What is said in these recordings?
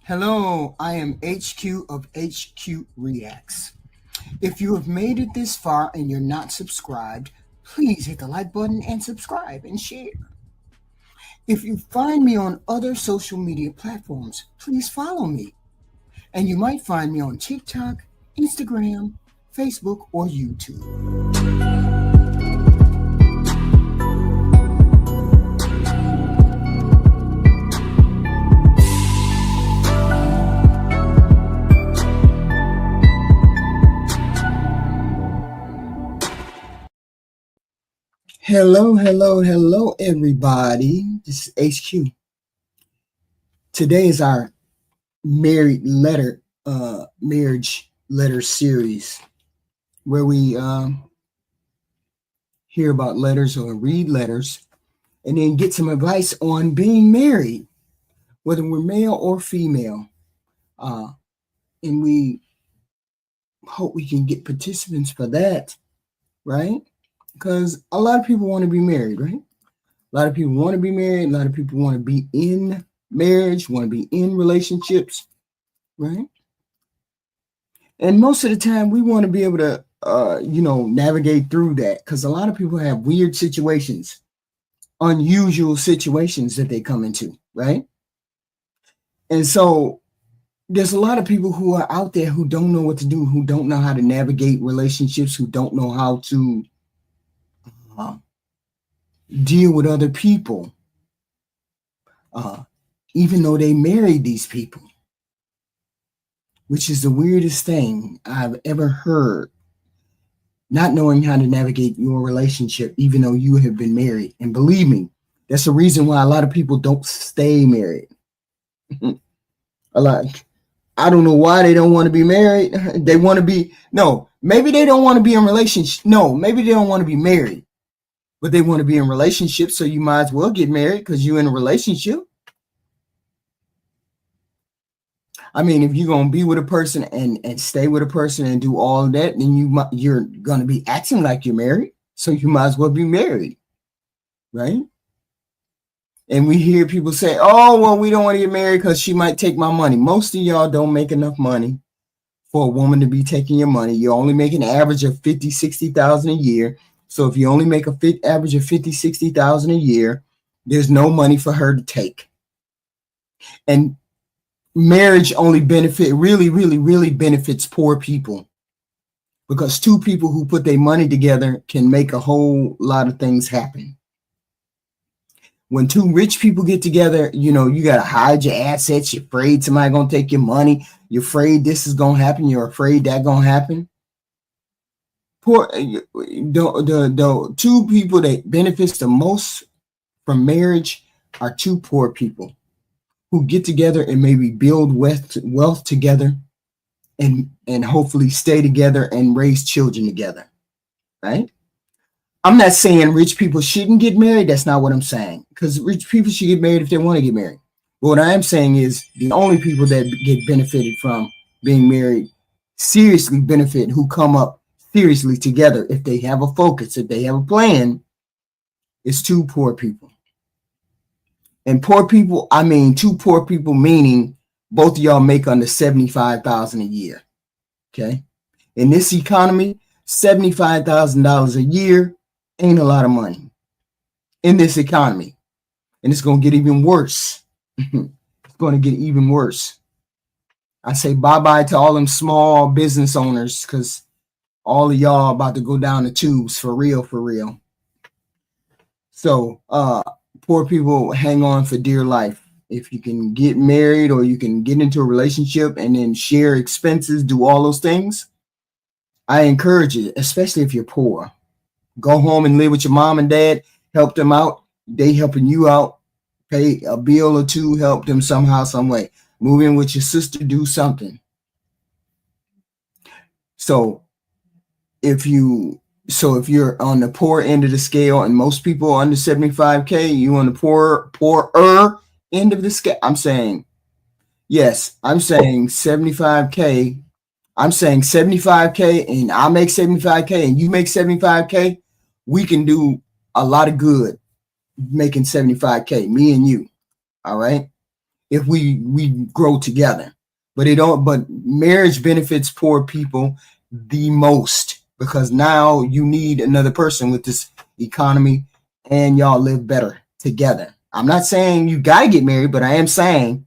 Hello, I am HQ of HQ Reacts. If you have made it this far and you're not subscribed, please hit the like button and subscribe and share. If you find me on other social media platforms, please follow me. And you might find me on TikTok, Instagram, Facebook, or YouTube. Hello, everybody. This is HQ. Today is our marriage letter series, where we hear about letters or read letters, and then get some advice on being married, whether we're male or female. And we hope we can get participants for that, right? Because a lot of people want to be married, right? A lot of people want to be married. A lot of people want to be in marriage, want to be in relationships, right? And most of the time, we want to be able to, navigate through that, because a lot of people have weird situations, unusual situations that they come into, right? And so there's a lot of people who are out there who don't know what to do, who don't know how to navigate relationships, who don't know how to deal with other people, even though they married these people, which is the weirdest thing I've ever heard. Not knowing how to navigate your relationship, even though you have been married. And believe me, that's the reason why a lot of people don't stay married. A lot. I don't know why they don't want to be married. They want to be, no, maybe they don't want to be in relationship. No, maybe they don't want to be married, but they want to be in relationship. So you might as well get married because you're in a relationship. I mean, if you're going to be with a person and stay with a person and do all of that, then you're going to be acting like you're married. So you might as well be married, right? And we hear people say, oh, well, we don't want to get married because she might take my money. Most of y'all don't make enough money for a woman to be taking your money. You only make an average of $50,000, $60,000 a year. So if you only make a average of $50,000, $60,000 a year, there's no money for her to take. And marriage only really benefits poor people, because two people who put their money together can make a whole lot of things happen. When two rich people get together, you got to hide your assets. You're afraid somebody going to take your money. You're afraid this is going to happen. You're afraid that going to happen. The two people that benefits the most from marriage are two poor people who get together and maybe build wealth together, and hopefully stay together and raise children together, right? I'm not saying rich people shouldn't get married. That's not what I'm saying, because rich people should get married if they want to get married. But what I am saying is the only people that get benefited from being married, seriously benefit, who come up seriously together, if they have a focus, if they have a plan, is two poor people. And poor people, I mean two poor people, meaning both of y'all make under $75,000 a year. Okay. In this economy, $75,000 a year ain't a lot of money in this economy. And it's going to get even worse. It's going to get even worse. I say bye-bye to all them small business owners, because all of y'all about to go down the tubes for real. So poor people hang on for dear life. If you can get married or you can get into a relationship and then share expenses, do all those things, I encourage it, especially if you're poor. Go home and live with your mom and dad, help them out. They helping you out, pay a bill or two, help them somehow, some way. Move in with your sister, do something. So if you if you're on the poor end of the scale, and most people are under 75K, you on the poorer end of the scale. I'm saying, yes, I'm saying 75K. I'm saying 75K, and I make 75K, and you make 75K. We can do a lot of good making 75K, me and you. All right. If we grow together. But marriage benefits poor people the most, because now you need another person with this economy and y'all live better together. I'm not saying you gotta get married, but I am saying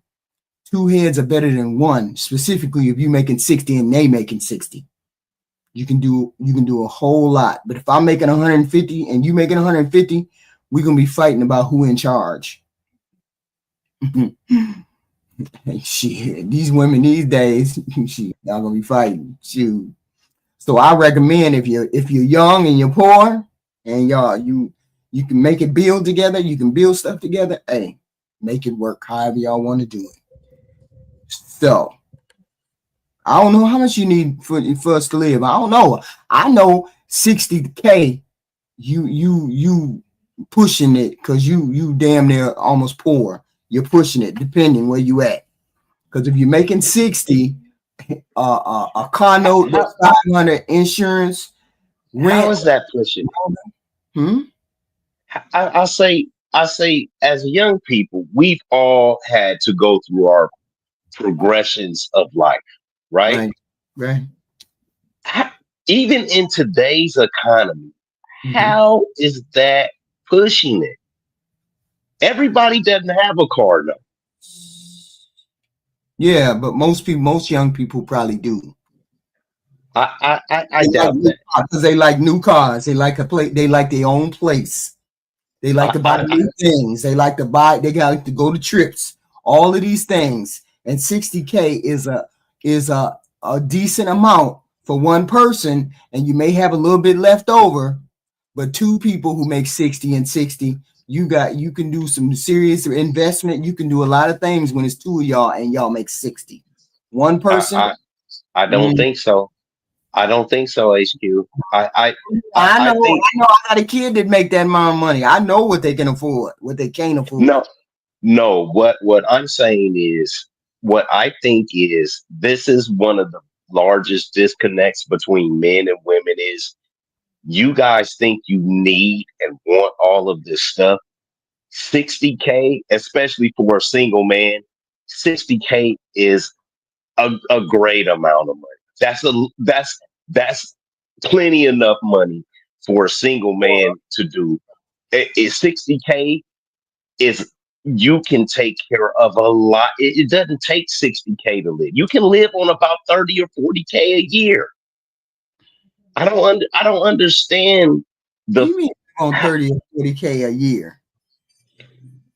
two heads are better than one, specifically if you making 60 and they making 60. You can do a whole lot. But if I'm making 150 and you making 150, we're gonna be fighting about who in charge. Shit, these women these days, shit, y'all gonna be fighting. Shoot. So I recommend, if you're young and you're poor and you can make it build together, you can build stuff together. Hey, make it work however y'all want to do it. So I don't know how much you need for us to live. I don't know. I know 60K. You pushing it, because you damn near almost poor. You're pushing it, depending where you at. Because if you're making 60, a car note, that's 500, insurance, rent. How is that pushing? I say, as young people, we've all had to go through our progressions of life, right? Right. Even in today's economy, how is that pushing it? Everybody doesn't have a car, though. Yeah, but most young people probably do. I doubt that, because they like new cars. They like They like their own place. They like to buy new things. They like to buy. They got to go to trips. All of these things. And 60K is a decent amount for one person, and you may have a little bit left over. But two people who make 60 and 60, you can do some serious investment. You can do a lot of things when it's two of y'all and y'all make 60. One person. I don't think so. I don't think so, HQ. I know. think I got a kid that make that amount of money. I know what they can afford, what they can't afford. no. What I'm saying is, what I think is, this is one of the largest disconnects between men and women is, you guys think you need and want all of this stuff. 60K, especially for a single man, 60K is a great amount of money. That's plenty enough money for a single man to do. 60K is, you can take care of a lot. It doesn't take 60K to live. You can live on about 30 or 40K a year. I don't understand the. What do you mean on 30 or 40K a year?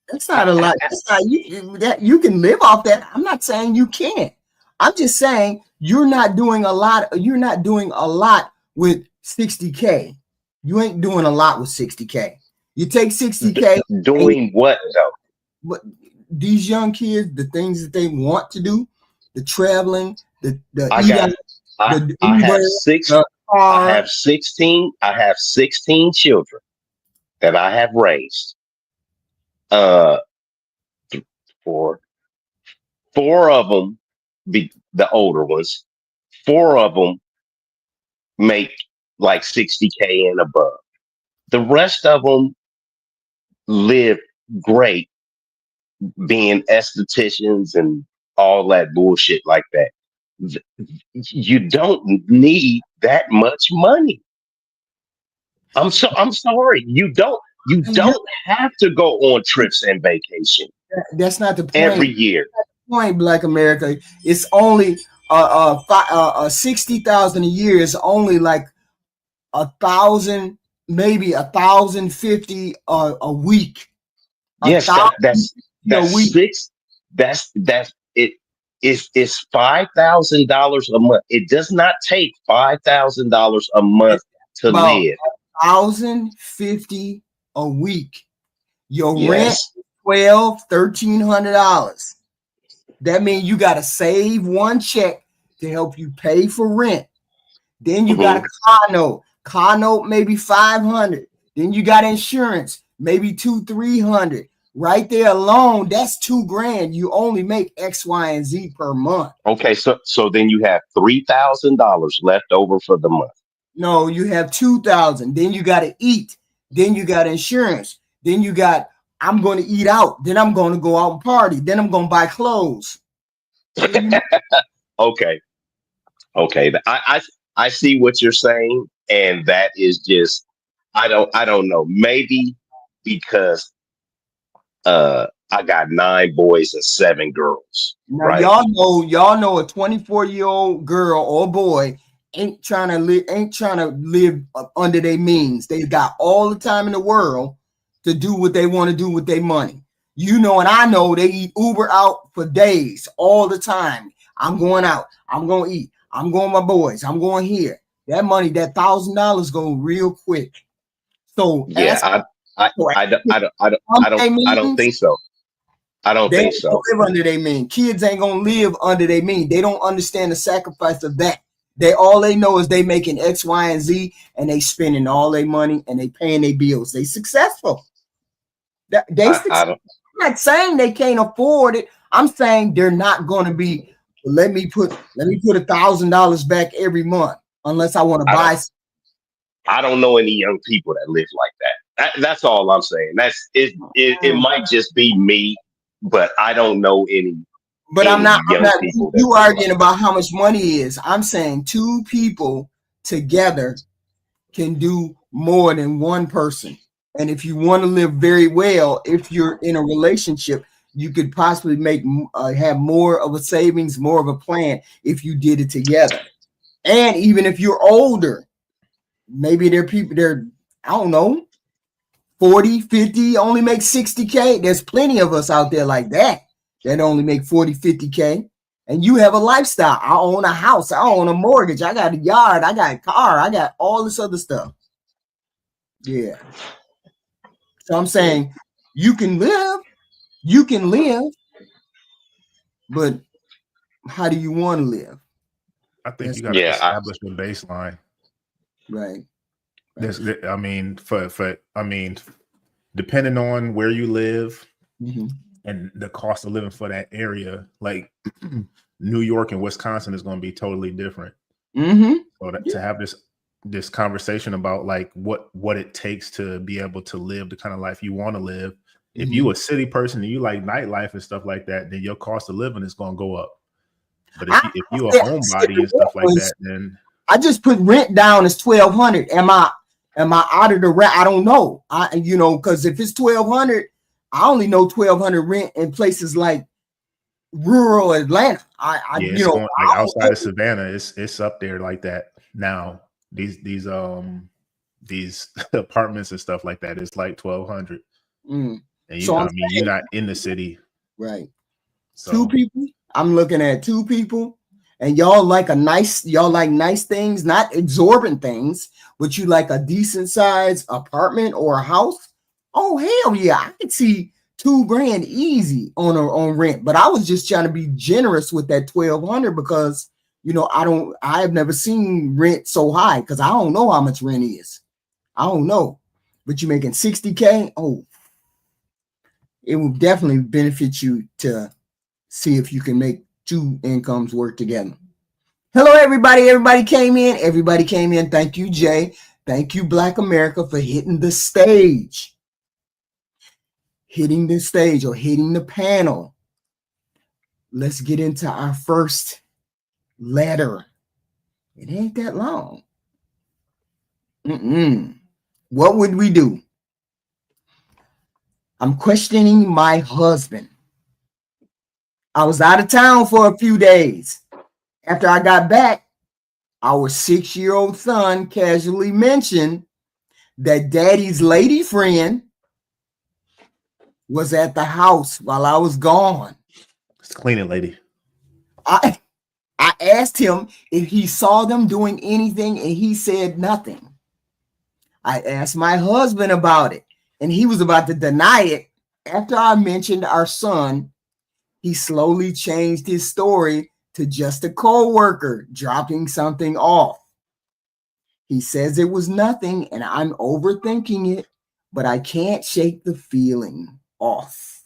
That's not a lot. That's not you can live off that. I'm not saying you can't. I'm just saying you're not doing a lot. You're not doing a lot with 60K. You ain't doing a lot with 60K. You take 60K. Doing what though? But these young kids, the things that they want to do, the traveling, I have 16 children that I have raised. Four of them, the older ones, 4 of them make like 60K and above. The rest of them live great, being estheticians and all that bullshit like that. You don't need that much money. I'm sorry. You don't have to go on trips and vacation. That's not the point. Every year. That's the point, Black America. It's only 60,000 a year is only like 1,000, maybe 1,050 a week. A Yes, thousand a that's week. six. That's it. It's $5,000 a month. It does not take $5,000 a month to About live. 1,050 a week. Your rent, Yes. $1,300. That means you got to save one check to help you pay for rent. Then you got a Hmm. car note. Car note maybe 500. Then you got insurance, maybe 200-300. Right there alone, that's $2,000. You only make X, Y, and Z per month. Okay, so then you have $3,000 left over for the month. No, you have 2,000. Then you got to eat. Then you got insurance. Then you got I'm going to eat out. Then I'm going to go out and party. Then I'm going to buy clothes. Then you Okay, okay. I see what you're saying, and that is just I don't know. Maybe because I got 9 boys and 7 girls, Now right? y'all know a 24-year-old girl or boy ain't trying to live under their means. They got all the time in the world to do what they want to do with their money. You know, and I know they eat Uber out for days all the time. I'm going out. I'm going to eat. I'm going with my boys. I'm going here. That money, that $1,000 go real quick. So Yeah, ask for I their don't means. think so. I don't They think ain't gonna so. live under their mean. Kids ain't gonna live under their mean. They don't understand the sacrifice of that. They know is they making X, Y, and Z, and they spending all their money and they paying their bills. They successful. I don't. I'm not saying they can't afford it. I'm saying they're not gonna be. Let me put $1,000 back every month unless I want to I don't. buy. I don't know any young people that live like that. That's all I'm saying. That's it. It Mm. might just be me, but I don't know But I'm any not. I'm young not. people that You live like arguing that. about how much money is. I'm saying two people together can do more than one person. And if you want to live very well, if you're in a relationship, you could possibly have more of a savings, more of a plan if you did it together. And even if you're older, maybe there are people there, I don't know, 40, 50, only make 60K. There's plenty of us out there like that only make 40, 50K. And you have a lifestyle. I own a house. I own a mortgage. I got a yard. I got a car. I got all this other stuff. Yeah. So I'm Mm. saying you you can live, but how do you want to live? I think you That's got to Yeah, establish a baseline. right. Right. This, I mean, I mean, depending on where you live Mm-hmm. and the cost of living for that area, like New York and Wisconsin is going to be totally different. Mm-hmm. So to have this conversation about like what it takes to be able to live the kind of life you want to live. If Mm-hmm. you a city person and you like nightlife and stuff like that, then your cost of living is going to go up. But if you a homebody and stuff like that, then I just put rent down as 1,200. Am I out of the rent? I don't know. Because if it's 1,200, I only know 1,200 rent in places like rural Atlanta. yeah, it's going like outside of Savannah, it's up there like that now. These apartments and stuff like that, it's like 1,200. Mm. And So I mean, you're not in the city, right. so Two people. I'm looking at two people, and y'all like nice things, not exorbitant things, but you like a decent size apartment or a house. Oh hell yeah, I could see $2,000 easy on rent. But I was just trying to be generous with that 1,200 because I have never seen rent so high because I don't know how much rent is. I don't know, but you're making 60K. Oh, it will definitely benefit you to see if you can make two incomes work together. Hello, everybody. Everybody came in. Everybody came in. Thank you, Jay. Thank you, Black America, for hitting the stage. Hitting the stage or hitting the panel. Let's get into our first letter. It ain't that long. What would we do? I'm questioning my husband. I was out of town for a few days. After I got back, our 6-year-old son casually mentioned that daddy's lady friend was at the house while I was gone. It's the cleaning lady. I asked him if he saw them doing anything, and he said nothing. I asked my husband about it, and he was about to deny it. After I mentioned our son, he slowly changed his story to just a co-worker dropping something off. He says it was nothing, and I'm overthinking it, but I can't shake the feeling off,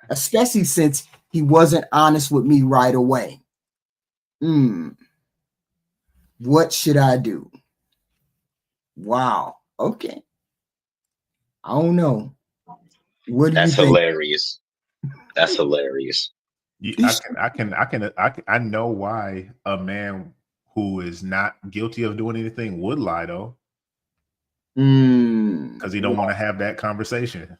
especially since he wasn't honest with me right away. What should I do? Wow. Okay. I don't know. What do That's you think? hilarious. That's hilarious. I know why a man who is not guilty of doing anything would lie though. Because he don't want to have that conversation.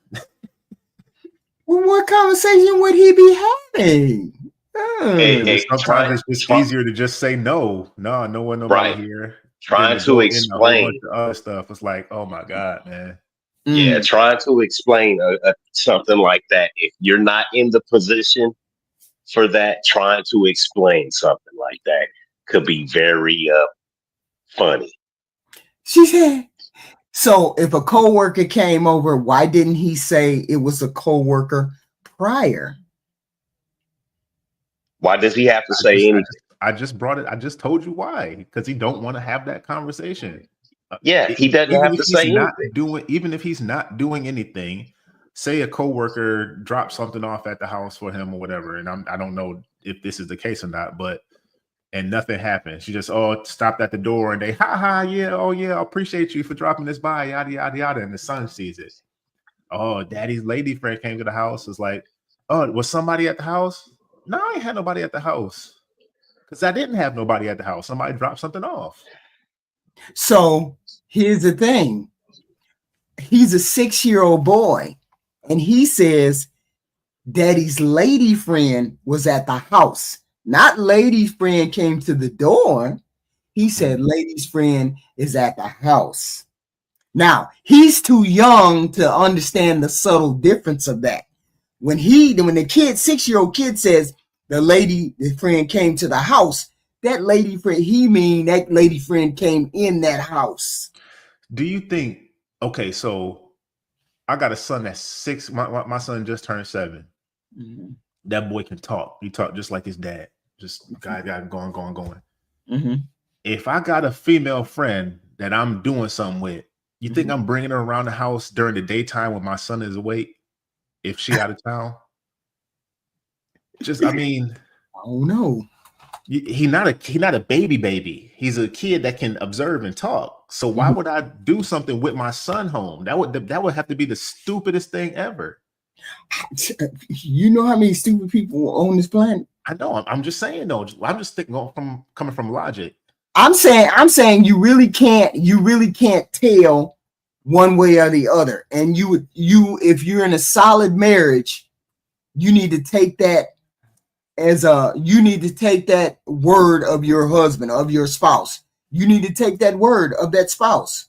Well, what conversation would he be having? Sometimes it's just easier to just say no. No one, nobody here. Trying to explain other stuff. It's like, oh my God, man. Yeah, trying to explain something like that. If you're not in the position for that, trying to explain something like that could be very funny. She said, so if a coworker came over, why didn't he say it was a coworker prior? Why does he have to say anything? I just brought it. I just told you why. Because he don't want to have that conversation. Yeah, he doesn't have to say anything. Even if he's not doing anything, say a coworker dropped something off at the house for him or whatever, and I don't know if this is the case or not, and nothing happened. She just stopped at the door and they yeah, I appreciate you for dropping this by, yada yada yada, and the son sees it. Oh, daddy's lady friend came to the house. It's like, oh, was somebody at the house? No, I ain't had nobody at the house because I didn't have nobody at the house. Somebody dropped something off. So here's the thing. He's a 6-year-old boy, and he says daddy's lady friend was at the house. Not lady's friend came to the door. He said lady's friend is at the house. Now, he's too young to understand the subtle difference of that. When the 6-year-old kid says the friend came to the house, that lady friend, he mean that lady friend came in that house. Do you think, okay, so I got a son that's 6. My son just turned 7. Mm-hmm. That boy can talk. He talk just like his dad. Just guy going. Mm-hmm. If I got a female friend that I'm doing something with, you think I'm bringing her around the house during the daytime when my son is awake? If she out of town? I don't know. He's not a baby. He's a kid that can observe and talk. So why would I do something with my son home? That would have to be the stupidest thing ever. You know how many stupid people on this planet? I know. I'm just saying though. I'm just coming from logic. I'm saying you really can't tell one way or the other. And if you're in a solid marriage, you need to take that word of your husband, of your spouse. You need to take that word of that spouse,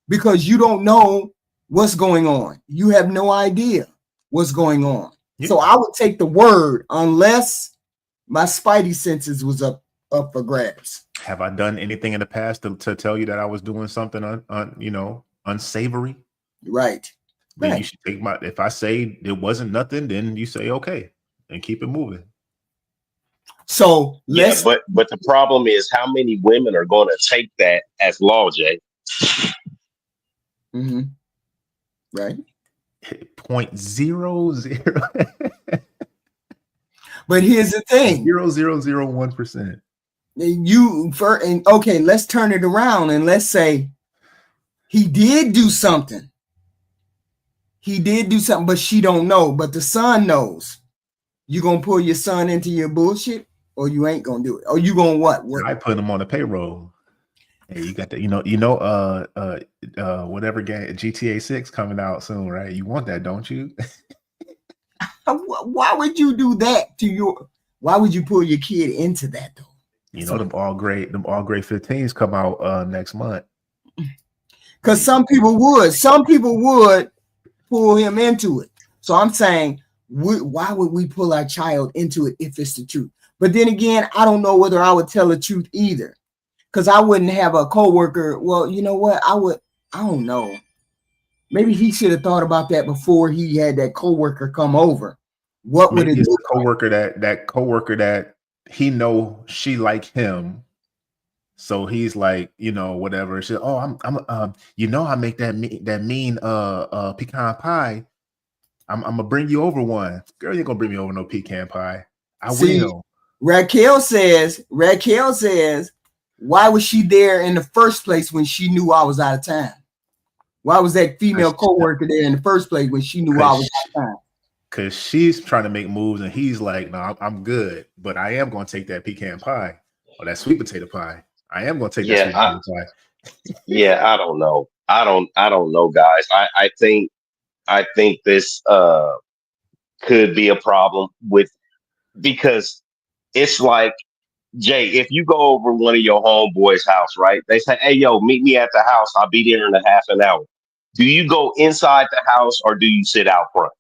because you don't know what's going on. You have no idea what's going on. Yeah. So I would take the word unless my spidey senses was up for grabs. Have I done anything in the past to tell you that I was doing something unsavory? Right. Then you should take if I say it wasn't nothing, then you say okay and keep it moving. So but the problem is how many women are going to take that as law, Jay? Mm-hmm. Right. 0.00. But here's the thing: 0.0001%. Okay, let's turn it around and let's say he did do something. But she don't know. But the son knows. You gonna pull your son into your bullshit, or you ain't gonna do it? Or you gonna what? I put him on the payroll. Hey, you got the whatever game GTA 6 coming out soon, right? You want that, don't you? Why would you do that why would you pull your kid into that though? Them all great 15s come out next month. Because some people would pull him into it. So I'm saying, why would we pull our child into it if it's the truth? But then again, I don't know whether I would tell the truth either, because I wouldn't have a coworker. Well, you know what? I don't know. Maybe he should have thought about that before he had that coworker come over. What would Maybe it it's look the coworker that coworker that he know she like him. So he's like, you know, whatever. She, oh, I'm you know, I make that mean pecan pie. I'm gonna bring you over one. Girl, you ain't gonna bring me over no pecan pie. I will. Raquel says, why was she there in the first place when she knew I was out of town? Why was that female coworker there in the first place when she knew I was out of town? Because she's trying to make moves and he's like, no, I'm good, but I am gonna take that pecan pie or that sweet potato pie. I am gonna take that sweet potato pie. Yeah, I don't know. I don't know, guys. I think this could be a problem with, because it's like, Jay, if you go over one of your homeboys' house, right? They say, hey, yo, meet me at the house. I'll be there in a half an hour. Do you go inside the house or do you sit out front?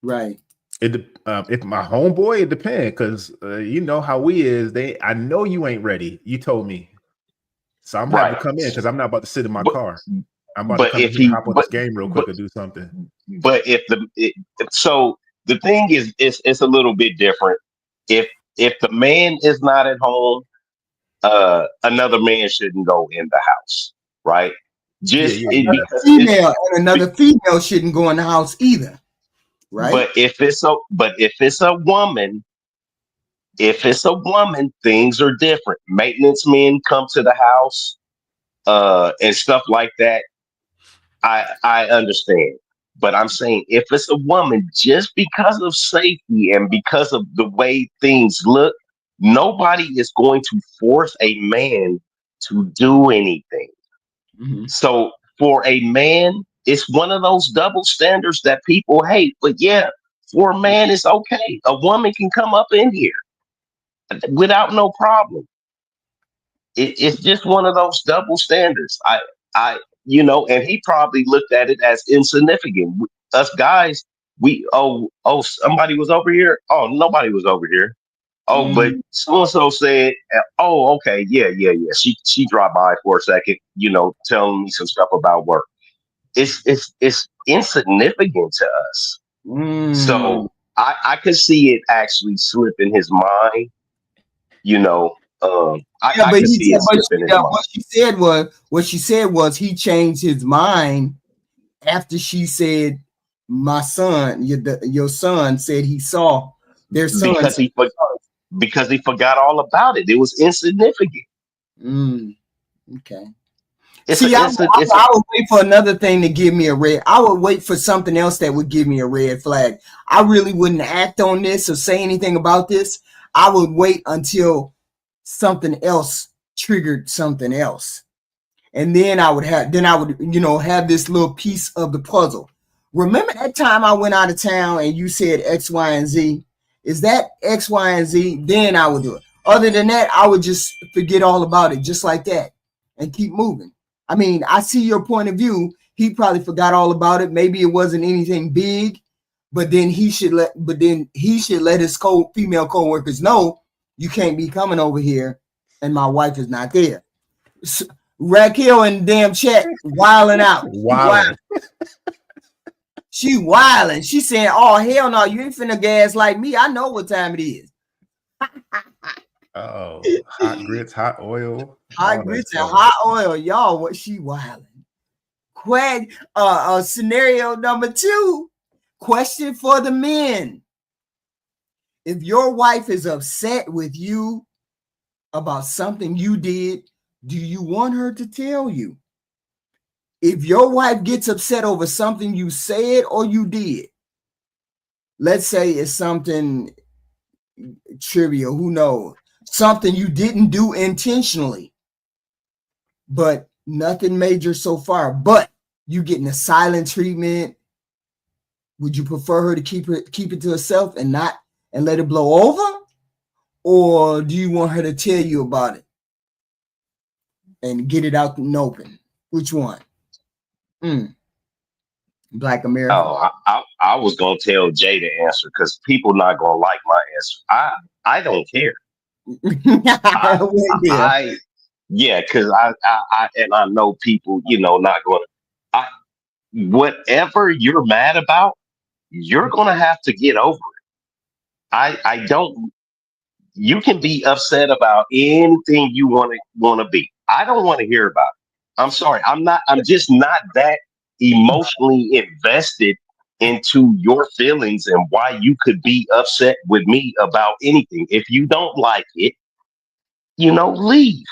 Right. If my homeboy, it depends, because you know how we is. I know you ain't ready. You told me, so I'm gonna have to come in because I'm not about to sit in my car. I'm about to come in and hop on this game real quick or do something. But so the thing is, it's a little bit different. If the man is not at home, another man shouldn't go in the house, right? Because another female shouldn't go in the house either, right? But if it's a woman, things are different. Maintenance men come to the house, and stuff like that. I understand. But I'm saying, if it's a woman, just because of safety and because of the way things look, nobody is going to force a man to do anything. Mm-hmm. So for a man, it's one of those double standards that people hate. But yeah, for a man, it's okay. A woman can come up in here without no problem. It's just one of those double standards. And he probably looked at it as insignificant. Us guys, somebody was over here. Oh, nobody was over here. Oh, but so and so said, oh, okay, yeah. She dropped by for a second, telling me some stuff about work. It's insignificant to us. So I could see it actually slip in his mind. I could see it slip in his mind. What she said was he changed his mind after she said, my son, your son said he saw their son. Because he forgot all about it. It was insignificant. Okay. I would wait for another thing to give me a red. I would wait for something else that would give me a red flag. I really wouldn't act on this or say anything about this. I would wait until something else triggered something else. And then I would have this little piece of the puzzle. Remember that time I went out of town and you said X, Y, and Z? Is that X, Y, and Z? Then I would do it. Other than that, I would just forget all about it, just like that, and keep moving. I mean, I see your point of view. He probably forgot all about it. Maybe it wasn't anything big, but then he should let his female coworkers know you can't be coming over here, and my wife is not there. So, Raquel in the damn chat wilding out. She wilding. She saying, "Oh hell no, you ain't finna gas like me. I know what time it is." Oh, hot grits, hot oil. Hot grits and hot oil. Y'all, what she wilding. Scenario number 2. Question for the men. If your wife is upset with you about something you did, do you want her to tell you? If your wife gets upset over something you said or you did, let's say it's something trivial, who knows? Something you didn't do intentionally, but nothing major so far, but you getting a silent treatment, would you prefer her to keep it to herself and let it blow over? Or do you want her to tell you about it and get it out in open? Which one? Black America. Oh, I was gonna tell Jay to answer because people not gonna like my answer. I don't care. I Well, yeah. I yeah, because I and I know people, not gonna. I Whatever you're mad about, you're gonna have to get over it. I don't. You can be upset about anything you want to be. I don't want to hear about it. I'm sorry. I'm not. I'm just not that emotionally invested into your feelings and why you could be upset with me about anything. If you don't like it, leave.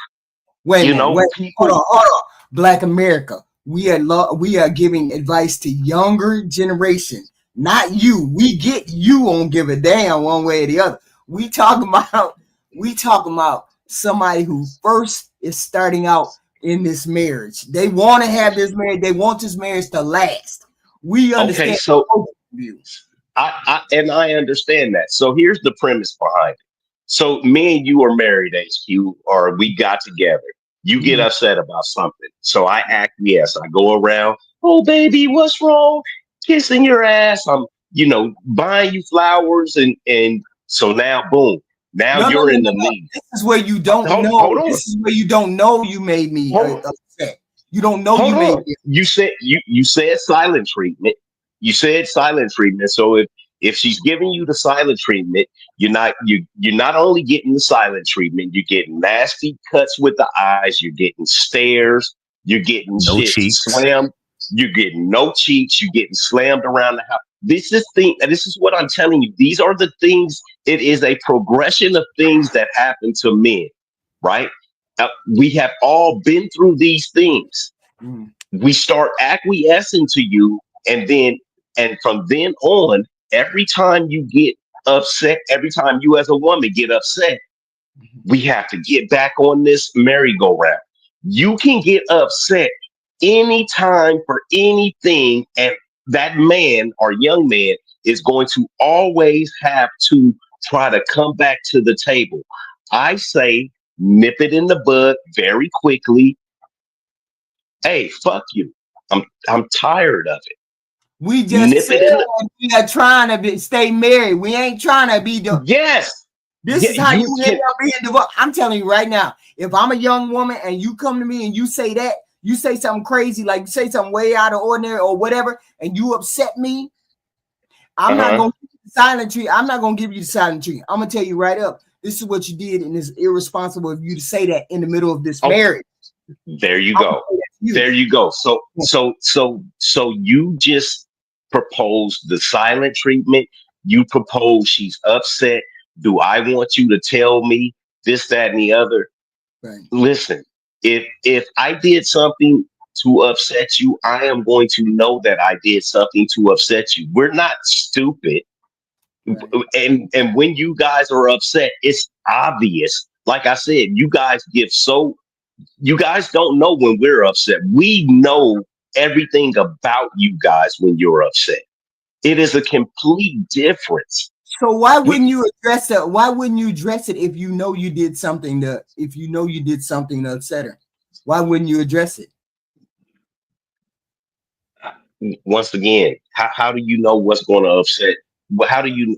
Wait a minute. Wait. Hold People. on. Hold on. Black America. We are giving advice to younger generation, not you. We get you won't give a damn one way or the other. We talking about somebody who first is starting out in this marriage. They want to have this marriage. They want this marriage to last. We Okay, understand so both views. I understand that. So here's the premise behind it. So me and you are married, HQ, or we got together. You get Mhm. upset about something. So I acquiesce. I go around, oh baby, what's wrong? Kissing your ass. I'm, buying you flowers and so now boom. Now No, no, you're no, in no, the no. lead. This is where you don't Hold know. on. This is where you don't know you made me Hold on. upset. You don't know Hold you made on. me. You said silent treatment. You said silent treatment. So if she's giving you the silent treatment, you're not only getting the silent treatment, you're getting nasty cuts with the eyes, you're getting stares, you're getting No shit cheeks. slammed, you're getting no cheeks, you're getting slammed around the house. This is what I'm telling you. These are the things. It is a progression of things that happen to men, right? We have all been through these things. Mm. We start acquiescing to you, and from then on, every time you get upset, every time you as a woman get upset, we have to get back on this merry-go-round. You can get upset anytime for anything, and that man or young man is going to always have to try to come back to the table. I say nip it in the bud very quickly. Hey, fuck you. I'm tired of it. We just Nip said it in the we are trying to stay married. We ain't trying to be yes. This Yeah, is how you you end can. up being divorced. I'm telling you right now, if I'm a young woman and you come to me and you say that, you say something crazy, like you say something way out of ordinary or whatever, and you upset me, I'm not Uh-huh. gonna give you the silent treat. I'm not gonna give you the silent treat. I'm gonna tell you right up. This is what you did, and it's irresponsible of you to say that in the middle of this Oh, marriage. there you I'm gonna go. say that to you. There you go. So you just proposed the silent treatment. You propose she's upset. Do I want you to tell me this, that, and the other? Right. Listen, if I did something to upset you, I am going to know that I did something to upset you. We're not stupid. Right. And when you guys are upset, it's obvious. Like I said, you guys don't know when we're upset. We know everything about you guys when you're upset. It is a complete difference. So why We wouldn't you address it? Why wouldn't you address it if you know you did something to upset her? Why wouldn't you address it? Once again, how do you know what's going to upset? How do you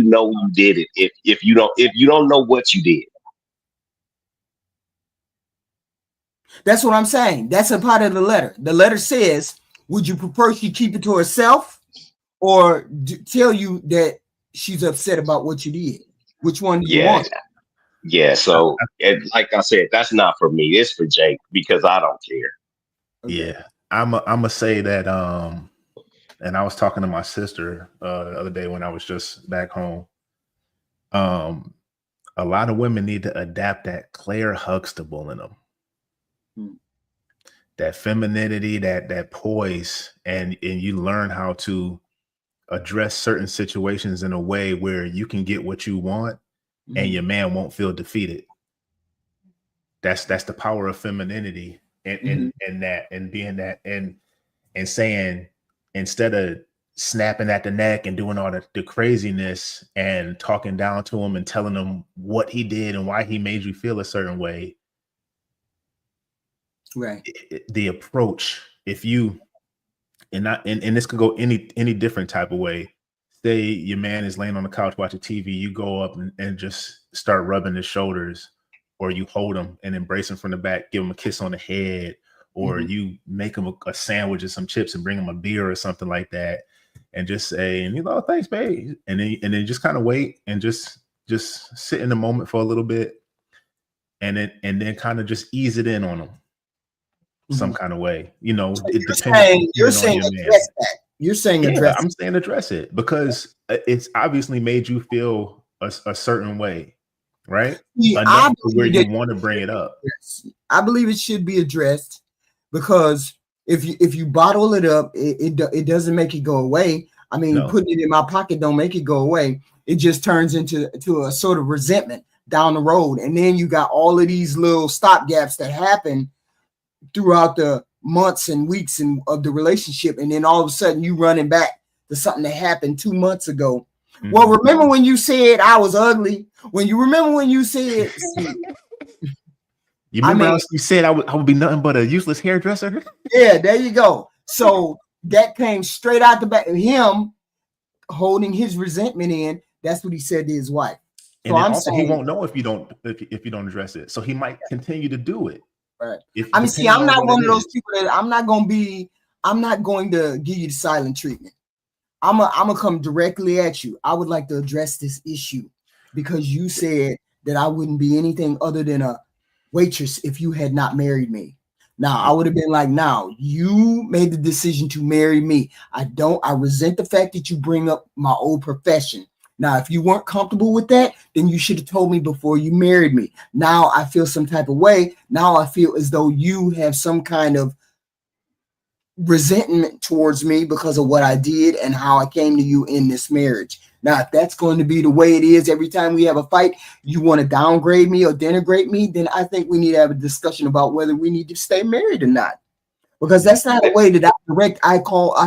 know you did it if you don't know what you did? That's what I'm saying. That's a part of the letter. The letter says, would you prefer she keep it to herself or tell you that she's upset about what you did? Which one do you Yeah, want? yeah. So, and like I said, that's not for me. It's for Jake because I don't care. Okay. Yeah. I'm gonna say that and I was talking to my sister the other day when I was just back home. Um a lot of women need to adapt that Claire Huxtable in them. Hmm. That femininity, that poise, and you learn how to address certain situations in a way where you can get what you want and your man won't feel defeated. That's the power of femininity and Mm-hmm. that and being that and saying instead of snapping at the neck and doing all the craziness and talking down to him and telling him what he did and why he made you feel a certain way, Right. the approach, if you and this could go any different type of way. Say your man is laying on the couch watching TV, you go up and just start rubbing his shoulders, or you hold him and embrace him from the back, give him a kiss on the head, or you make him a sandwich and some chips and bring him a beer or something like that, and just say, and oh, thanks, babe, and then just kind of wait and just sit in the moment for a little bit, and then kind of just ease it in on them some kind of way, So it you're saying address that. You're saying address. I'm saying address it because it's obviously made you feel a certain way, right? Enough to where you want to bring it up. I believe it should be addressed, because if you bottle it up, it doesn't make it go away. I mean, putting it in my pocket don't make it go away. It just turns into a sort of resentment down the road, and then you got all of these little stopgaps that happen throughout the months and weeks of the relationship, and then all of a sudden you running back to something that happened 2 months ago. Well, remember when you said I was ugly? Remember when you said you remember you said I would be nothing but a useless hairdresser? Yeah, there you go. So that came straight out the back of him holding his resentment in. That's what he said to his wife. And then also he won't know if you don't address it. So he might continue to do it. Right. I'm not one of those people that I'm not going to give you the silent treatment. I'm gonna come directly at you. I would like to address this issue because you said that I wouldn't be anything other than a waitress if you had not married me. Now I would have been like, now you made the decision to marry me. I resent the fact that you bring up my old profession. Now, if you weren't comfortable with that, then you should have told me before you married me. Now I feel some type of way. Now I feel as though you have some kind of resentment towards me because of what I did and how I came to you in this marriage. Now, if that's going to be the way it is every time we have a fight, you want to downgrade me or denigrate me, then I think we need to have a discussion about whether we need to stay married or not. Because that's not the way that I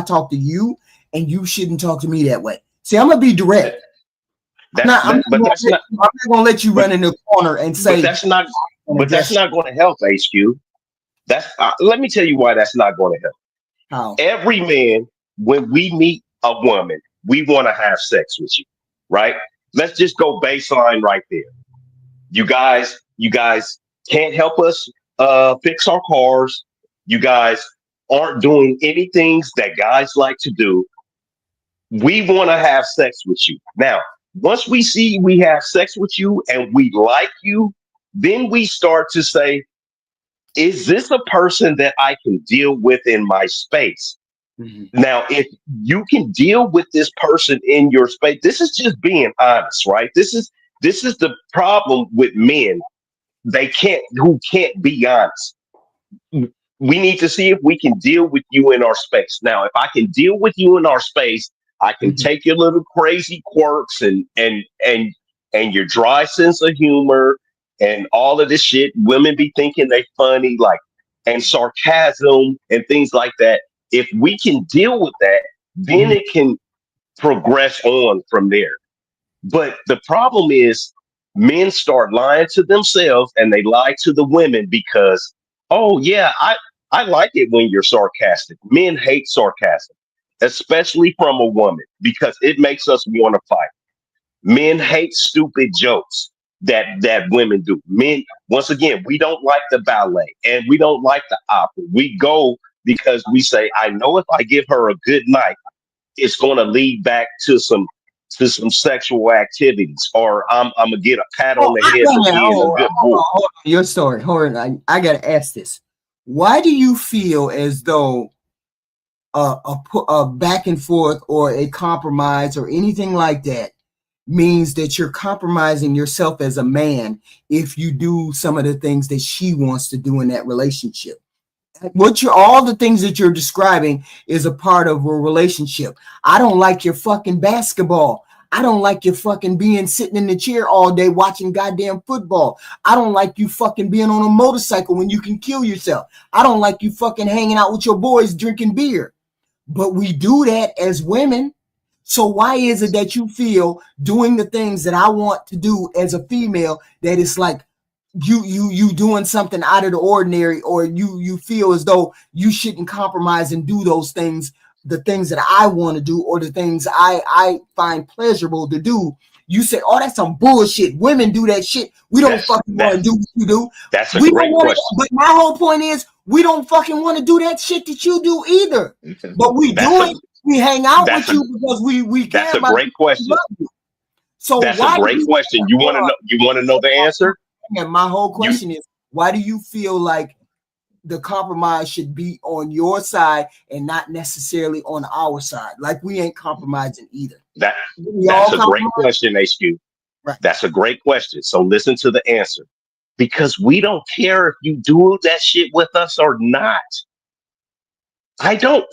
talk to you, and you shouldn't talk to me that way. See, I'm going to be direct. I'm not going to let you run in the corner and say. But that's not going to help, HQ. Let me tell you why that's not going to help. How? Every man, when we meet a woman, we want to have sex with you, right? Let's just go baseline right there. You guys can't help us fix our cars. You guys aren't doing anything that guys like to do. We want to have sex with you. Now, once we see we have sex with you and we like you, then we start to say, is this a person that I can deal with in my space? Mm-hmm. Now, if you can deal with this person in your space, this is just being honest, right? This is the problem with men. Who can't be honest. We need to see if we can deal with you in our space. Now, if I can deal with you in our space, I can take your little crazy quirks and your dry sense of humor and all of this shit. Women be thinking they funny, and sarcasm and things like that. If we can deal with that, then it can progress on from there. But the problem is men start lying to themselves and they lie to the women because, oh yeah, I like it when you're sarcastic. Men hate sarcasm, especially from a woman, because it makes us want to fight. Men hate stupid jokes that women do. Men, once again, we don't like the ballet and we don't like the opera. We go because we say, I know if I give her a good night, it's going to lead back to some sexual activities, or I'm gonna get a pat on the head for being a good boy. Hold on. Your story. Hold on. I gotta ask this. Why do you feel as though a back and forth or a compromise or anything like that means that you're compromising yourself as a man if you do some of the things that she wants to do in that relationship? All the things that you're describing is a part of a relationship. I don't like your fucking basketball. I don't like you fucking sitting in the chair all day watching goddamn football. I don't like you fucking being on a motorcycle when you can kill yourself. I don't like you fucking hanging out with your boys drinking beer. But we do that as women. So why is it that you feel doing the things that I want to do as a female that it's like you doing something out of the ordinary, or you feel as though you shouldn't compromise and do those things the things that I want to do or the things I find pleasurable to do, you say, oh, that's some bullshit. Women do that shit. We don't fucking want to do what you do. That's a We don't great want to, question. but my whole point is we don't fucking want to do that shit that you do either. But we That's do a it. We hang out with that's a you because we care that's a about great you. We question. love you. So That's a why do great you question. You want to know the answer? and my whole You question is, why do you feel like the compromise should be on your side and not necessarily on our side? Like we ain't compromising either. that We all that's a great compromise, question, HQ. right? That's a great question. So listen to the answer. Because we don't care if you do that shit with us or not. I don't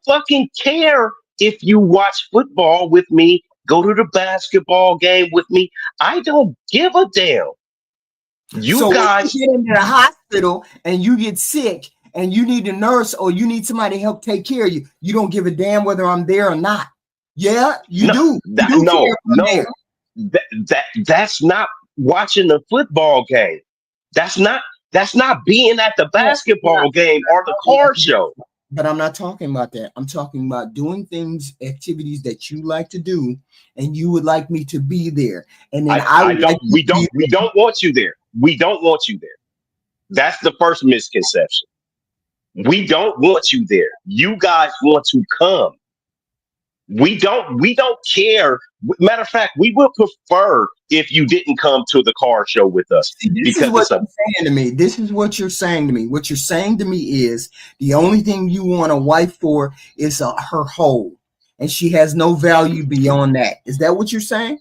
fucking care if you watch football with me, go to the basketball game with me. I don't give a damn. You So when you guys, get into the hospital and you get sick and you need a nurse or you need somebody to help take care of you, you don't give a damn whether I'm there or not. Yeah, you no, do. You that, do care no, if I'm no, there. that's not watching the football game. That's not that's not being at the Yeah, basketball game or the car show. but I'm not talking about that. I'm talking about doing things, activities that you like to do, and you would like me to be there. And then I I would like don't you to be we don't want you there. We don't want you there. That's the first misconception. We don't want you there. You guys want to come. We don't care. Matter of fact, we would prefer if you didn't come to the car show with us See, this is because what it's a you're saying to me. This is what you're saying to me. What you're saying to me is the only thing you want a wife for is her hole, and she has no value beyond that. Is that what you're saying?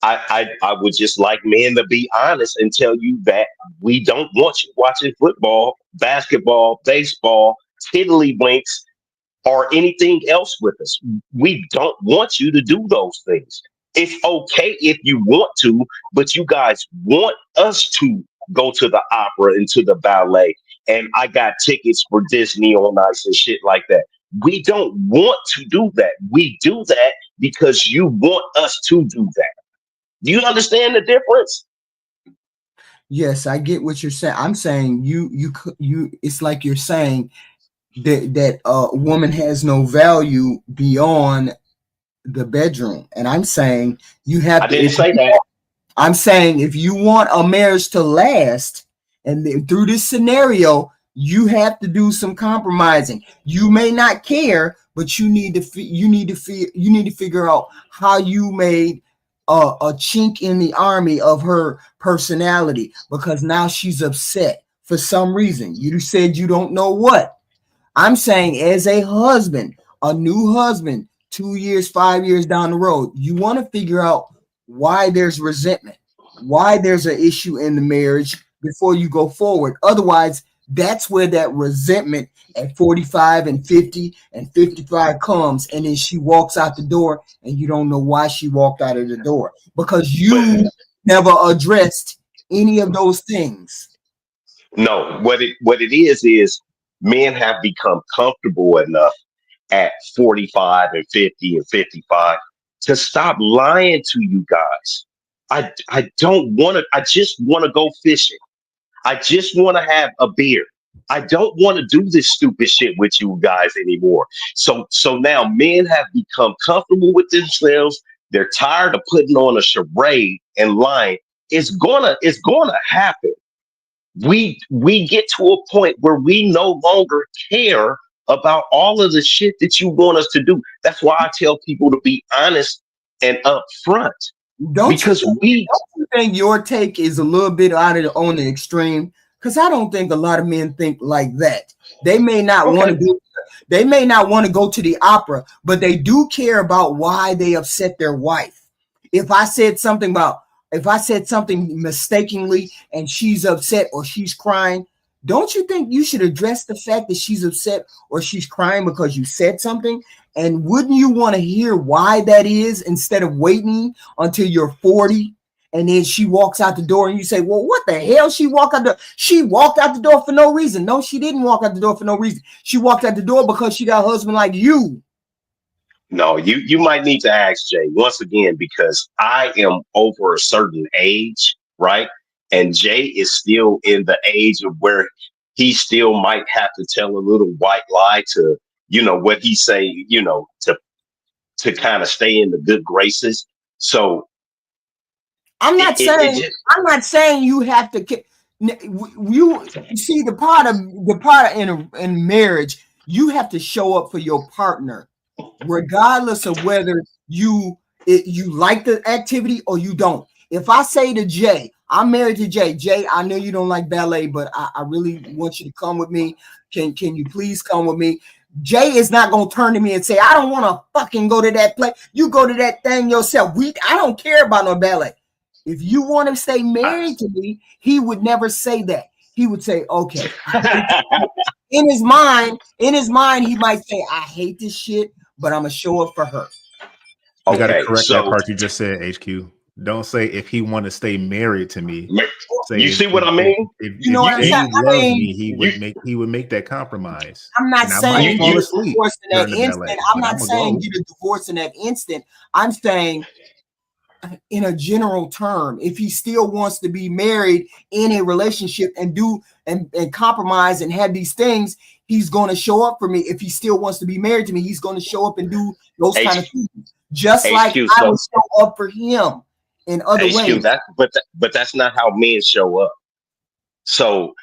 I would just like men to be honest and tell you that we don't want you watching football, basketball, baseball, tiddlywinks, or anything else with us. We don't want you to do those things. It's okay if you want to, but you guys want us to go to the opera and to the ballet. And I got tickets for Disney on Ice and shit like that. We don't want to do that. We do that because you want us to do that. Do you understand the difference? Yes, I get what you're saying. I'm saying you. It's like you're saying that a woman has no value beyond the bedroom, and I'm saying you have I to. didn't say that. I'm saying if you want a marriage to last, and through this scenario, you have to do some compromising. You may not care, but you need to figure out how you made a chink in the army of her personality because now she's upset for some reason. You said you don't know what. I'm saying as a husband, a new husband, 2 years, 5 years down the road, you want to figure out why there's resentment, why there's an issue in the marriage before you go forward. Otherwise, that's where that resentment at 45 and 50 and 55 comes. And then she walks out the door and you don't know why she walked out of the door because But you never addressed any of those things. no, what it is men have become comfortable enough at 45 and 50 and 55 to stop lying to you guys. I don't want to, I just want to go fishing. I just want to have a beer. I don't want to do this stupid shit with you guys anymore. So now men have become comfortable with themselves. They're tired of putting on a charade and lying. It's gonna happen. We get to a point where we no longer care about all of the shit that you want us to do. That's why I tell people to be honest and upfront Don't you because think, we don't you think your take is a little bit out of on the extreme? Because I don't think a lot of men think like that. They may not want to okay. do they may not want to go to the opera, but they do care about why they upset their wife. If I said something about if I said something mistakenly and she's upset or she's crying, don't you think you should address the fact that she's upset or she's crying because you said something? And wouldn't you want to hear why that is instead of waiting until you're 40 and then she walks out the door and you say, well, what the hell? She walked out the door for no reason. No, she didn't walk out the door for no reason. She walked out the door because she got a husband like you. No, you might need to ask Jay once again because I am over a certain age, right? And Jay is still in the age of where he still might have to tell a little white lie to what he say, to kind of stay in the good graces. So I'm not saying you have to. You see the part in marriage, you have to show up for your partner, regardless of whether you like the activity or you don't. If I say to Jay, I'm married to Jay. Jay, I know you don't like ballet, but I really want you to come with me. Can you please come with me? Jay is not gonna turn to me and say, I don't want to fucking go to that place. You go to that thing yourself. I don't care about no ballet. If you want to stay married to me, he would never say that. He would say, okay. In his mind, he might say, I hate this shit, but I'm gonna show up for her. You gotta correct that part you just said, HQ. Don't say if he want to stay married to me. Say you see what I mean? If Jay loved me, he would make that compromise. I'm not saying you fall asleep in that instant. I'm not saying get a divorce in that instant. I'm saying in a general term, if he still wants to be married in a relationship and do and compromise and have these things, he's going to show up for me. If he still wants to be married to me, he's going to show up and do those kind of things, just like I would show up for him in other ways. But that's not how men show up. So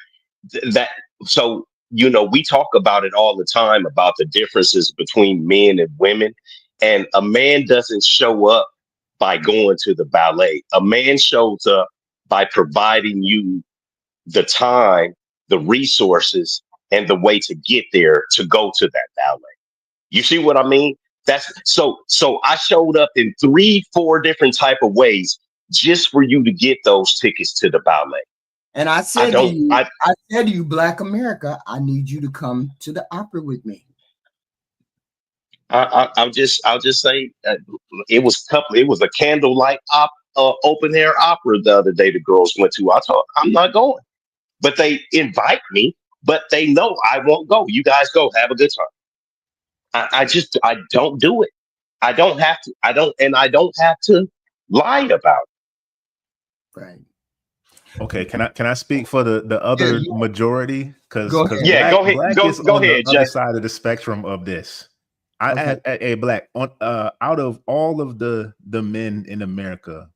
we talk about it all the time about the differences between men and women, and a man doesn't show up by going to the ballet. A man shows up by providing you the time, the resources, and the way to get there to go to that ballet. You see what I mean? That's so I showed up in 3-4 different type of ways just for you to get those tickets to the ballet. And I said to you, Black America, I need you to come to the opera with me. I'll just say it was tough. It was a candlelight open air opera the other day the girls went to. I thought I'm not going, but they invite me, but they know I won't go. You guys go, have a good time. I don't do it. I don't have to. I don't have to lie about it. Right. Okay, can I speak for the other majority? Because go ahead. Black is go on ahead, the other side of the spectrum of this. A Black on out of all of the men in America,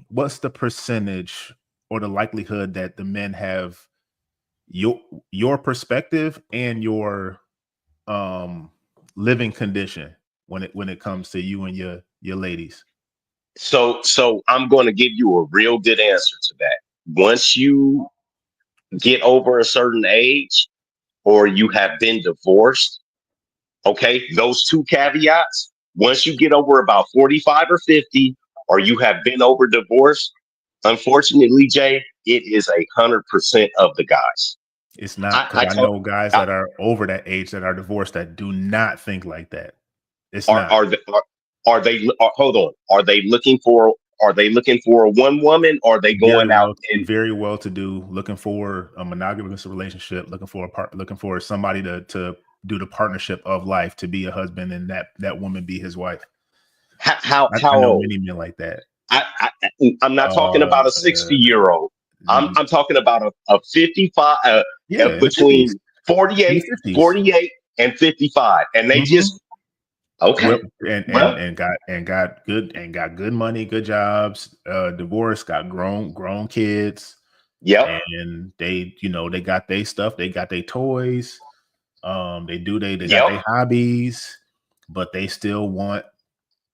what's the percentage or the likelihood that the men have your perspective and your living condition when it comes to you and your ladies? So I'm going to give you a real good answer to that. Once you get over a certain age or you have been divorced, okay, those two caveats, once you get over about 45 or 50, or you have been over divorce, unfortunately, Jay, it is 100% of the guys. It's not, because I know guys that are over that age that are divorced that do not think like that. It's not. Hold on. Are they looking for a one woman, or are they going out and very well to do, looking for a monogamous relationship, looking for somebody to do the partnership of life, to be a husband and that woman be his wife? How I know many men like that. I'm not talking about a 60-year-old. I'm talking about a 55 between 48 and 55, and they just and got good money, good jobs, divorced, got grown kids. Yep. And they got their stuff, they got their toys, they got their hobbies, but they still want,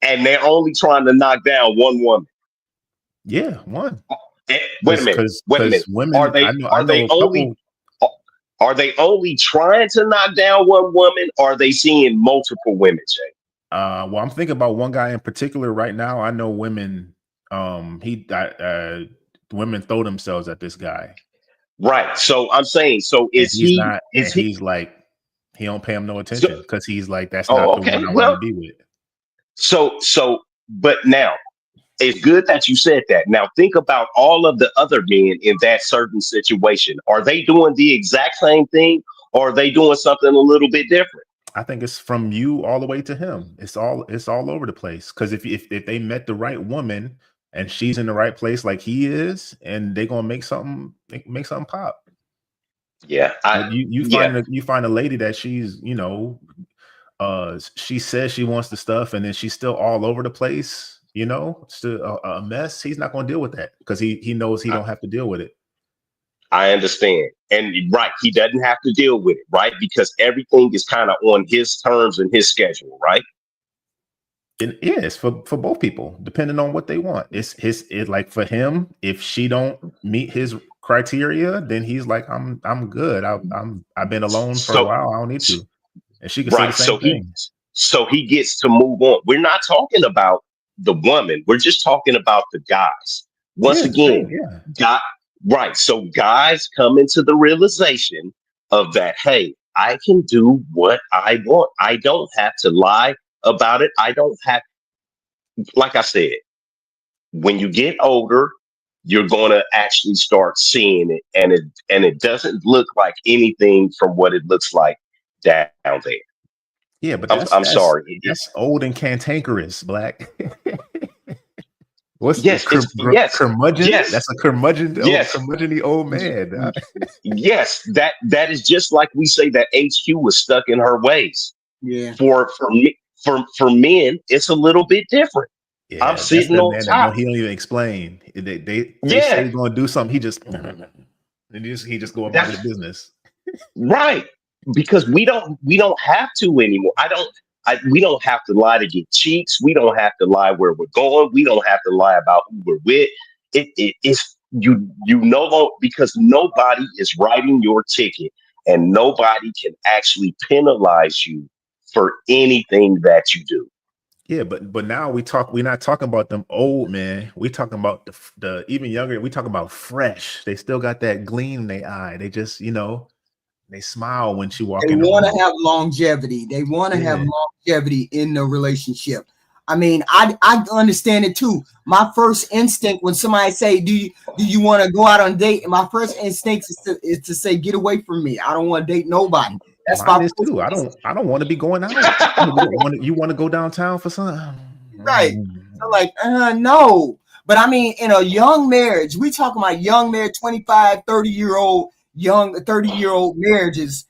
and they're only trying to knock down one woman. Yeah, one. Wait a minute. Women, are they only trying to knock down one woman, or are they seeing multiple women, Jay? Well, I'm thinking about one guy in particular right now. I know women, women throw themselves at this guy. Right. So I'm saying, he's like, he don't pay him no attention because he's like, that's not the one I want to be with. But now it's good that you said that. Now think about all of the other men in that certain situation. Are they doing the exact same thing, or are they doing something a little bit different? I think it's from you all the way to him. It's all over the place. Because if they met the right woman and she's in the right place like he is, and they're gonna make something pop. Yeah, But you find a lady that she's, you know, she says she wants the stuff, and then she's still all over the place, you know, still a mess. He's not going to deal with that because he knows he don't have to deal with it. I understand. And right, he doesn't have to deal with it, right? Because everything is kind of on his terms and his schedule, right? And yeah, it's for both people, depending on what they want. It like for him, if she don't meet his criteria, then he's like, I'm good. I've been alone for a while. I don't need to. And she can say the Right. same thing. So he gets to move on. We're not talking about the woman. We're just talking about the guys. Once again, God, right. So guys come into the realization of that, hey, I can do what I want. I don't have to lie about it. I don't have, like I said, when you get older, you're going to actually start seeing it, and it doesn't look like anything from what it looks like down there. Yeah, but I'm sorry. That's old and cantankerous, Black. What's yes, curmudgeon? Yes, that's a curmudgeon. Yes, curmudgeon-y old man. Yes, that is just like we say that HQ was stuck in her ways. Yeah. For men, it's a little bit different. Yeah, I'm sitting on top. He don't even explain. They say he's gonna do something. He just go about his business. Right. Because we don't have to anymore. We don't have to lie to get cheeks. We don't have to lie where we're going. We don't have to lie about who we're with. It's you know, because nobody is writing your ticket, and nobody can actually penalize you for anything that you do. Yeah, but now we're not talking about them old men. We talking about the even younger. We talking about fresh. They still got that gleam in their eye. They just, you know, they smile when she walk in. They want to have longevity. They want to have longevity in the relationship. I mean, I understand it too. My first instinct when somebody say, "Do you want to go out on a date?" And my first instinct is to say, "Get away from me. I don't want to date nobody." That's mine is too. I don't want to be going out. You want to go downtown for something? Right. So like, no. But I mean, in a young marriage, we talking about young marriage, 25, 30-year-old marriages.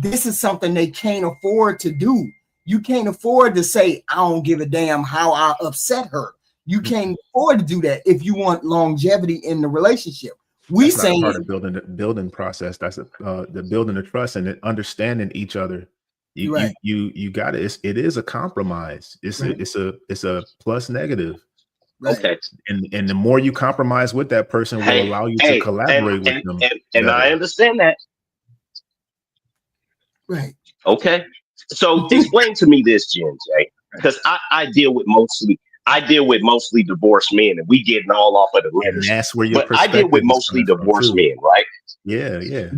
This is something they can't afford to do. You can't afford to say, I don't give a damn how I upset her. You can't afford to do that if you want longevity in the relationship. We saying part of the building process. That's the building the trust and understanding each other. You got it. It is a compromise. It's a plus negative. Right. Okay. And the more you compromise with that person will allow you to collaborate with them. And I understand that. Right. Okay. So explain to me this, Jen J, because I deal with mostly divorced men, and we getting all off of the letters. And that's where but I deal with mostly divorced men, right? Yeah, yeah.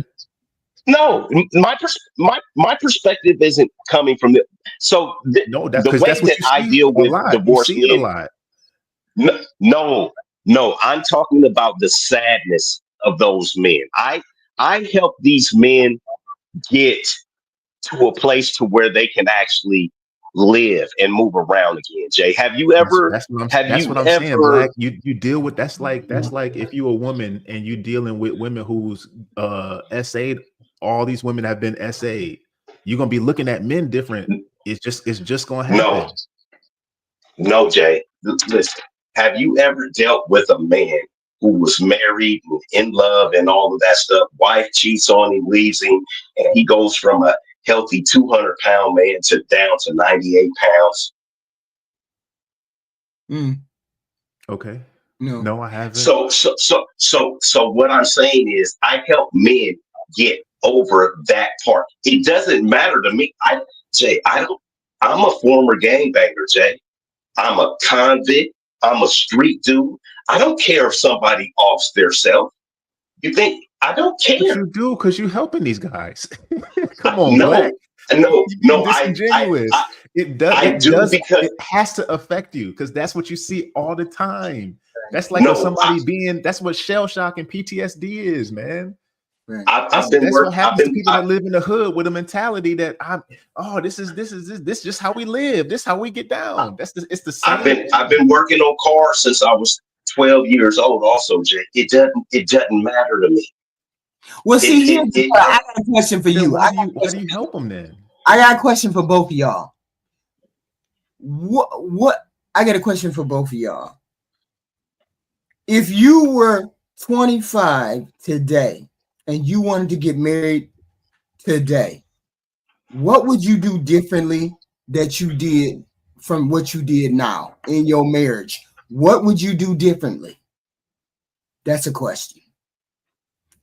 No, my perspective isn't coming from the. So the way that I deal with divorced men, a lot. No, I'm talking about the sadness of those men. I help these men get to a place to where they can actually live and move around again. Jay, have you ever? That's what I'm saying. Black, you deal with that's like if you a woman and you dealing with women who's SA'd. All these women have been SA'd. You're gonna be looking at men different. It's just gonna happen. No, Jay. Listen, have you ever dealt with a man who was married and in love and all of that stuff? Wife cheats on him, leaves him, and he goes from a healthy 200-pound man down to 98 pounds. Okay. No, I haven't. So what I'm saying is I help men get over that part. It doesn't matter to me. I'm a former gangbanger, Jay. I'm a convict. I'm a street dude. I don't care if somebody offs their self. You think I don't care? But you do, because you're helping these guys. Come on, Black. No. It has to affect you because that's what you see all the time. That's like that's what shell shock and PTSD is, man. Right. That's what happens to people that live in the hood with a mentality that this is just how we live. This is how we get down. It's the same. I've been working on cars since I was 12 years old. Also, Jay, it doesn't matter to me. Well, see, It, I got a question for Then you. how do you help them then? I got a question for both of y'all. What I got a question for both of y'all. If you were 25 today and you wanted to get married today, what would you do differently that you did from what you did now in your marriage? What would you do differently? That's a question.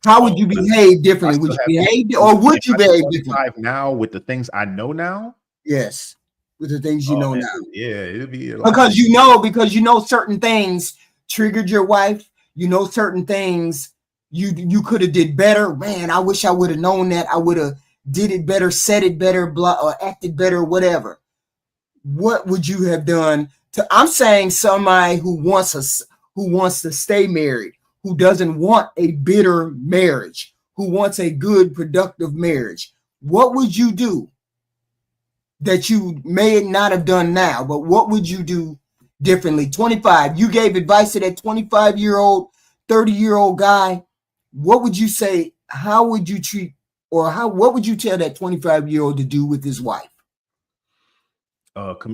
How would Oh, you because behave I differently? Would still you have behave if or would you I was behave differently? 25 now with the things I know now, Yes, with the things you oh know man, now. yeah, it'd be a lot Because different. you know certain things triggered your wife. You know certain things you could have did better. Man, I wish I would have known that. I would have did it better, said it better, blah, or acted better, whatever. What would you have done to I'm saying somebody who wants to stay married, who doesn't want a bitter marriage, who wants a good productive marriage. What would you do that you may not have done now, but what would you do differently? 25, you gave advice to that 25-year-old, 30-year-old guy. What would you say? How would you treat what would you tell that 25-year-old to do with his wife?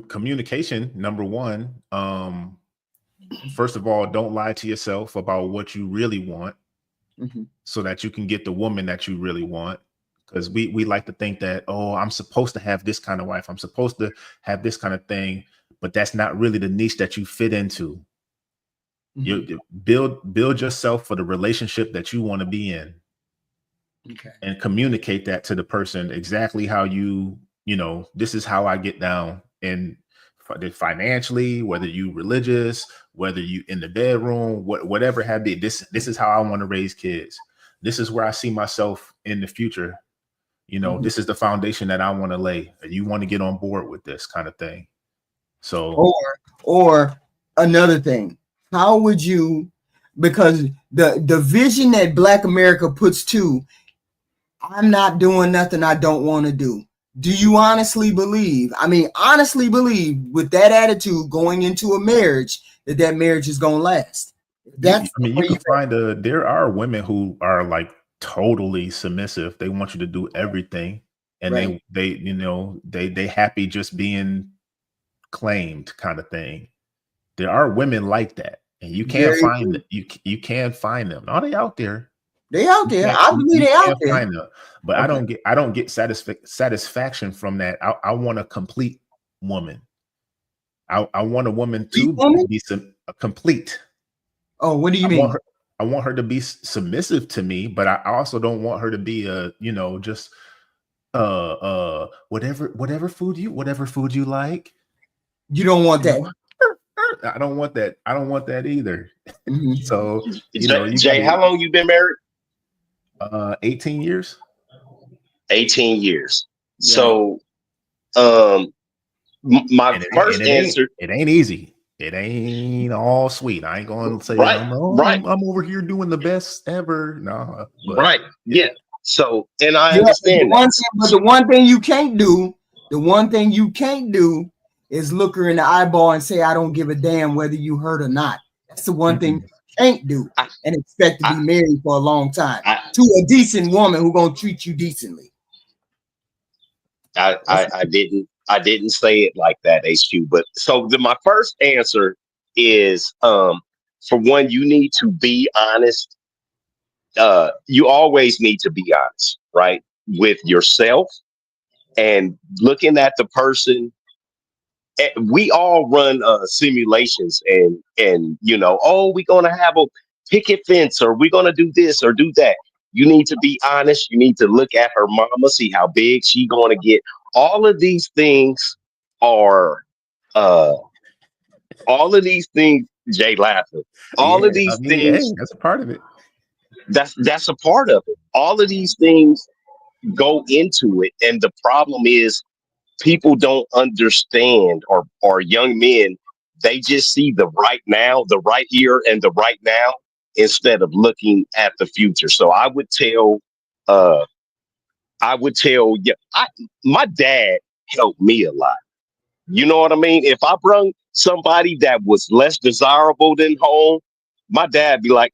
Communication, number one. First of all, don't lie to yourself about what you really want, so that you can get the woman that you really want. Because we like to think that, oh, I'm supposed to have this kind of wife, I'm supposed to have this kind of thing, but that's not really the niche that you fit into. You build yourself for the relationship that you want to be in. Okay. And communicate that to the person exactly how this is how I get down. And financially, whether you religious, whether you in the bedroom, whatever have be, this is how I want to raise kids. This is where I see myself in the future. This is the foundation that I want to lay. You want to get on board with this kind of thing. So, or another thing, how would you, because the vision that Black America puts to, I'm not doing nothing I don't want to do. Do you honestly believe with that attitude going into a marriage that marriage is going to last? you can find there are women who are like totally submissive. They want you to do everything, and right. they happy just being claimed kind of thing. There are women like that, and you can't find you can't find them. Are they out there? They out there. I believe they out there. Find them, but okay. I don't get satisfaction from that. I want a complete woman. I want a woman to be complete. Oh, what do you mean? I want her to be submissive to me, but I also don't want her to be just whatever food you like. You don't want that. I don't want that. I don't want that either. So Jay, how long you been married? 18 years. 18 years. Yeah. So my first answer, it ain't easy. It ain't all sweet. I ain't going to say I'm over here doing the best ever. No, right. Yeah. So, and I understand but the one thing you can't do is look her in the eyeball and say, I don't give a damn whether you hurt or not. That's the one thing you can't do and expect to be married for a long time to a decent woman who's going to treat you decently. I didn't say it like that, HQ. But so my first answer is, for one, you need to be honest. You always need to be honest, right, with yourself and looking at the person. We all run simulations and we're going to have a picket fence or we're going to do this or do that. You need to be honest. You need to look at her mama, see how big she's going to get. All of these things are, Jay laughing. All of these things. That's a part of it. That's a part of it. All of these things go into it. And the problem is people don't understand, or young men, they just see the right now, the right here and the right now, instead of looking at the future. So I would tell, my dad helped me a lot. You know what I mean? If I brung somebody that was less desirable than home, my dad be like,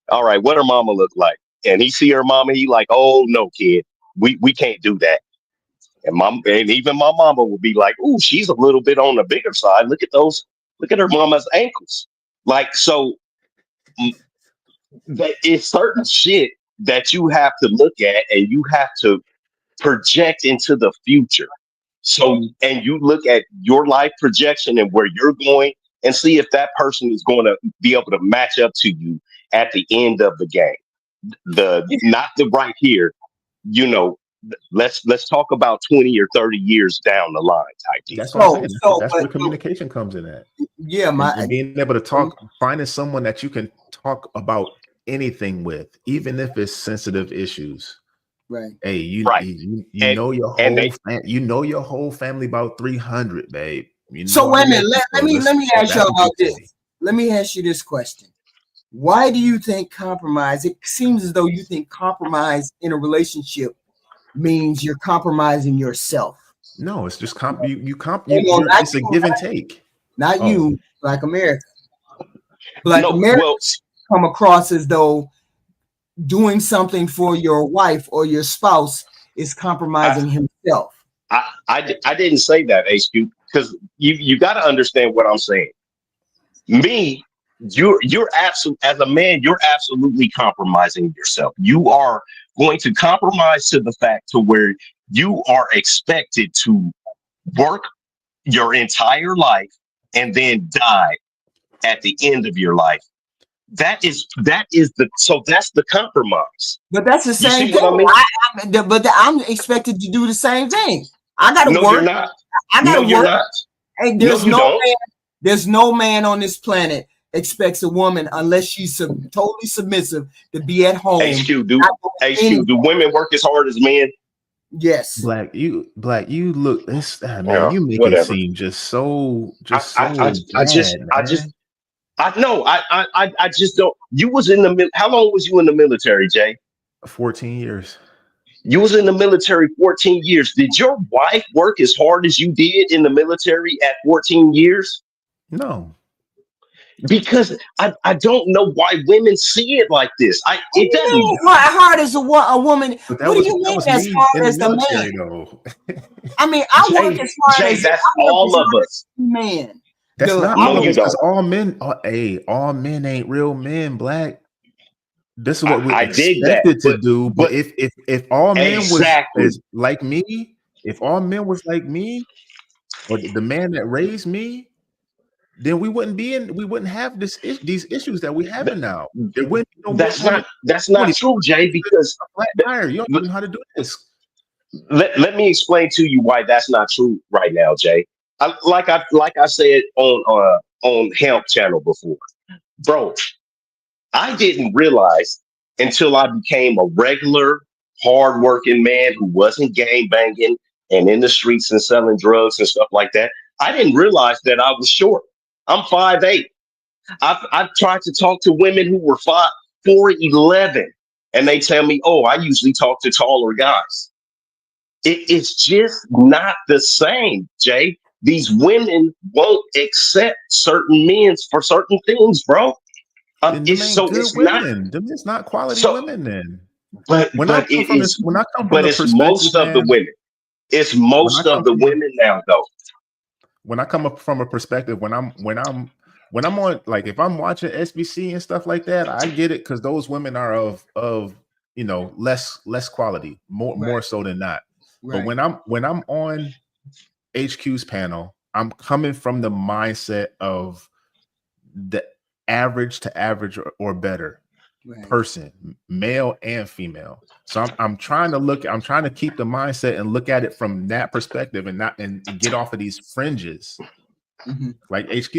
all right, what her mama look like? and he see her mama, he like, oh no, kid, we can't do that. And even my mama would be like, "Ooh, she's a little bit on the bigger side. Look at her mama's ankles." Like, so that it's certain shit that you have to look at and you have to project into the future. So, and you look at your life projection and where you're going and see if that person is going to be able to match up to you at the end of the game. Not the right here, you know, let's talk about 20 or 30 years down the line type deal. That's what I'm saying. That's where communication comes in at. Yeah, and being able to talk, finding someone that you can talk about anything with, even if it's sensitive issues. Right. Hey, you know your whole you know your whole family about 300, babe. So wait a minute. Let me ask you about this. Let me ask you this question. Why do you think compromise? It seems as though you think compromise in a relationship means you're compromising yourself. No, it's just it's a give and take. Not you, Black America. Black Americans come across as though doing something for your wife or your spouse is compromising himself. I didn't say that, HQ, because you got to understand what I'm saying. Me, you're absolutely, as a man, you're absolutely compromising yourself. You are going to compromise to the fact to where you are expected to work your entire life and then die at the end of your life. That's the compromise. But that's the same thing. I mean? But I'm expected to do the same thing. I gotta work. You're not. I gotta work. You're not. And there's no man on this planet expects a woman unless she's totally submissive to be at home. HQ, do women work as hard as men? Yes. Black, you look this man. Yeah, you make it seem just so. I just don't. You was in the. How long was you in the military, Jay? 14 years. You was in the military 14 years. Did your wife work as hard as you did in the military at 14 years? No. Because I don't know why women see it like this. It doesn't. Hard as a woman. What do you mean as hard as a man? I mean, I work as hard as that's all of us. Man. That's not all of us, because all men ain't real men, Black. This is what we're expected to do. But if all men was like me, if all men was like me, or the man that raised me, then we wouldn't have these issues that we have now. That's not true, Jay, because you don't know how to do this. Let me explain to you why that's not true right now, Jay. Like I said on Hemp Channel before, bro. I didn't realize until I became a regular, hardworking man who wasn't gang banging and in the streets and selling drugs and stuff like that. I didn't realize that I was short. I'm 5'8". I've tried to talk to women who were 4'11", and they tell me, "Oh, I usually talk to taller guys." It's just not the same, Jay. These women won't accept certain men for certain things, bro. It's not quality women then. But it's most of the women. It's most of the women now, though. When I come up from a perspective, when I'm on, like, if I'm watching SBC and stuff like that, I get it, because those women are of less quality, more so than not. Right. But when I'm on HQ's panel, I'm coming from the mindset of the average to average or better person, male and female. So I'm trying to keep the mindset and look at it from that perspective, and get off of these fringes. Mm-hmm. Like HQ,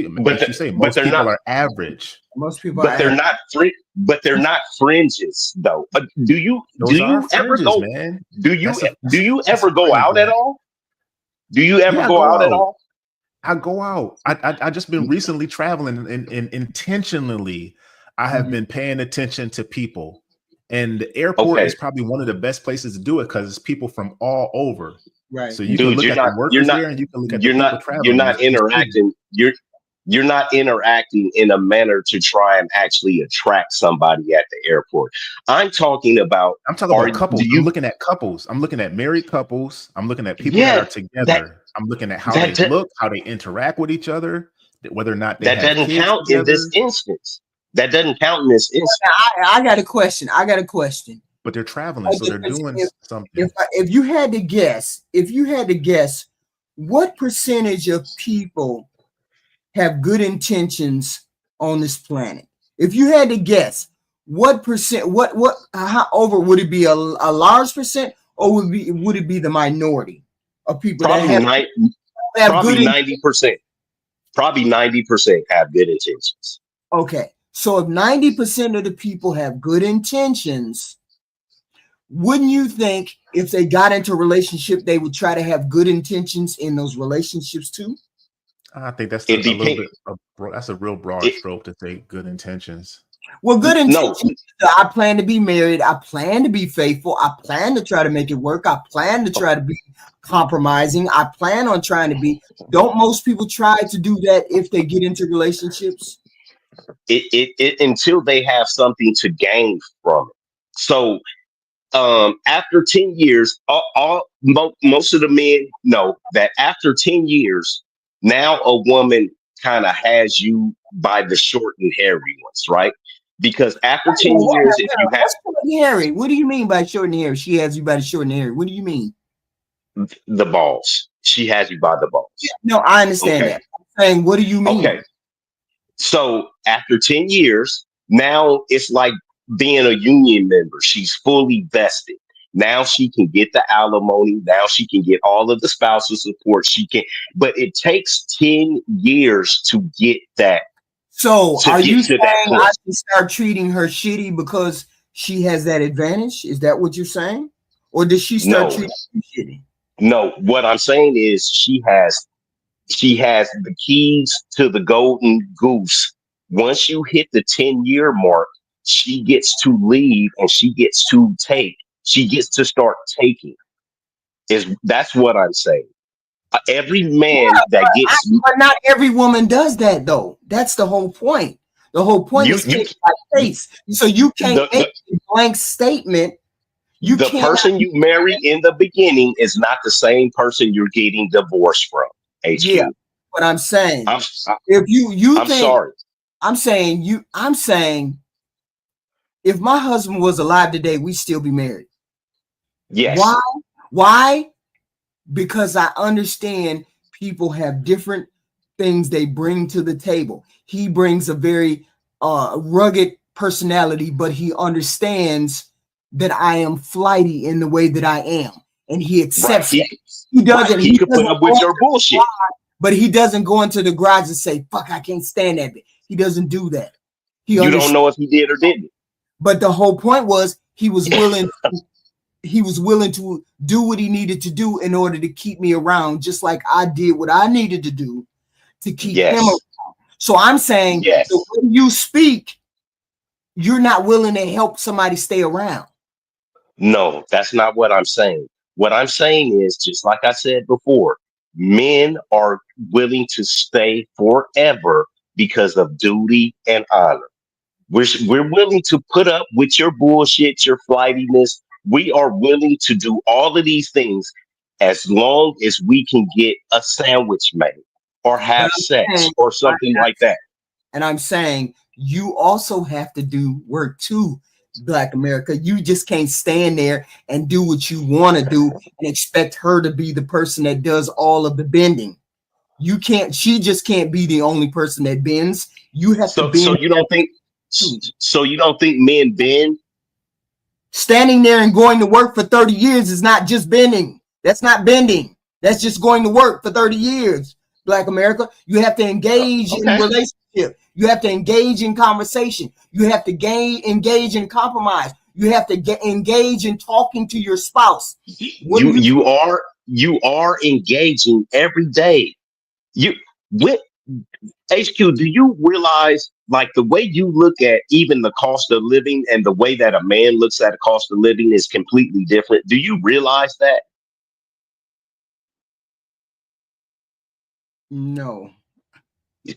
most people are average. Most people, they're not but they're not fringes though. Do you ever go? Man. Do you ever go out at all? Do you ever go out at all? I go out. I just been recently traveling, and intentionally I have been paying attention to people. And the airport is probably one of the best places to do it, because it's people from all over. Right. So you can look at the workers there, and you can look at the people traveling. You're not interacting. You're not interacting in a manner to try and actually attract somebody at the airport. I'm talking about, I'm talking about couples. do I'm you, looking at couples. I'm looking at married couples. I'm looking at people that yeah, are that, together. I'm looking at how they that, look, how they interact with each other, whether or not they that have doesn't kids count in this together, instance. That doesn't count in this instance. I got a question. I got a question. but they're traveling, so they're doing something. If you had to guess, what percentage of people have good intentions on this planet? If you had to guess, what percent? How over would it be a large percent, or would it be the minority of people that Probably have good? 90%. Probably 90% have good intentions. Okay, so if 90% of the people have good intentions, wouldn't you think if they got into a relationship, they would try to have good intentions in those relationships too? I think that's a It little depends. bit that's a real broad It, stroke to say good intentions. Well, good no, intentions. I plan to be married. I plan to be faithful. I plan to try to make it work. I plan to try to be compromising. I plan on trying to be. Don't most people try to do that if they get into relationships? it until they have something to gain from it. So after 10 years, most of the men know that after 10 years, now a woman kind of has you by the short and hairy ones, right? Because after 10 years, if you have What's short and hairy? What do you mean by short and hairy? She has you by the short and hairy. What do you mean? the balls, she has you by the balls. No, I understand Okay. that. I'm saying, what do you mean? Okay. So after 10 years, now it's like being a union member. She's fully vested. Now she can get the alimony. Now she can get all of the spousal support. She can, but it takes 10 years to get that. So To are get you to that saying point. I should start treating her shitty because she has that advantage? Is that what you're saying? Or does she start No, treating you shitty? no. What I'm saying is she has the keys to the golden goose. Once you hit the 10-year mark, she gets to leave and she gets to take. She gets to start taking. That's what I'm saying. Every man that gets But not every woman does that, though. That's the whole point. The whole point you is you case by case. So you can't the, make the a blank statement. You the cannot. person you marry in the beginning is not the same person you're getting divorced from. Yeah, HQ. but I'm saying I'm if you I'm think sorry. I'm saying if my husband was alive today, we'd still be married. Why? Yes. Why? Because I understand people have different things they bring to the table. He brings a very rugged personality, but he understands that I am flighty in the way that I am, and he Right. accepts that. He doesn't. He He could put doesn't up go with into your the bullshit. garage, but he doesn't go into the garage and say, "Fuck, I can't stand that bitch." He doesn't do that. He You don't understands. know if he did or didn't. But the whole point was he was willing. He was willing to do what he needed to do in order to keep me around, just like I did what I needed to do to keep him around. Yes. So I'm saying the Yes. way you speak, you're not willing to help somebody stay around. No, that's not what I'm saying. What I'm saying is, just like I said before, men are willing to stay forever because of duty and honor. We're willing to put up with your bullshit, your flightiness. We are willing to do all of these things as long as we can get a sandwich made or But have I'm sex saying, or something like that. and I'm saying you also have to do work too, Black America. You just can't stand there and do what you want to do and expect her to be the person that does all of the bending. You can't, she just can't be the only person that bends. You have to So so bend you don't think too. so you don't think men bend? Standing there and going to work for 30 years is not just bending. That's not bending. That's just going to work for 30 years, Black America. You have to engage in Okay. relationship. You have to engage in conversation. You have to engage in compromise. You have to engage in talking to your spouse. What are You you? you are engaging every day. You with HQ, do you realize like the way you look at even the cost of living and the way that a man looks at a cost of living is completely different? Do you realize that? No.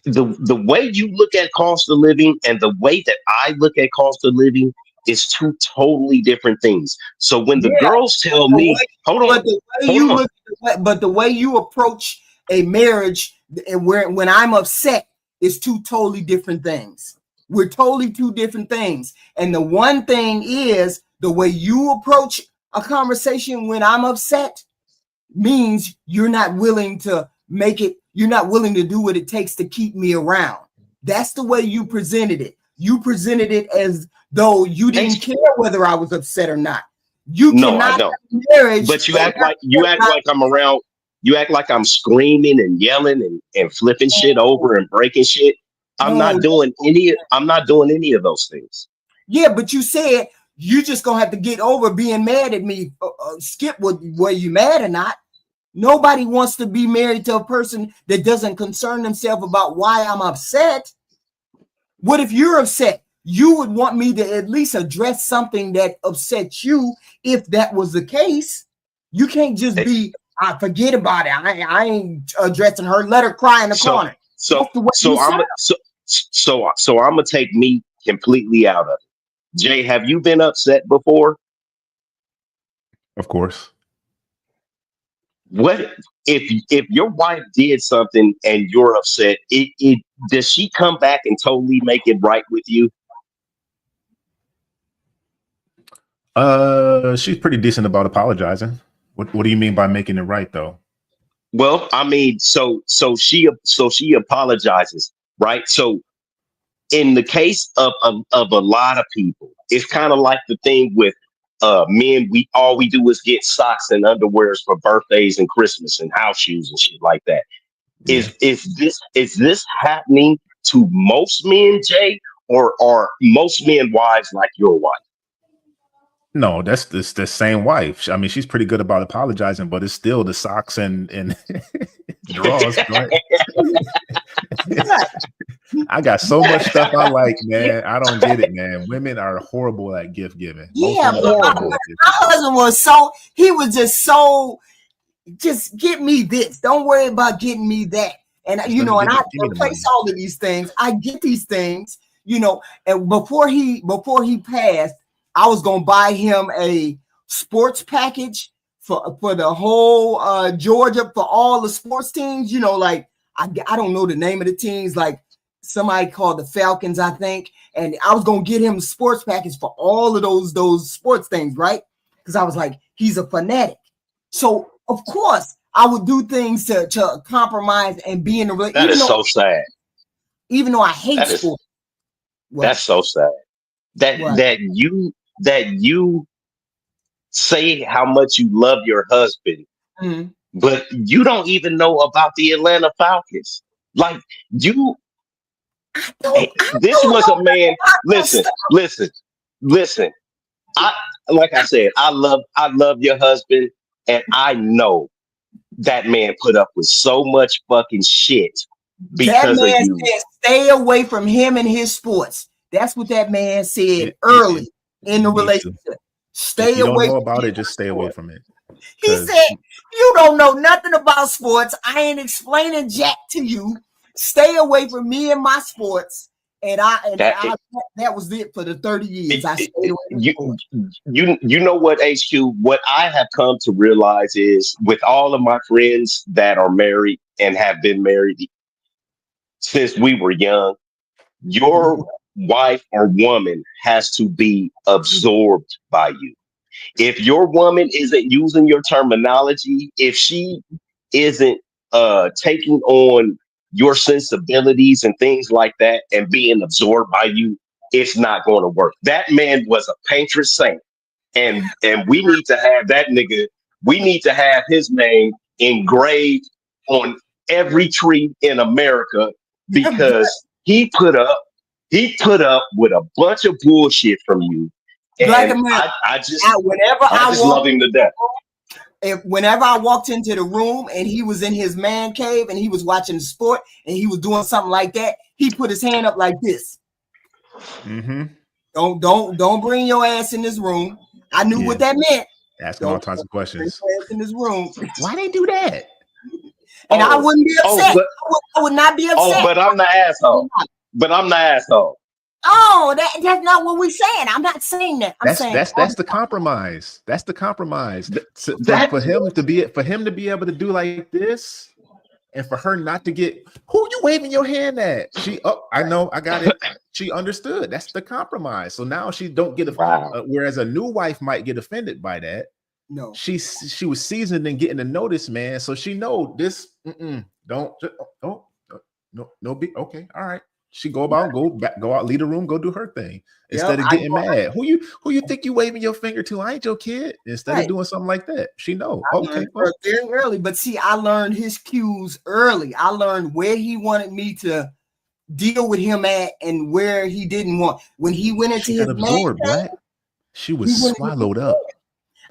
the way you look at cost of living and the way that I look at cost of living is two totally different things. So when the Yeah, girls tell the me, way, hold on, but the way hold you on. look, but the way you approach a marriage, and when I'm upset, is two totally different things. We're totally two different things. And the one thing is the way you approach a conversation when I'm upset means you're not willing to make it, you're not willing to do what it takes to keep me around. That's the way you presented it. You presented it as though you didn't H- care whether I was upset or not. You no, I cannot don't. have a marriage But you and act like I'm around. You act like I'm screaming and yelling and flipping shit over and breaking shit. no, I'm not doing any of those things. yeah, but you said you just gonna have to get over being mad at me. Skip, were you mad or not? Nobody wants to be married to a person that doesn't concern themselves about why I'm upset. What if you're upset? You would want me to at least address something that upsets you if that was the case. You can't just be, I forget about it. I ain't addressing her. Let her cry in the So corner. That's the way you so sound. I'm gonna take me completely out of it. Jay, have you been upset before? Of course. What if your wife did something and you're upset? It does she come back and totally make it right with you? She's pretty decent about apologizing. What do you mean by making it right, though? Well, I mean, so she apologizes, right? So in the case of a lot of people, it's kind of like the thing with men. We do is get socks and underwears for birthdays and Christmas and house shoes and shit like that. Yeah. Is this happening to most men, Jay, or are most men wives like your wife? No, that's the same wife. I mean, she's pretty good about apologizing, but it's still the socks and drawers. Right? I got so much stuff I like, man. I don't get it, man. Women are horrible at gift giving. Most Yeah, women but are my horrible at gift giving. husband was he was just get me this. Don't worry about getting me that. And Just let me and I give me the money. replace all of these things. I get these things, and before he passed, I was gonna buy him a sports package for the whole Georgia, for all the sports teams. Like I don't know the name of the teams, like somebody called the Falcons, I think. And I was gonna get him a sports package for all of those sports things, right? Because I was like, he's a fanatic. So of course I would do things to compromise and be in the relationship, That is so sad. even though I hate That is sports. What? that's so sad. That What? that you say how much you love your husband, Mhm. but you don't even know about the Atlanta Falcons. Like you, I this don't was a know man. about this Listen, stuff. listen, listen. I like I said, I love your husband, and I know that man put up with so much fucking shit That because of man you. said, stay away from him and his sports. That's what that man said It early in the needs to. relationship. If Stay you don't away know from about him it, and just his stay away sports. from it. He Because said, you don't know nothing about sports. I ain't explaining jack to you. Stay away from me and my sports. And That that was it for the 30 years. it, I it, stayed it- away from you sports. you know what, HQ? What I have come to realize is with all of my friends that are married and have been married since we were young, your wife or woman has to be absorbed by you. If your woman isn't using your terminology, if she isn't taking on your sensibilities and things like that and being absorbed by you, it's not going to work. That man was a patron saint, and we need to have that nigga. We need to have his name engraved on every tree in America because he put up with a bunch of bullshit from you, Black and America. I just Whenever I I just love walked him to death. whenever I walked into the room and he was in his man cave and he was watching the sport and he was doing something like that, he put his hand up like this. Don't bring your ass in this room. I knew what that meant. asking all Don't kinds of bring questions. your ass in this room. Why they do that? And I wouldn't be upset. but I would not be upset. but I'm the asshole. But I'm the asshole. Oh, that's not what we're saying. I'm not saying that. I'm saying that's the compromise. That's the compromise. That For him to be able to do like this, and for her not to get, who you waving your hand at? I know, I got it. She understood. That's the compromise. So now she don't get whereas a new wife might get offended by that. No, she was seasoned in getting to know this man, so she know this. Don't no be okay. All right. She go out, leave the room, go do her thing instead of getting mad. Who you think you waving your finger to? I ain't your kid. Instead of doing something like that, she know. Okay, very early. But see, I learned his cues early. I learned where he wanted me to deal with him at and where he didn't want. When he went into his absorbed, Black, she was swallowed up.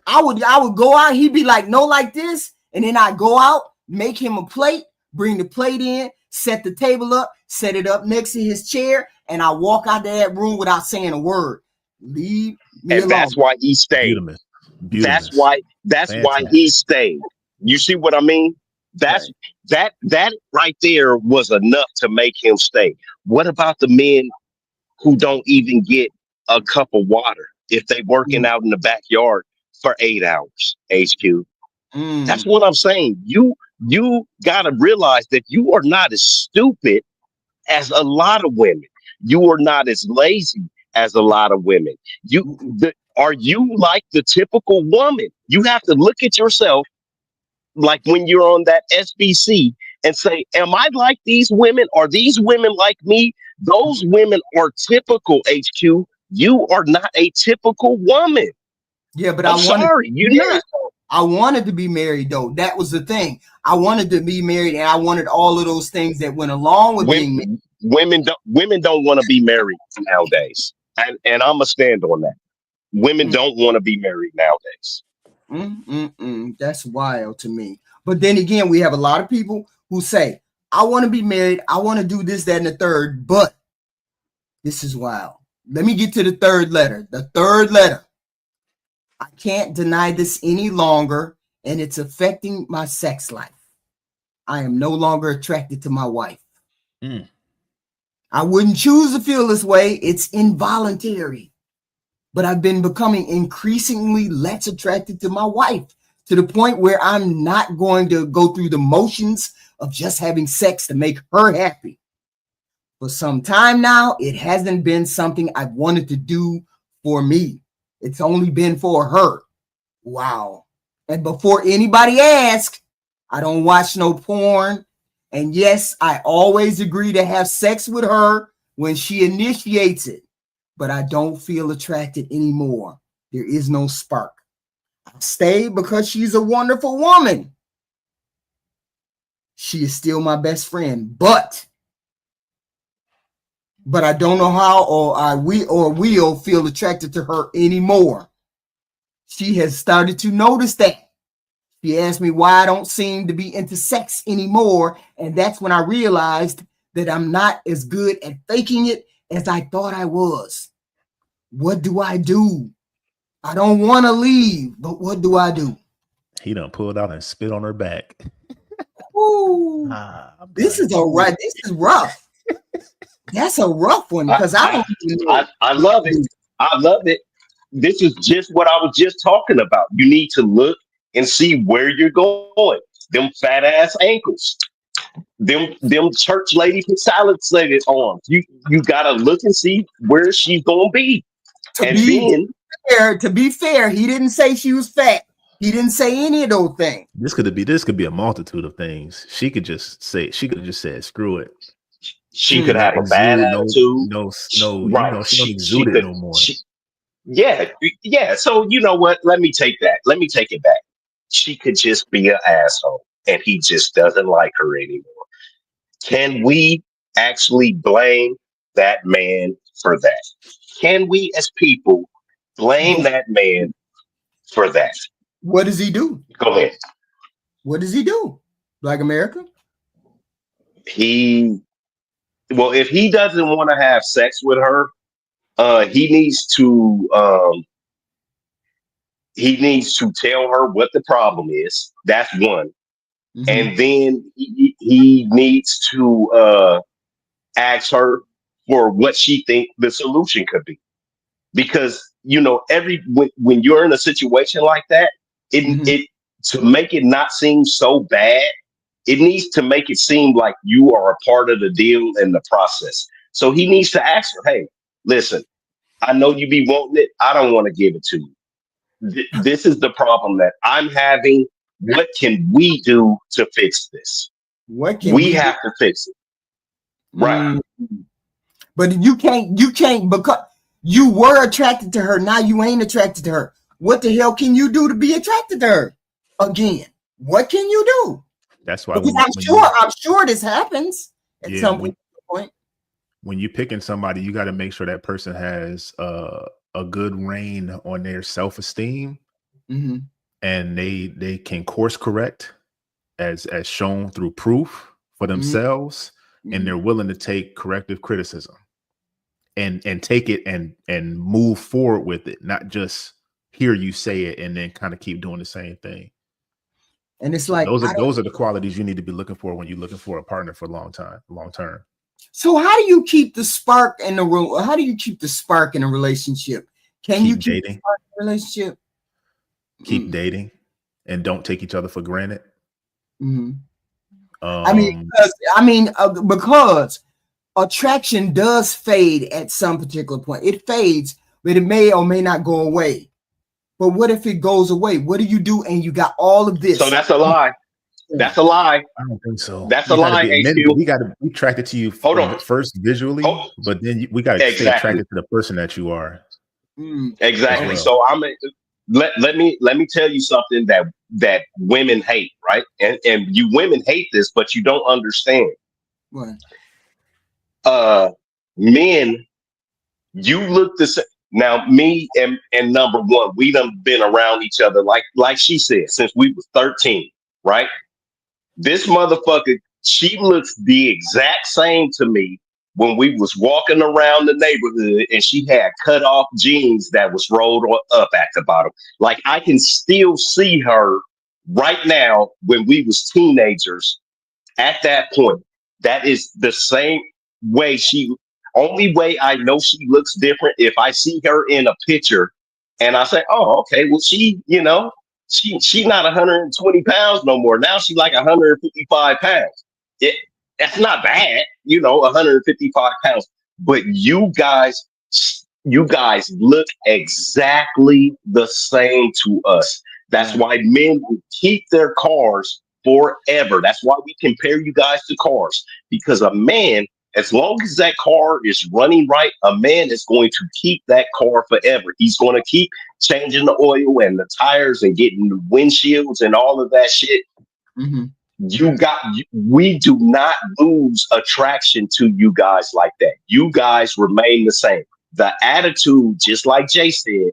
I would go out. He'd be like, no, like this, and then I go out, make him a plate, bring the plate in, set the table up, set it up next to his chair, and I walk out of that room without saying a word. Leave me alone. That's why he stayed. That's why he stayed. You see what I mean? That right there was enough to make him stay. What about the men who don't even get a cup of water if they working out in the backyard for 8 hours? HQ. That's what I'm saying. You gotta realize that you are not as stupid as a lot of women. You are not as lazy as a lot of women. Are you like the typical woman? You have to look at yourself like when you're on that SBC and say, am I like these women? Are these women like me? Those women are typical, HQ. You are not a typical woman. Yeah, but I'm sorry, you're not. I wanted to be married, though. That was the thing. I wanted to be married, and I wanted all of those things that went along with being married. Women don't want to be married nowadays, and I'm gonna stand on that. Women don't want to be married nowadays. That's wild to me. But then again, we have a lot of people who say, I want to be married. I want to do this, that, and the third. But this is wild. Let me get to the third letter. The third letter. I can't deny this any longer, and it's affecting my sex life. I am no longer attracted to my wife. I wouldn't choose to feel this way. It's involuntary. But I've been becoming increasingly less attracted to my wife, to the point where I'm not going to go through the motions of just having sex to make her happy. For some time now, it hasn't been something I've wanted to do for me. It's only been for her. Wow. And before anybody asks, I don't watch no porn. And yes, I always agree to have sex with her when she initiates it. But I don't feel attracted anymore. There is no spark. I stay because she's a wonderful woman. She is still my best friend, but I don't know how will feel attracted to her anymore. She has started to notice that. She asked me why I don't seem to be into sex anymore, and that's when I realized that I'm not as good at faking it as I thought I was. What do I do? I don't want to leave, but what do I do? He done pulled out and spit on her back. Ooh, this is rough. That's a rough one because I love it. I love it. This is just what I was just talking about. You need to look and see where you're going. Them fat ass ankles. Them church lady pixelated arms. You gotta look and see where she's gonna be. To be fair, he didn't say she was fat. He didn't say any of those things. This could be a multitude of things. She could just said, screw it. She could have a bad attitude. Right. She don't exude it no more. Yeah. So you know what? Let me take that. Let me take it back. She could just be an asshole, and he just doesn't like her anymore. Can we actually blame that man for that? Can we, as people, blame that man for that? What does he do? Go ahead. What does he do? Black America? If he doesn't want to have sex with her, he needs to tell her what the problem is. That's one. and then he needs to ask her for what she think the solution could be. Because when you're in a situation like that, it to make it not seem so bad, it needs to make it seem like you are a part of the deal and the process. So he needs to ask her, hey, listen, I know you be wanting it. I don't want to give it to you. This is the problem that I'm having. What can we do to fix this? What can we have to fix it. Right. But you can't because you were attracted to her. Now you ain't attracted to her. What the hell can you do to be attracted to her again? What can you do? That's why I'm sure this happens at some point. When you're picking somebody, you got to make sure that person has a good rein on their self-esteem, and they can course correct as shown through proof for themselves, and they're willing to take corrective criticism and take it and move forward with it, not just hear you say it and then kind of keep doing the same thing. And it's like those are the qualities you need to be looking for when you're looking for a partner for long term. So how do you keep the spark in the room? How do you keep the spark in a relationship? Can you keep the spark in a relationship? Keep dating and don't take each other for granted. Because attraction does fade at some particular point. It fades, but it may or may not go away. But what if it goes away? What do you do? And you got all of this. So that's a lie. That's a lie. I don't think so. That's a lie. We got to be attracted to you first visually, but then we got to stay attracted to the person that you are. Exactly. So let me tell you something that women hate, right? And you women hate this, but you don't understand. What? Men, you look the same. Now, me and number one, we done been around each other like she said since we was 13, right? This motherfucker, she looks the exact same to me when we was walking around the neighborhood and she had cut off jeans that was rolled up at the bottom. Like I can still see her right now when we was teenagers at that point. That is the same way only way I know she looks different if I see her in a picture and I say, oh, okay, well, she not 120 pounds no more. Now she's like 155 pounds. That's not bad, 155 pounds. But you guys look exactly the same to us. That's why men will keep their cars forever. That's why we compare you guys to cars, because a man, as long as that car is running right, a man is going to keep that car forever. He's going to keep changing the oil and the tires and getting the windshields and all of that shit. We do not lose attraction to you guys like that. You guys remain the same. The attitude, just like Jay said,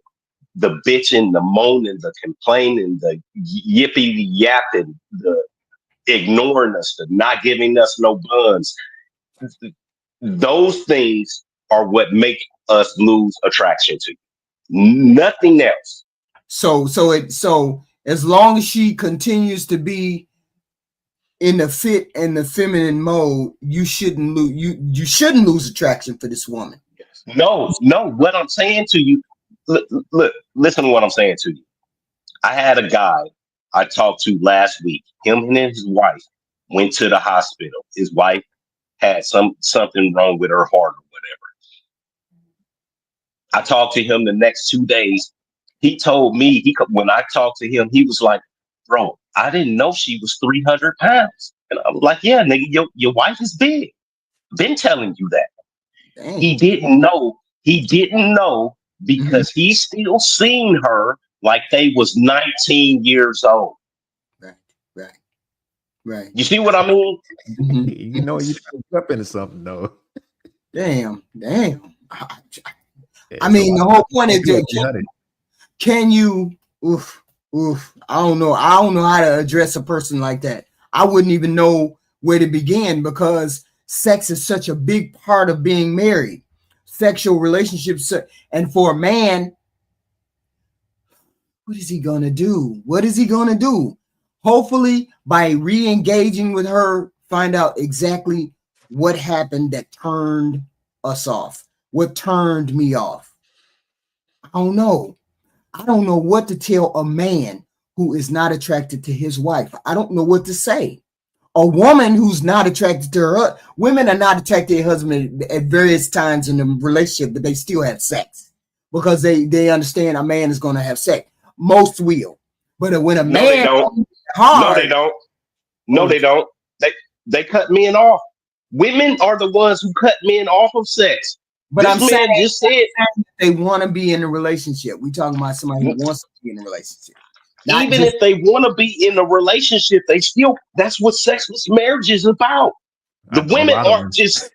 the bitching, the moaning, the complaining, the yippee yapping, the ignoring us, the not giving us no buns. Those things are what make us lose attraction to you. Nothing else. So as long as she continues to be in the fit and the feminine mode, you shouldn't lose attraction for this woman. No. What I'm saying to you, look, listen to what I'm saying to you. I had a guy I talked to last week. Him and his wife went to the hospital. His wife had something wrong with her heart or whatever. I talked to him the next 2 days. He told me, when I talked to him, he was like, bro, I didn't know she was 300 pounds. And I was like, yeah, nigga, your wife is big. Been telling you that. Dang. He didn't know because he still seen her like they was 19 years old. Right. You see what I mean? You up into something though. Damn. I mean, the whole point is that can you I don't know how to address a person like that. I wouldn't even know where to begin because sex is such a big part of being married. Sexual relationships, and for a man, what is he gonna do? Hopefully, by re-engaging with her, find out exactly what happened that turned us off. What turned me off? I don't know. I don't know what to tell a man who is not attracted to his wife. I don't know what to say. A woman who's not attracted to her, women are not attracted to their husband at various times in the relationship, but they still have sex because they understand a man is going to have sex. Most will, but when a No, they man don't. No, they hard, don't. No, they don't. They cut men off. Women are the ones who cut men off of sex. but This man just said, they want to be in a relationship. We talking about somebody who wants to be in a relationship. Not even just, if they want to be in a relationship, they still, that's what sexless marriage is about. The I know a women lot of them. aren't just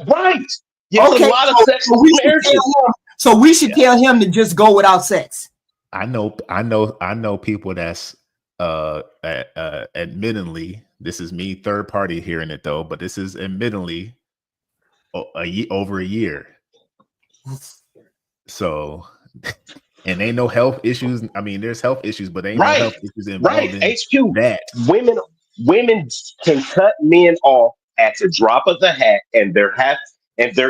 right. Yes, okay. a lot of So sexless we should marriages. tell him. So we should tell him to just go without sex. I know people that's admittedly, this is me third party hearing it though, but this is admittedly over a year. So, and ain't no health issues. I mean, there's health issues, but ain't no health issues involved in HQ. that. Women can cut men off at the drop of the hat, and there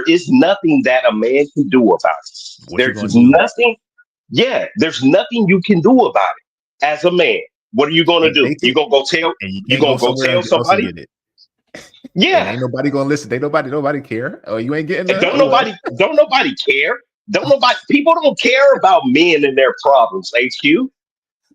is nothing that a man can do about it. What you There's gonna do? nothing. Yeah, there's nothing you can do about it as a man. What are you gonna do? You gonna go tell? And You gonna go tell somebody? Get it. Yeah. And ain't nobody gonna listen. Ain't nobody care. Oh, you ain't getting that? Don't nobody care. People don't care about men and their problems, HQ.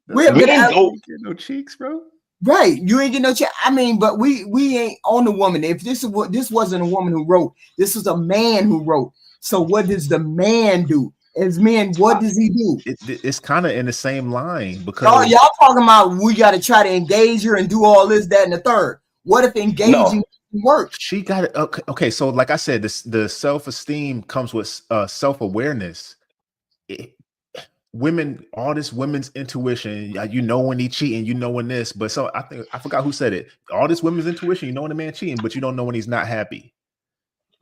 Men go no cheeks, bro. Right. You ain't getting no check. I mean, but we ain't on the woman. If this wasn't a woman who wrote, this was a man who wrote. So what does the man do? As men, what does he do? It's kind of in the same line because y'all talking about we got to try to engage her and do all this, that, and the third. What if engaging works? She got it. Okay, so like I said, the self-esteem comes with self-awareness. Women, all this women's intuition, you know when he cheating, you know when this, but so I forgot who said it. All this women's intuition, you know when a man cheating, but you don't know when he's not happy.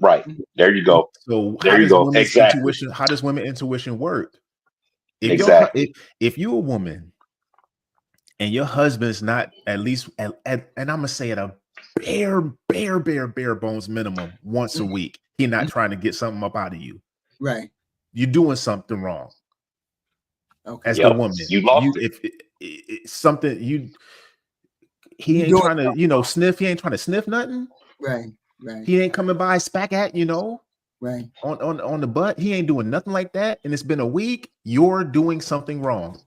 Right. There you go. So there you go. Exactly. How does women's intuition work? If you're a woman and your husband's not at least and I'm gonna say at a bare bones minimum once a week, he's not trying to get something up out of you. Right. You're doing something wrong. Okay. As the woman, you lost something he ain't trying to, sniff. He ain't trying to sniff nothing. Right. He ain't coming by spack at, right. On the butt. He ain't doing nothing like that. And it's been a week. You're doing something wrong.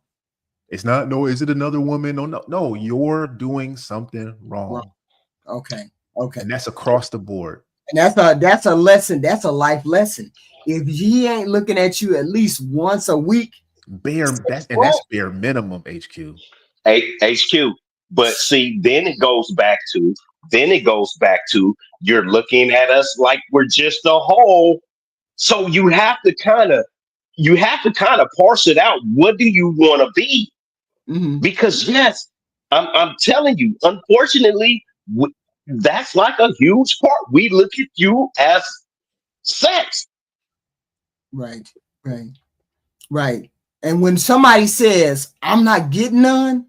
It's not, no, is it another woman? No, you're doing something wrong. Okay. And that's across the board. And that's a lesson. That's a life lesson. If he ain't looking at you at least once a week, that's bare minimum, HQ. But see, then it goes back to you're looking at us like we're just a whole. So you have to kind of parse it out. What do you want to be? Mm-hmm. Because yes, I'm telling you, unfortunately, that's like a huge part. We look at you as sex. Right. And when somebody says, I'm not getting none,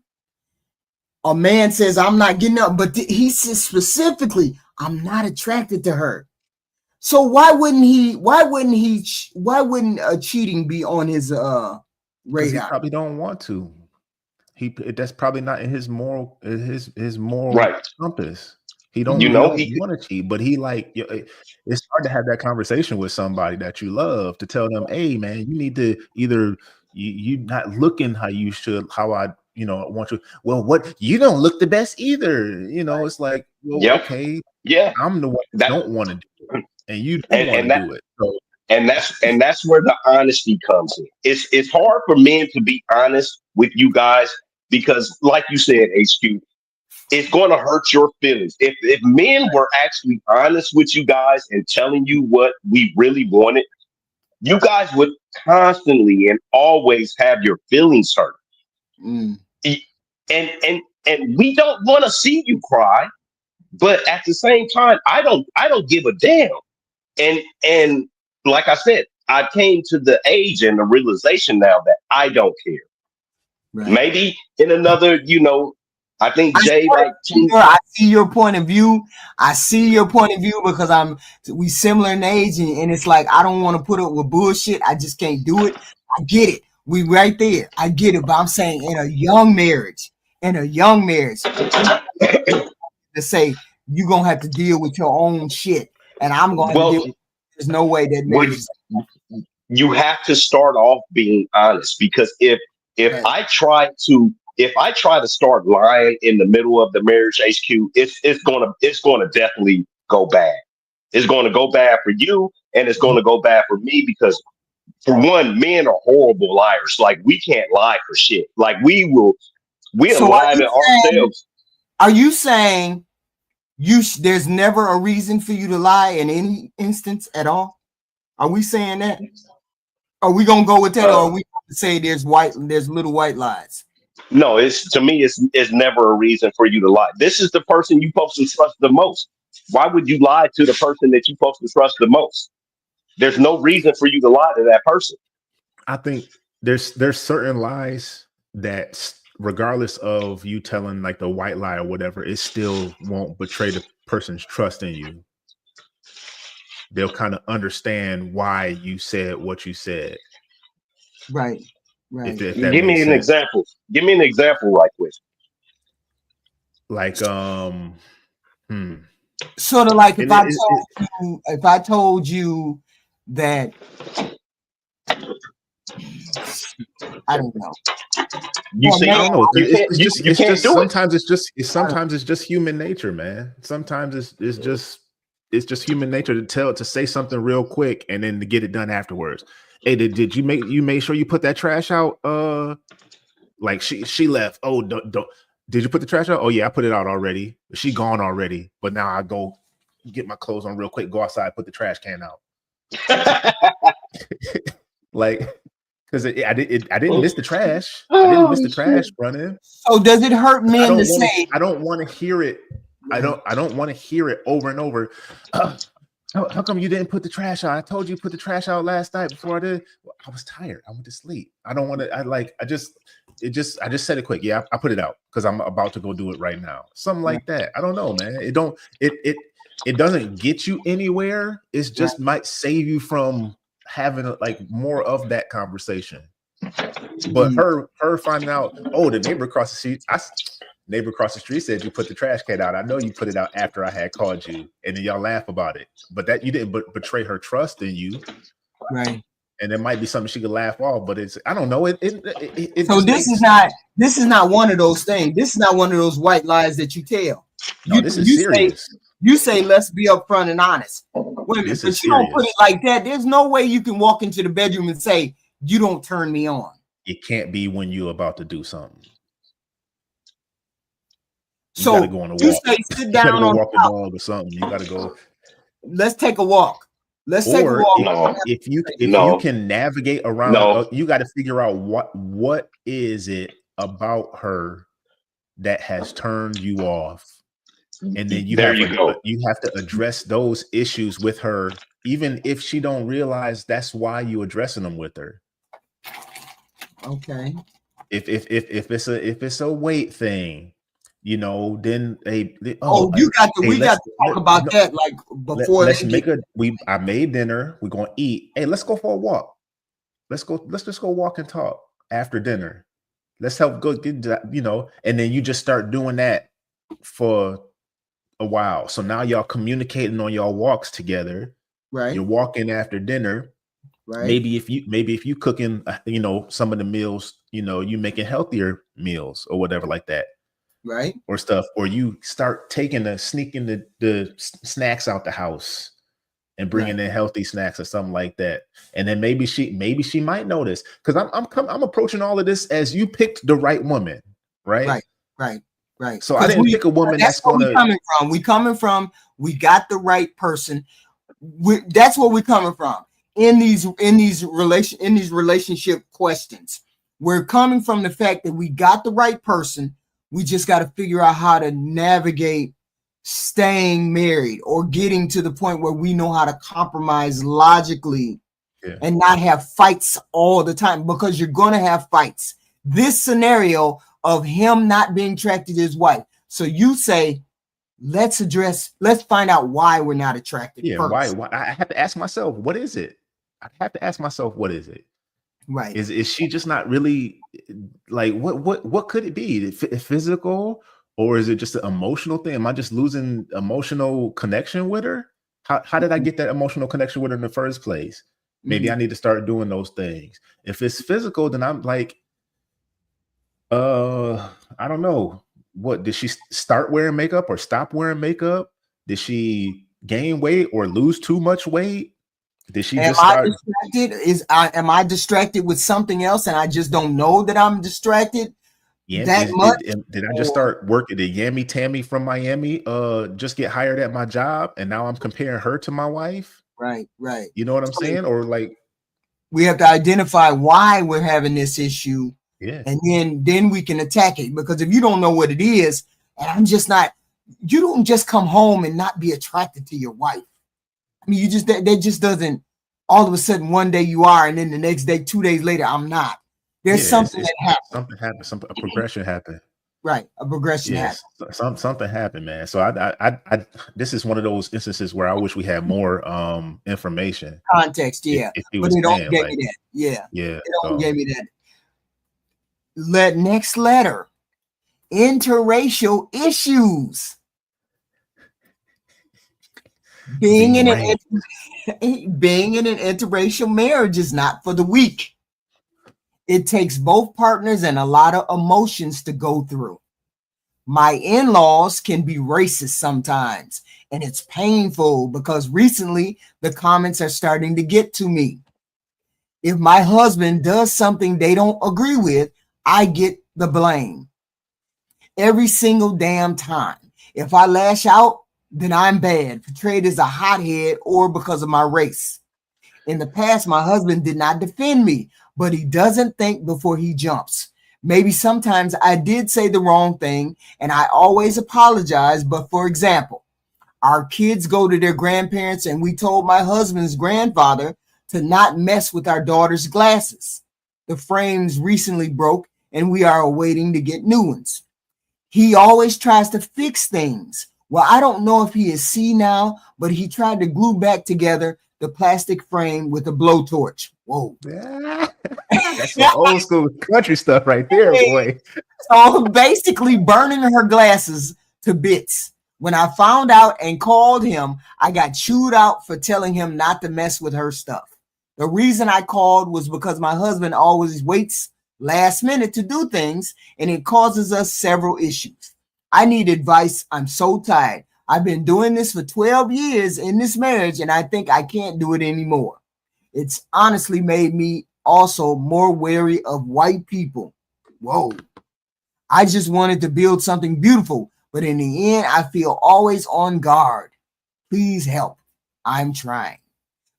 a man says, I'm not getting none, but he says specifically, I'm not attracted to her. So why wouldn't cheating be on his radar? He probably don't want to. That's probably not in his moral compass. He don't want to cheat, but it's hard to have that conversation with somebody that you love to tell them, hey man, you need to either you not looking how you should, how I want you. Well, what you don't look the best either. It's like, well, okay, yeah, I'm the one that don't want to do it, and you don't want to do it. So, and that's where the honesty comes in. It's hard for men to be honest with you guys because, like you said, HQ, it's going to hurt your feelings. If men were actually honest with you guys and telling you what we really wanted, you guys would constantly and always have your feelings hurt. And we don't want to see you cry, but at the same time, I don't give a damn. And like I said, I came to the age and the realization now that I don't care. Right. Maybe in another, I think Jay I see your point of view. I see your point of view because we similar in age, and it's like I don't want to put up with bullshit. I just can't do it. I get it. We right there. I get it. But I'm saying in a young marriage, to say you're gonna have to deal with your own shit, and I'm gonna have to deal with. There's no way that marriage is. You have to start off being honest, because if Right. I try to start lying in the middle of the marriage HQ, it's gonna definitely go bad. It's gonna go bad for you, and it's gonna go bad for me, because for one, men are horrible liars. Like, we can't lie for shit. Like, we'll So lie to ourselves. are you saying there's never a reason for you to lie in any instance at all? Are we saying that? Are we gonna go with that, or are we gonna say there's little white lies? No, to me, it's never a reason for you to lie. This is the person you're supposed to trust the most. Why would you lie to the person that you're supposed to trust the most? There's no reason for you to lie to that person. I think there's certain lies that, regardless of you telling like the white lie or whatever, it still won't betray the person's trust in you. They'll kind of understand why you said what you said. Right. Right. Give me an example. Give me an example right quick. Like, sort of like if I told you that, I don't know. I don't know. It's just sometimes it's just human nature, man. Sometimes it's just human nature to say something real quick and then to get it done afterwards. Hey, did you make sure you put that trash out? Like she left. Oh, don't. Did you put the trash out? Oh yeah, I put it out already. She gone already. But now I go get my clothes on real quick, go outside, put the trash can out. Like, because I didn't miss the trash. I didn't miss the trash running. So does it hurt men to say? I don't want to hear it. I don't want to hear it over and over. How come you didn't put the trash out? I told you to put the trash out last night before I did. I was tired. I went to sleep. I don't want to. I just said it quick. Yeah, I put it out because I'm about to go do it right now. Something like that. I don't know, man. It doesn't get you anywhere. It just might save you from having more of that conversation. But her finding out, oh, the neighbor across the street, neighbor across the street said you put the trash can out. I know you put it out after I had called you, and then y'all laugh about it. But that you didn't betray her trust in you, right? And it might be something she could laugh off, but I don't know. So this is not one of those things. This is not one of those white lies that you tell. No, this is serious. You say let's be upfront and honest. Wait a minute, but you don't put it like that. There's no way you can walk into the bedroom and say you don't turn me on. It can't be when you're about to do something. So you gotta go on a walk. You say sit down on walk the dog or something. You gotta go. Let's take a walk. Take a walk. If you can navigate around, you got to figure out what is it about her that has turned you off, and then you have to address those issues with her, even if she don't realize that's why you addressing them with her. Okay. If it's a weight thing, then we got to talk about that like before. I made dinner. We're gonna eat. Hey, let's go for a walk. Let's just go walk and talk after dinner. Let's help go get and then you just start doing that for a while. So now y'all communicating on y'all walks together. Right. You're walking after dinner. Right. Maybe if you cooking, some of the meals, you making healthier meals or whatever like that. Right. Or stuff, or you start sneaking the snacks out the house and bringing in healthy snacks or something like that. And then maybe she might notice, because I'm approaching all of this as you picked the right woman, right? Right. So I didn't pick a woman that's gonna. We coming from. We got the right person. That's where we're coming from in these relationship questions. We're coming from the fact that we got the right person. We just got to figure out how to navigate staying married or getting to the point where we know how to compromise logically and not have fights all the time, because you're going to have fights. This scenario of him not being attracted to his wife. So you say, let's find out why we're not attracted. Yeah, first. why? I have to ask myself, what is it? I have to ask myself, what is it? Right. Is she just not really like what could it be? Physical, or is it just an emotional thing? Am I just losing emotional connection with her? How did I get that emotional connection with her in the first place? Maybe I need to start doing those things. If it's physical, then I'm like, I don't know. What did she start wearing makeup or stop wearing makeup? Did she gain weight or lose too much weight? Did she Am just I start? distracted? Am I distracted with something else and I just don't know that I'm distracted? Yeah, That much? did I just start working the Yammy Tammy from Miami? Just get hired at my job, and now I'm comparing her to my wife. Right. You know what I'm saying? Or like, we have to identify why we're having this issue, yeah, and then we can attack it. Because if you don't know what it is, and I'm just not, you don't just come home and not be attracted to your wife. I mean, you just that just doesn't. All of a sudden, one day you are, and then the next day, 2 days later, I'm not. There's something that happened. Something happened. A progression happened. Right, a progression happened. Something happened, man. So I this is one of those instances where I wish we had more information, context. Yeah, if he but was they don't saying, give like, me that. Yeah, yeah. they don't give me that. Next letter: interracial issues. Being in an interracial marriage is not for the weak. It takes both partners and a lot of emotions to go through. My in-laws can be racist sometimes, and it's painful because recently the comments are starting to get to me. If my husband does something they don't agree with, I get the blame every single damn time. If I lash out, then I'm bad, portrayed as a hothead or because of my race. In the past, my husband did not defend me, but he doesn't think before he jumps. Maybe sometimes I did say the wrong thing and I always apologize. But for example, our kids go to their grandparents and we told my husband's grandfather to not mess with our daughter's glasses. The frames recently broke and we are awaiting to get new ones. He always tries to fix things. Well, I don't know if he is senile, but he tried to glue back together the plastic frame with a blowtorch. Whoa. That's some old school country stuff right there, boy. So basically burning her glasses to bits. When I found out and called him, I got chewed out for telling him not to mess with her stuff. The reason I called was because my husband always waits last minute to do things, and it causes us several issues. I need advice. I'm so tired. I've been doing this for 12 years in this marriage, and I think I can't do it anymore. It's honestly made me also more wary of white people. Whoa. I just wanted to build something beautiful, but in the end, I feel always on guard. Please help. I'm trying.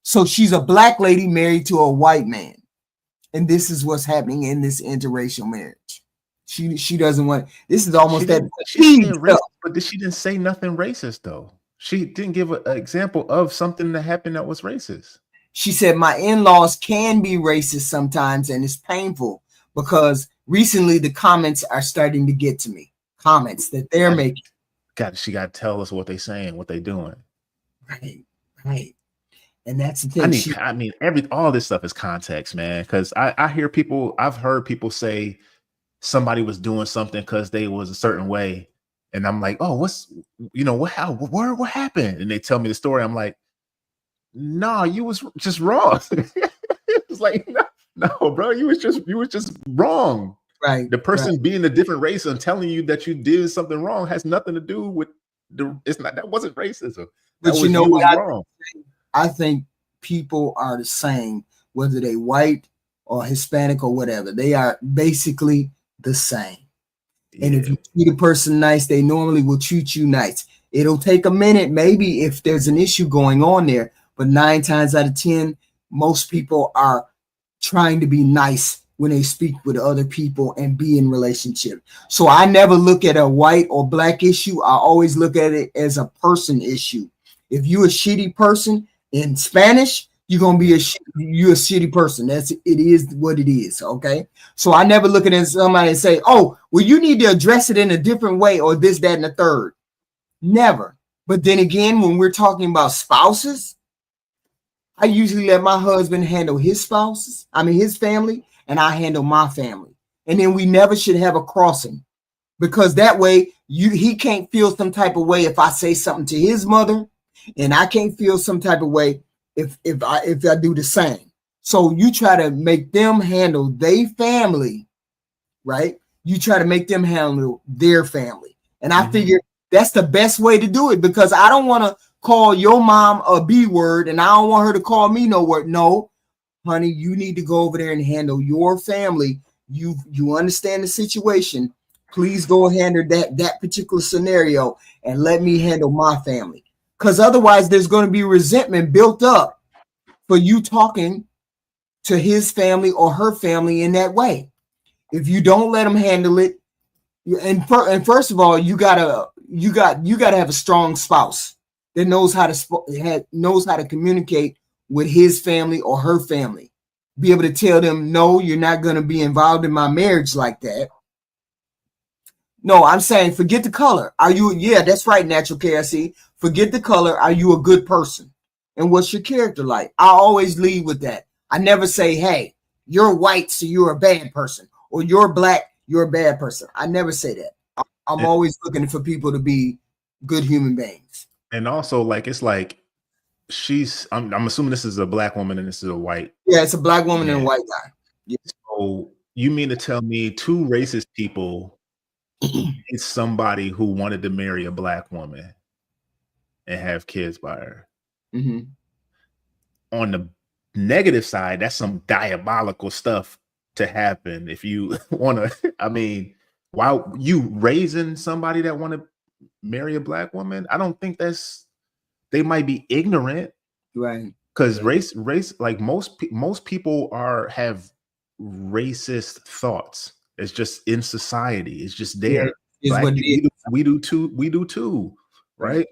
So she's a black lady married to a white man. And this is what's happening in this interracial marriage. She doesn't want, this is almost that. But she didn't say nothing racist, though. She didn't give an example of something that happened that was racist. She said, my in-laws can be racist sometimes, and it's painful because recently the comments are starting to get to me. Comments that they're making. She got to tell us what they're saying, what they're doing. Right. And that's the thing. All this stuff is context, man. Because I've heard people say somebody was doing something because they was a certain way. And I'm like, oh, what happened? And they tell me the story. I'm like, no, you was just wrong. It's like, no, bro, you was just wrong. Right. The person being a different race and telling you that you did something wrong has nothing to do with that wasn't racism. But you know what? Wrong. I think people are the same, whether they white or Hispanic or whatever. They are basically the same. Yeah. And if you treat a person nice, they normally will treat you nice. It'll take a minute, maybe if there's an issue going on there, but 9 times out of 10, most people are trying to be nice when they speak with other people and be in relationship. So I never look at a white or black issue. I always look at it as a person issue. If you're a shitty person in Spanish, you're gonna be you're a shitty person. It is what it is. Okay. So I never look at somebody and say, oh, well, you need to address it in a different way or this, that, and the third. Never. But then again, when we're talking about spouses, I usually let my husband handle his his family, and I handle my family. And then we never should have a crossing, because that way he can't feel some type of way if I say something to his mother, and I can't feel some type of way if I do the same. So you try to make them handle their family, right? You try to make them handle their family. And I figure that's the best way to do it, because I don't want to call your mom a B word and I don't want her to call me no word. No, honey, you need to go over there and handle your family. You understand the situation. Please go handle that particular scenario and let me handle my family. Because otherwise there's going to be resentment built up for you talking to his family or her family in that way. If you don't let them handle it, and first of all, you gotta have a strong spouse that knows how to communicate with his family or her family. Be able to tell them, no, you're not going to be involved in my marriage like that. No, I'm saying forget the color. Are you? Yeah, that's right, Natural KSC. Forget the color. Are you a good person? And what's your character like? I always lead with that. I never say, hey, you're white, so you're a bad person, or you're black, you're a bad person. I never say that. I'm always looking for people to be good human beings. And also, like, it's like I'm assuming this is a black woman and this is a white. Yeah, it's a black woman and a white guy. Yeah. So you mean to tell me two racist people is somebody who wanted to marry a black woman and have kids by her? Mm-hmm. On the negative side, that's some diabolical stuff to happen. If you want to, I mean, why you raising somebody that want to marry a black woman? I don't think they might be ignorant, right? Because race, like most people have racist thoughts. It's just in society. It's just there. Yeah, we do too, right?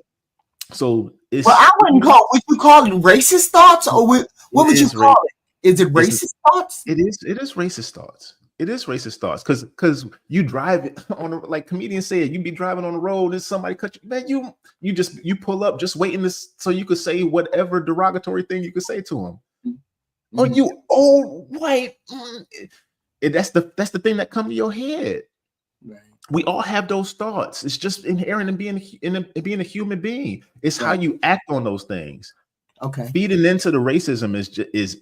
So it's. Well, I wouldn't call. Would you call it racist thoughts, or what would you call it? Is it racist thoughts? It is. It is racist thoughts. It is racist thoughts because you drive it on like comedians said, you be driving on the road and somebody cut you, man. You pull up just waiting so you could say whatever derogatory thing you could say to them. Mm-hmm. Oh, you old white. That's the thing that come to your head. Right. We all have those thoughts. It's just inherent in being a human being. It's how you act on those things. Okay. Feeding into the racism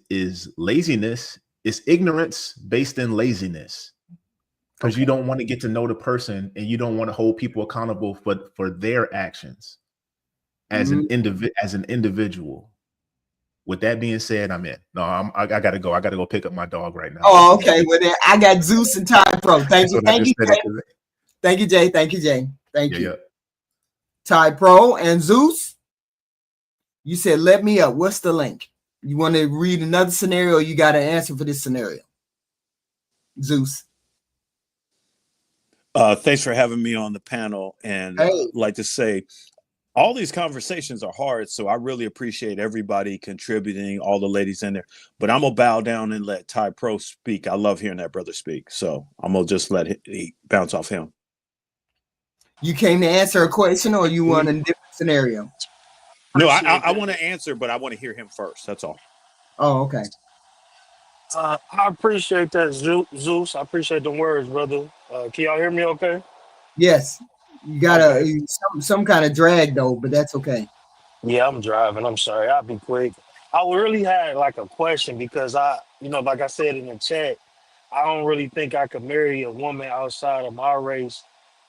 is laziness. It's ignorance based in laziness, because you don't want to get to know the person and you don't want to hold people accountable for their actions as an individual. With that being said, I'm in. No, I gotta go. I gotta go pick up my dog right now. Oh, okay. Well, then I got Zeus and Ty Pro. Thank you, Jay. Thank you, Jay. Thank you. Yeah. Ty Pro and Zeus. You said, let me up. What's the link? You want to read another scenario, or you got an answer for this scenario? Zeus. Thanks for having me on the panel. And like to say, all these conversations are hard, so I really appreciate everybody contributing, all the ladies in there. But I'm going to bow down and let Ty Pro speak. I love hearing that brother speak. So I'm going to just let he bounce off him. You came to answer a question, or you want a different scenario? No, I want to answer, but I want to hear him first. That's all. Oh, okay. I appreciate that, Zeus. I appreciate the words, brother. Can y'all hear me okay? Yes. You got some kind of drag, though, but that's okay. Yeah, I'm driving. I'm sorry. I'll be quick. I really had like a question because like I said in the chat, I don't really think I could marry a woman outside of my race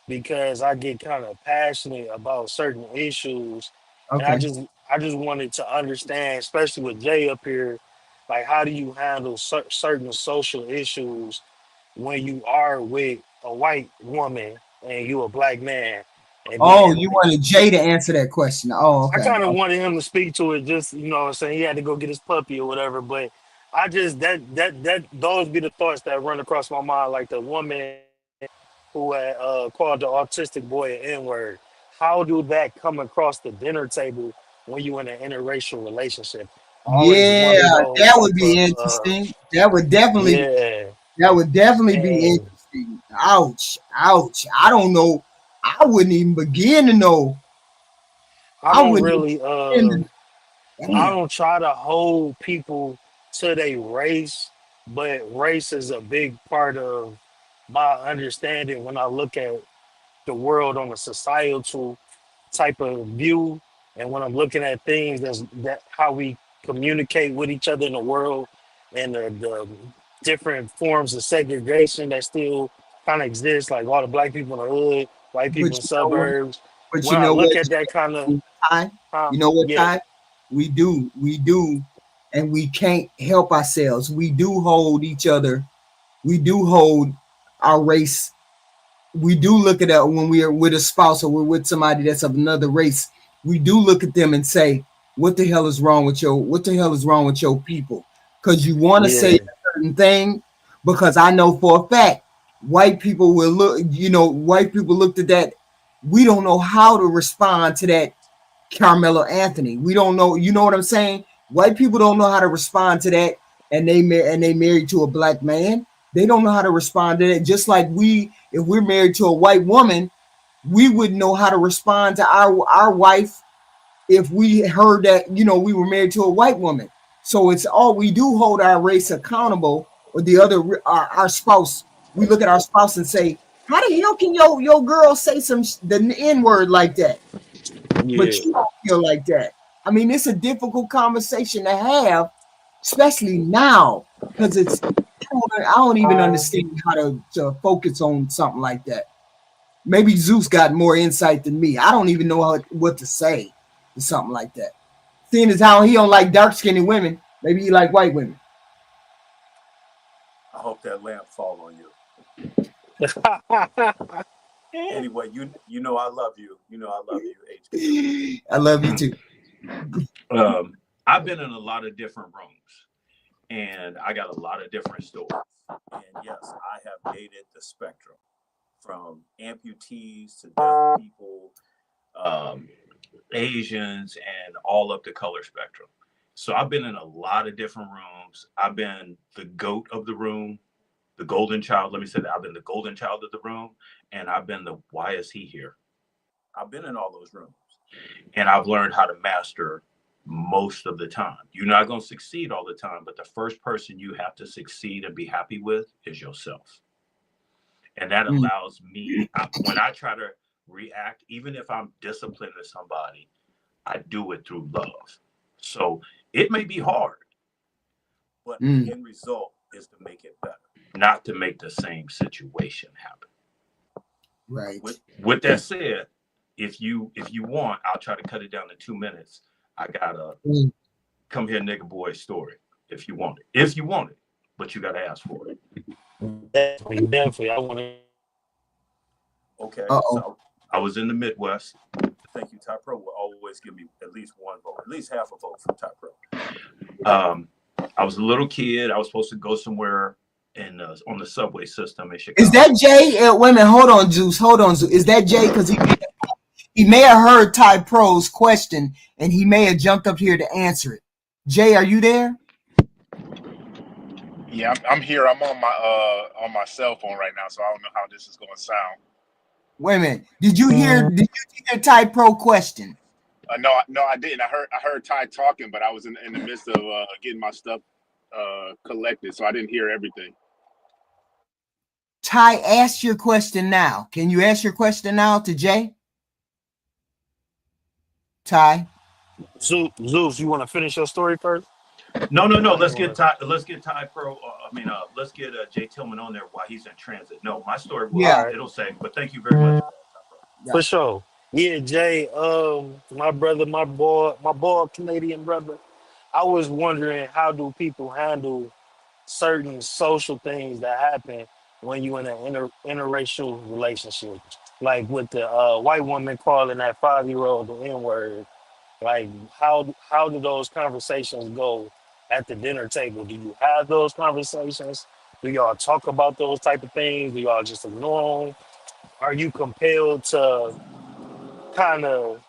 because I get kind of passionate about certain issues. Okay. And I just wanted to understand, especially with Jay up here, like how do you handle certain social issues when you are with a white woman and you a black man? And you wanted Jay to answer that question. Oh, okay. I kind of wanted him to speak to it, just what I'm saying, he had to go get his puppy or whatever, but I just those be the thoughts that run across my mind, like the woman who had called the autistic boy an N-word. How do that come across the dinner table when you in an interracial relationship? I always Yeah, wondered those that would type be of interesting. yeah, That would definitely be and interesting. Ouch, ouch. I don't know. I wouldn't even begin to know. I I don't wouldn't even really begin to. I Damn. don't try to hold people to their race, but race is a big part of my understanding when I look at the world on a societal type of view, and when I'm looking at things that how we communicate with each other in the world, and the different forms of segregation that still kind of exist, like all the black people in the hood, white people But in you know what? suburbs. But When you I know look what, at that kind of, Ty? You know what, yeah, Ty? We do, and we can't help ourselves. We do hold each other. We do hold our race. We do look at that when we are with a spouse or we're with somebody that's of another race. We do look at them and say, "What the hell is wrong with your? What the hell is wrong with your people?" Because you want to say yeah, a certain thing. Because I know for a fact, white people will look. You know, white people looked at that. We don't know how to respond to that Carmelo Anthony. We don't know. You know what I'm saying? White people don't know how to respond to that, and they married to a black man. They don't know how to respond to that. Just like we, if we're married to a white woman, we wouldn't know how to respond to our wife if we heard that we were married to a white woman. So it's all we do hold our race accountable, or the other our spouse. We look at our spouse and say, "How the hell can your girl say the N word like that?" yeah. But you don't feel like that. I mean, it's a difficult conversation to have, especially now, because I don't even understand how to focus on something like that. Maybe Zeus got more insight than me. I don't even know what to say to something like that. Seeing as how he don't like dark skinned women, maybe he like white women. I hope that lamp fall on you. Anyway, you know I love you. You know I love you, HQ. I love you too. I've been in a lot of different rooms, and I got a lot of different stories. And yes, I have dated the spectrum from amputees to deaf people, um, Asians, and all up the color spectrum. So I've been in a lot of different rooms. I've been the goat of the room, the golden child. Let me say that I've been the golden child of the room, and I've been the why is he here? I've been in all those rooms, and I've learned how to master most of the time. You're not going to succeed all the time, but the first person you have to succeed and be happy with is yourself. And that Mm, allows me, when I try to react, even if I'm disciplining somebody, I do it through love. So it may be hard, but the mm, end result is to make it better, not to make the same situation happen. right. With that said, if you want, I'll try to cut it down to 2 minutes. I got a Mm. come here nigga boy story if you want it. If you want it, but you gotta ask for it. Definitely, definitely. I want to. Okay, Uh-oh. so I was in the Midwest. Thank you. Ty Pro will always give me at least one vote, at least half a vote from Ty Pro. I was a little kid. I was supposed to go somewhere on the subway system in Is Chicago. that Jay? Wait a minute. Hold on, Zeus. Hold on, Zeus. Is that Jay? Because he may have heard Ty Pro's question and he may have jumped up here to answer it. Jay, are you there? Yeah, I'm here. I'm on my cell phone right now, so I don't know how this is going to sound. Wait a minute. Did you hear Ty Pro question? No, I didn't. I heard Ty talking, but I was in the midst of getting my stuff collected, so I didn't hear everything. Ty, ask your question now. Can you ask your question now to Jay? Ty? Zeus, you want to finish your story first? No. Or you Let's want get to? Ty Pro. Let's get Jay Tillman on there while he's in transit. No, my story Yeah. All right, it'll say. But thank you very much, Ty Pro. Yeah. for sure. Yeah, Jay, my brother, my boy, Canadian brother. I was wondering, how do people handle certain social things that happen when you in an interracial relationship, like with the white woman calling that 5 year old the N word. Like, how do those conversations go at the dinner table? Do you have those conversations? Do y'all talk about those type of things? Do y'all just ignore them? Are you compelled to kind of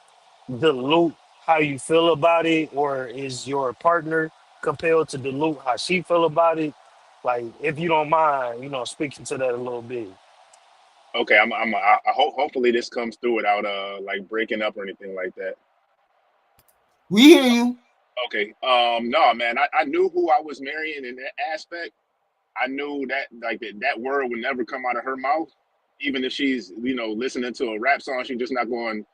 dilute how you feel about it, or is your partner compelled to dilute how she feel about it? Like, if you don't mind, speaking to that a little bit. Okay, I hope hopefully this comes through without like breaking up or anything like that. We hear you. Okay. No, man, I knew who I was marrying in that aspect. I knew that like that word would never come out of her mouth, even if she's listening to a rap song. She's just not going.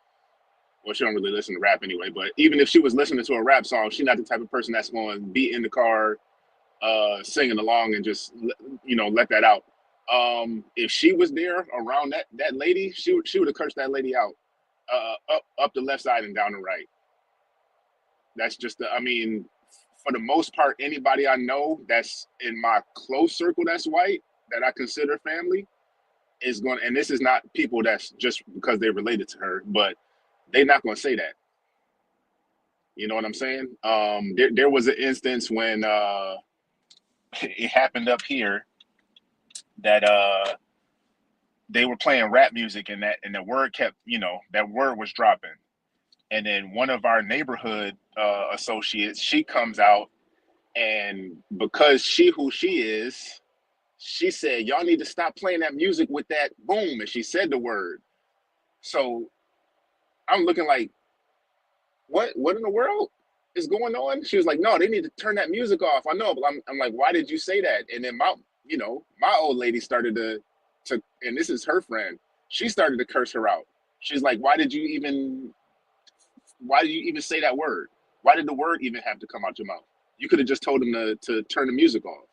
Well, she don't really listen to rap anyway. But even if she was listening to a rap song, she's not the type of person that's going to be in the car, singing along and just let that out. If she was there around that lady, she would have cursed that lady out, up the left side and down the right. That's just I mean, for the most part, anybody I know that's in my close circle that's white that I consider family is going. And this is not people that's just because they're related to her, but they're not going to say that. You know what I'm saying? There was an instance when it happened up here that they were playing rap music and the word kept that word was dropping. And then one of our neighborhood associates, she comes out, and because who she is, she said, "Y'all need to stop playing that music with that boom." And she said the word. So I'm looking like, what in the world is going on? She was like, "No, they need to turn that music off." I know, but I'm like, why did you say that? And then my old lady started to, and this is her friend. She started to curse her out. She's like, why did you even say that word? Why did the word even have to come out your mouth? You could have just told them to turn the music off.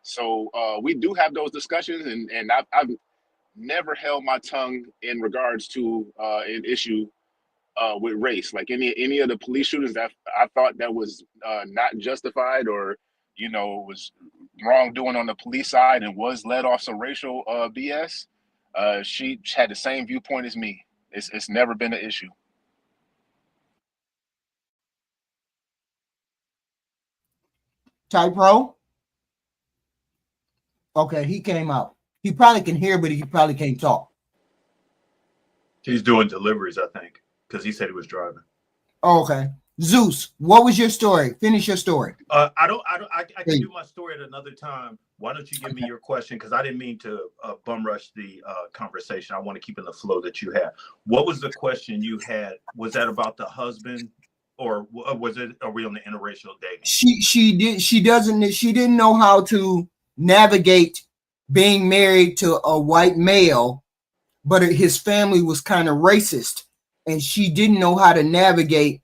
So we do have those discussions, and I've never held my tongue in regards to an issue with race. Like any of the police shootings that I thought that was not justified or was wrongdoing on the police side and was led off some racial BS. She had the same viewpoint as me. It's never been an issue. Type Pro. Okay, he came out. He probably can hear, but he probably can't talk. He's doing deliveries, I think, because he said he was driving. Oh, okay. Zeus, what was your story? Finish your story. I can do my story at another time. Why don't you give me your question? Because I didn't mean to bum rush the conversation. I want to keep in the flow that you had. What was the question you had? Was that about the husband, or was it? Are we on the interracial dating? She didn't know how to navigate being married to a white male, but his family was kind of racist, and she didn't know how to navigate.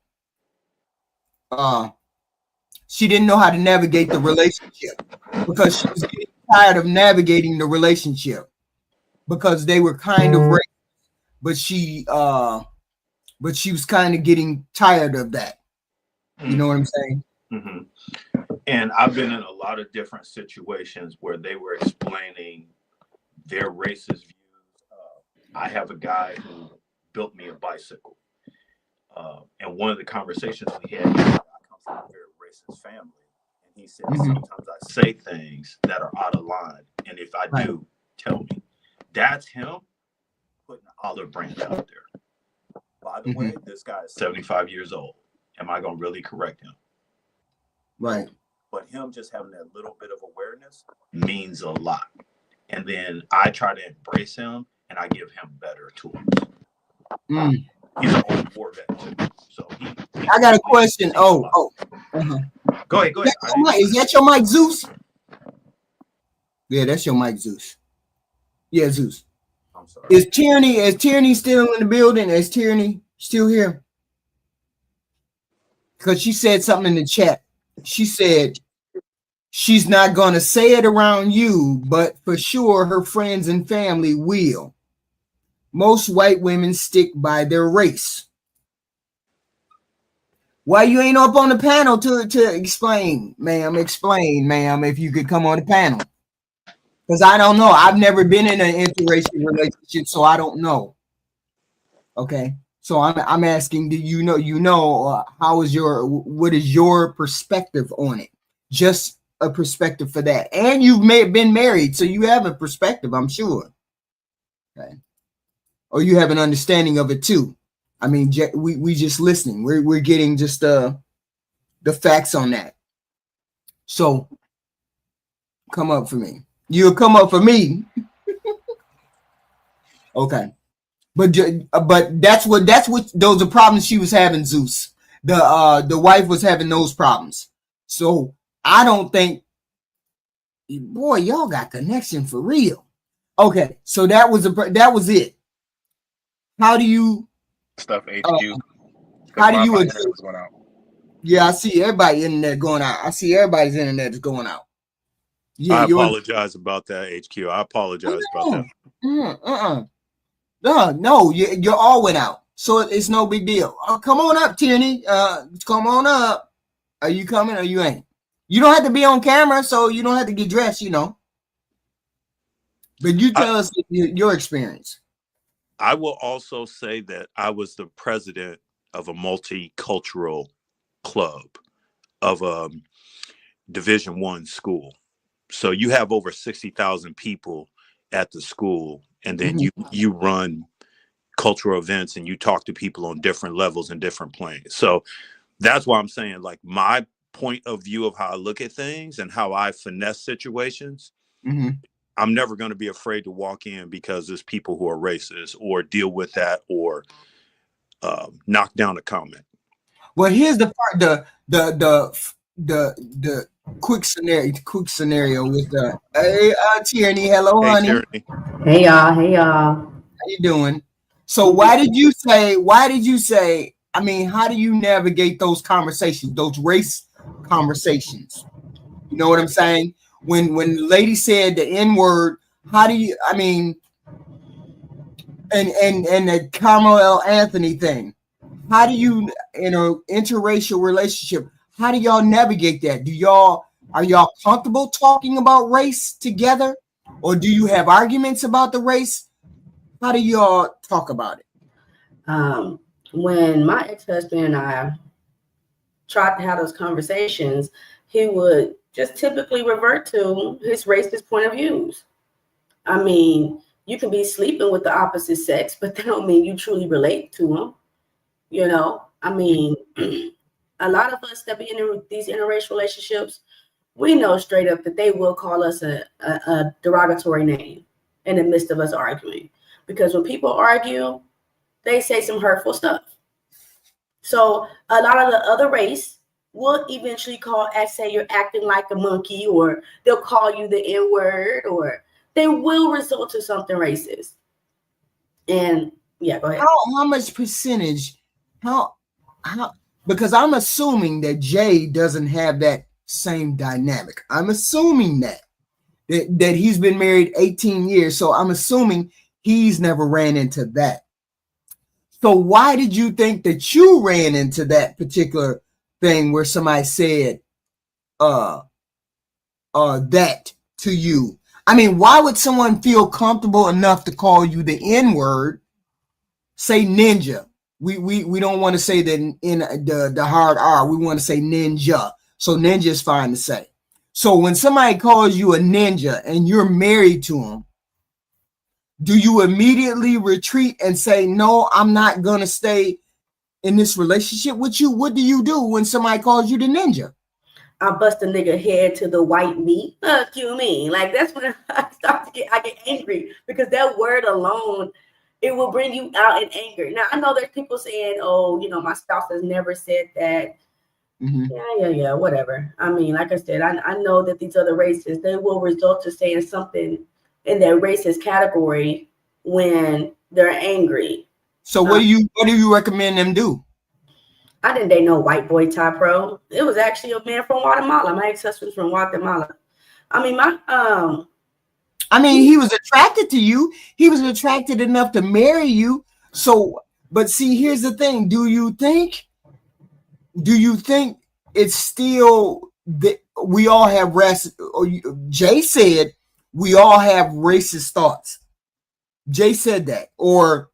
She didn't know how to navigate the relationship because she was getting tired of navigating the relationship because they were kind of racist, but she was kind of getting tired of that. You know what I'm saying? Mm-hmm. And I've been in a lot of different situations where they were explaining their racist views. I have a guy who built me a bicycle. And one of the conversations we had, I come from a very racist family. And he said, sometimes I say things that are out of line. And if I do, tell me. That's him putting an olive branch out there. By the way, this guy is 75 years old. Am I going to really correct him? Right. But him just having that little bit of awareness means a lot. And then I try to embrace him and I give him better tools. He's an old war vet too. So I got a question. Go ahead. Is that your mic, Zeus? Yeah, that's your mic, Zeus. Yeah, Zeus. I'm sorry. Is Tierney still in the building? Is Tierney still here? Because she said something in the chat. She said she's not going to say it around you, but for sure her friends and family will. Most white women stick by their race. Why you ain't up on the panel to explain, ma'am? Explain, ma'am, if you could come on the panel. Because I don't know. I've never been in an interracial relationship, so I don't know. Okay. So I'm asking, do you know, what is your perspective on it? Just a perspective for that. And you've been married, so you have a perspective, I'm sure. Okay. Or you have an understanding of it too. I mean, we just listening. We're getting just the facts on that. So come up for me. You'll come up for me. Okay. But that's what those are problems she was having, Zeus. The wife was having those problems. So I don't think, boy, y'all got connection for real. Okay, so that was it. How do you Stuff HQ. how do you internet was going out. Yeah, I see everybody's internet going out. I see everybody's internet is going out. Yeah, I apologize about that, HQ. I apologize about that. No, you all went out, so it's no big deal. Come on up, Tierney. Come on up. Are you coming or you ain't? You don't have to be on camera, so you don't have to get dressed, you know. But you tell us your experience. I will also say that I was the president of a multicultural club of a Division I school. So you have over 60,000 people at the school, and then you run cultural events and you talk to people on different levels and different planes. So that's why I'm saying, like, my point of view of how I look at things and how I finesse situations. I'm never going to be afraid to walk in because there's people who are racist or deal with that or knock down a comment. Well, here's the part, the quick scenario with the Tierney. Hello, Hey, honey. Tierney. Hey y'all. How you doing? So why did you say, I mean, how do you navigate those conversations, those race conversations? You know what I'm saying? When the lady said the N-word, how do you, I mean, and the Carmel Anthony thing, how do you, in an interracial relationship, how do y'all navigate that? Are y'all comfortable talking about race together? Or do you have arguments about the race? How do y'all talk about it? When my ex-husband and I tried to have those conversations, he would just typically revert to his racist point of views. I mean, you can be sleeping with the opposite sex, but that don't mean you truly relate to them. You know, I mean, a lot of us that be in these interracial relationships, we know straight up that they will call us a derogatory name in the midst of us arguing. Because when people argue, they say some hurtful stuff. So a lot of the other race will eventually say you're acting like a monkey, or they'll call you the N-word, or they will resort to something racist. And yeah, go ahead. How much percentage? How? Because I'm assuming that Jay doesn't have that same dynamic. I'm assuming that he's been married 18 years, so I'm assuming he's never ran into that. So why did you think that you ran into that particular thing where somebody said that to you? I mean, why would someone feel comfortable enough to call you the N-word? Say ninja. We don't want to say that in the hard R. We want to say ninja. So ninja is fine to say. So when somebody calls you a ninja and you're married to him, do you immediately retreat and say, no, I'm not going to stay in this relationship with you? What do you do when somebody calls you the ninja? I bust a nigga head to the white meat. Fuck you mean? Like, that's when I get angry, because that word alone, it will bring you out in anger. Now, I know there's people saying, oh, you know, my spouse has never said that. Yeah, whatever. I mean, like I said, I know that these other races, they will resort to saying something in their racist category when they're angry. So what do you recommend them do? I didn't date no white boy Ty Pro. It was actually a man from Guatemala. My ex-husband's from Guatemala. I mean, he was attracted to you. He was attracted enough to marry you. So, but see, here's the thing. Do you think it's still that we all have Jay said we all have racist thoughts. Jay said that, or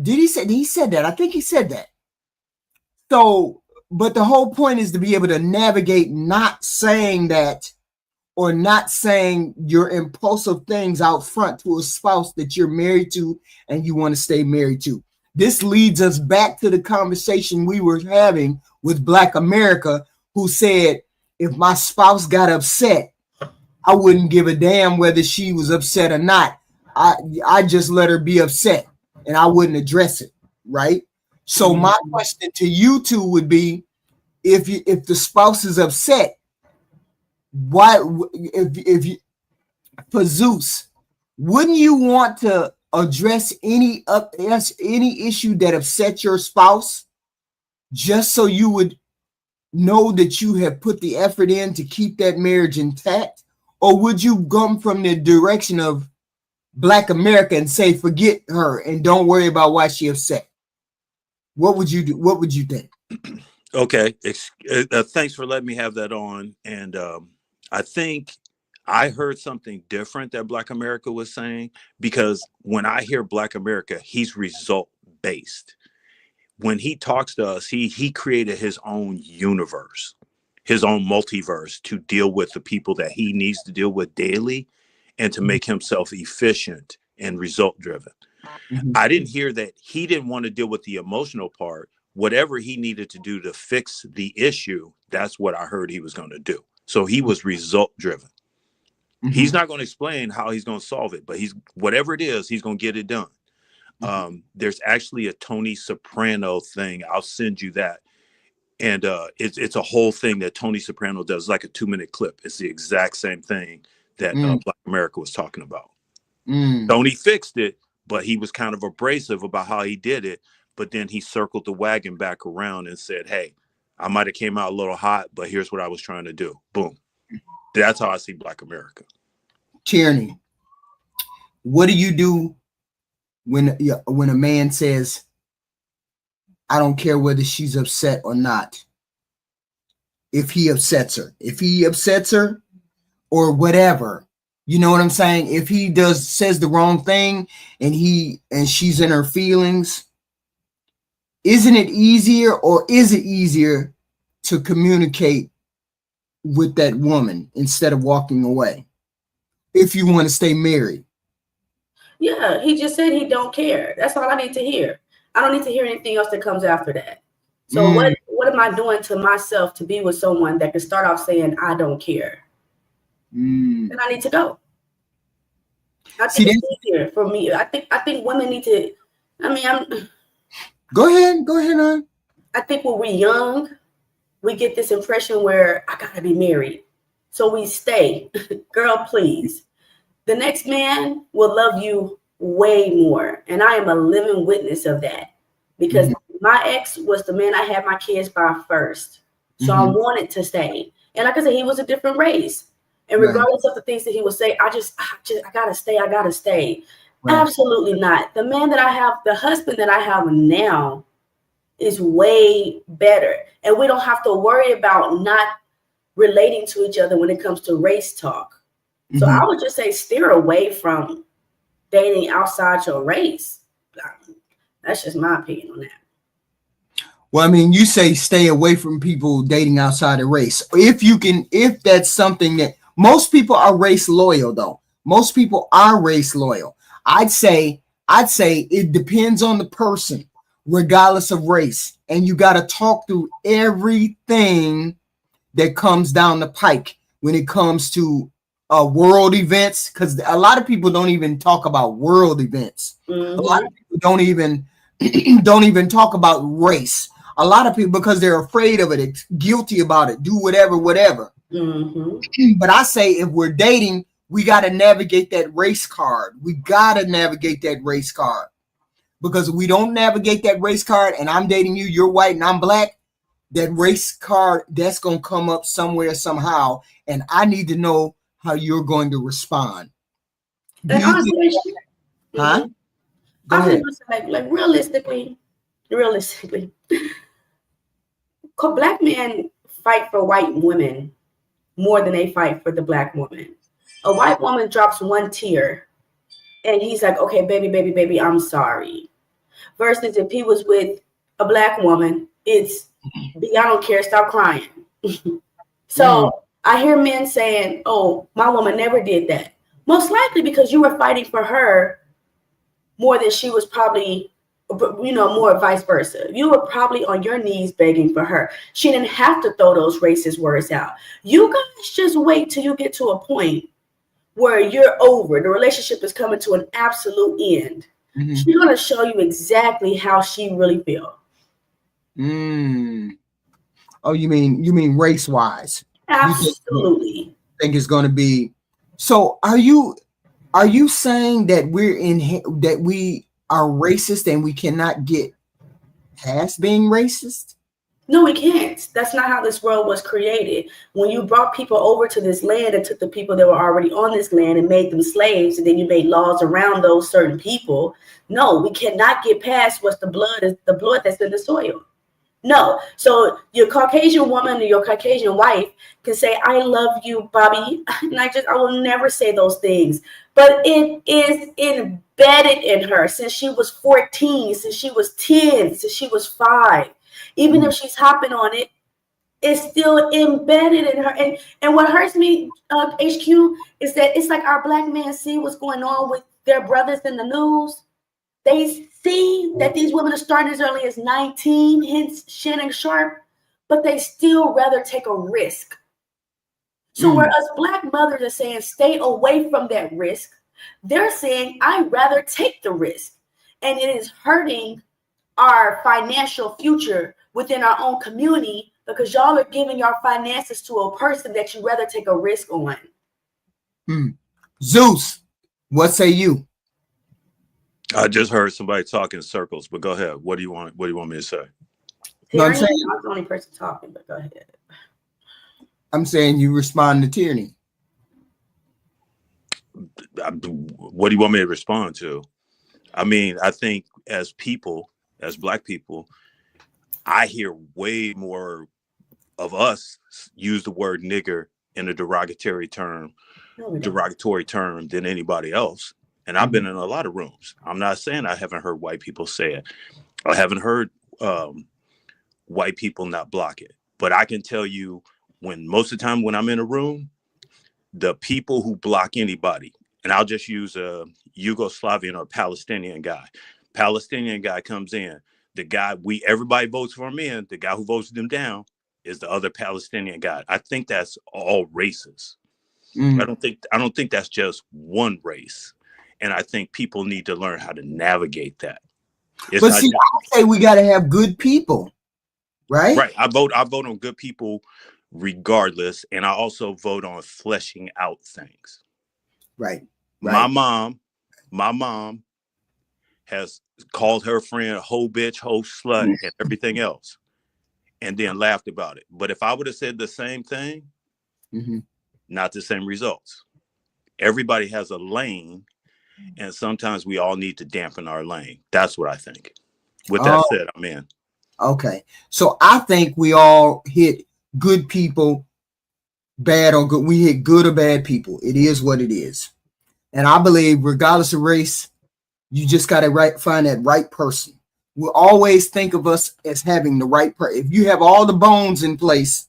did he say? He said that. I think he said that. So, but the whole point is to be able to navigate not saying that, or not saying your impulsive things out front to a spouse that you're married to and you want to stay married to. this leads us back to the conversation we were having with Black America, who said, if my spouse got upset, I wouldn't give a damn whether she was upset or not. I just let her be upset and I wouldn't address it, right? So my question to you two would be, if the spouse is upset, why, if for Zeus, wouldn't you want to address any issue that upset your spouse, just so you would know that you have put the effort in to keep that marriage intact? Or would you come from the direction of Black America and say, forget her and don't worry about why she upset? What would you do? What would you think? Okay. Thanks for letting me have that on. And I think I heard something different that Black America was saying, because when I hear Black America, he's result based. When he talks to us, he created his own universe, his own multiverse to deal with the people that he needs to deal with daily and to make himself efficient and result driven. I didn't hear that he didn't want to deal with the emotional part. Whatever he needed to do to fix the issue, that's what I heard he was going to do. So he was result driven. He's not going to explain how he's going to solve it, but whatever it is, he's going to get it done. There's actually a Tony Soprano thing. I'll send you that. And it's a whole thing that Tony Soprano does, like a 2-minute clip. It's the exact same thing that Black America was talking about. Tony fixed it, but he was kind of abrasive about how he did it. But then he circled the wagon back around and said, hey, I might have came out a little hot, but here's what I was trying to do. Boom. That's how I see Black America. Tierney, what do you do when a man says, I don't care whether she's upset or not? If he upsets her or whatever, you know what I'm saying? If he says the wrong thing and she's in her feelings, isn't it easier, or is it easier to communicate with that woman instead of walking away if you want to stay married? Yeah, he just said he don't care. That's all I need to hear. I don't need to hear anything else that comes after that. So what am I doing to myself to be with someone that can start off saying I don't care? Then I need to go. I think it's easier for me. I think women need to. Go ahead, on. I think when we're young, we get this impression where I gotta be married, so we stay. Girl, please. The next man will love you way more, and I am a living witness of that, because my ex was the man I had my kids by first, so I wanted to stay. And like I said, he was a different race, and regardless of the things that he would say, I gotta stay. Right. Absolutely not. The man that I have, the husband that I have now, is way better, and we don't have to worry about not relating to each other when it comes to race talk. So I would just say steer away from dating outside your race. That's just my opinion on that. Well, I mean, you say stay away from people dating outside of race. If that's something that most people are race loyal, though. Most people are race loyal. I'd say it depends on the person, regardless of race. And you got to talk through everything that comes down the pike when it comes to world events, because a lot of people don't even talk about world events. A lot of people don't even talk about race. A lot of people, because they're afraid of it, guilty about it, do whatever. But I say, if we're dating, we got to navigate that race card. Because if we don't navigate that race card, and I'm dating you, you're white and I'm black, that race card, that's going to come up somewhere, somehow. And I need to know how you're going to respond. And honestly, Go ahead. ahead. Like realistically, black men fight for white women more than they fight for the black woman. A white woman drops one tear and he's like, okay, baby, I'm sorry. Versus if he was with a black woman, it's, I don't care, stop crying. So I hear men saying, oh, my woman never did that. Most likely because you were fighting for her more than she was probably but more vice versa. You were probably on your knees begging for her. She didn't have to throw those racist words out. You guys just wait till you get to a point where you're over. The relationship is coming to an absolute end. Mm-hmm. She's going to show you exactly how she really feels. Oh, you mean race wise? Absolutely. You think it's going to be? So are you saying that we are racist and we cannot get past being racist? No, we can't. That's not how this world was created. When you brought people over to this land and took the people that were already on this land and made them slaves, and then you made laws around those certain people. No, we cannot get past what's the blood that's in the soil. No. So your Caucasian woman or your Caucasian wife can say, I love you, Bobby. And I will never say those things. But it is embedded in her since she was 14, since she was 10, since she was 5. Even if she's hopping on it, it's still embedded in her. And what hurts me, HQ, is that it's like our black men see what's going on with their brothers in the news. They see that these women are starting as early as 19, hence Shannon Sharp, but they still rather take a risk. So where us black mothers are saying, stay away from that risk, they're saying, I'd rather take the risk. And it is hurting our financial future within our own community because y'all are giving your finances to a person that you rather take a risk on. Zeus, what say you? I just heard somebody talk in circles, but go ahead. What do you want me to say? I'm the only person talking, but go ahead. I'm saying you respond to tyranny. What do you want me to respond to? I mean, I think as people, as black people, I hear way more of us use the word nigger in a derogatory term than anybody else. And I've been in a lot of rooms. I'm not saying I haven't heard white people say it. I haven't heard white people not block it. But I can tell you most of the time when I'm in a room, the people who block anybody, and I'll just use a Yugoslavian or Palestinian guy. Palestinian guy comes in. The guy everybody votes for him in. The guy who votes them down is the other Palestinian guy. I think that's all races. I don't think that's just one race. And I think people need to learn how to navigate that. I say we got to have good people, right? Right. I vote on good people regardless. And I also vote on fleshing out things. Right. My mom has called her friend a hoe bitch, hoe slut, and everything else, and then laughed about it. But if I would have said the same thing, not the same results. Everybody has a lane. And sometimes we all need to dampen our lane. That's what I think. With that said, I'm in. Okay. So I think we all hit good people, bad or good. We hit good or bad people. It is what it is. And I believe regardless of race, you just got to find that right person. We'll always think of us as having the right person. If you have all the bones in place,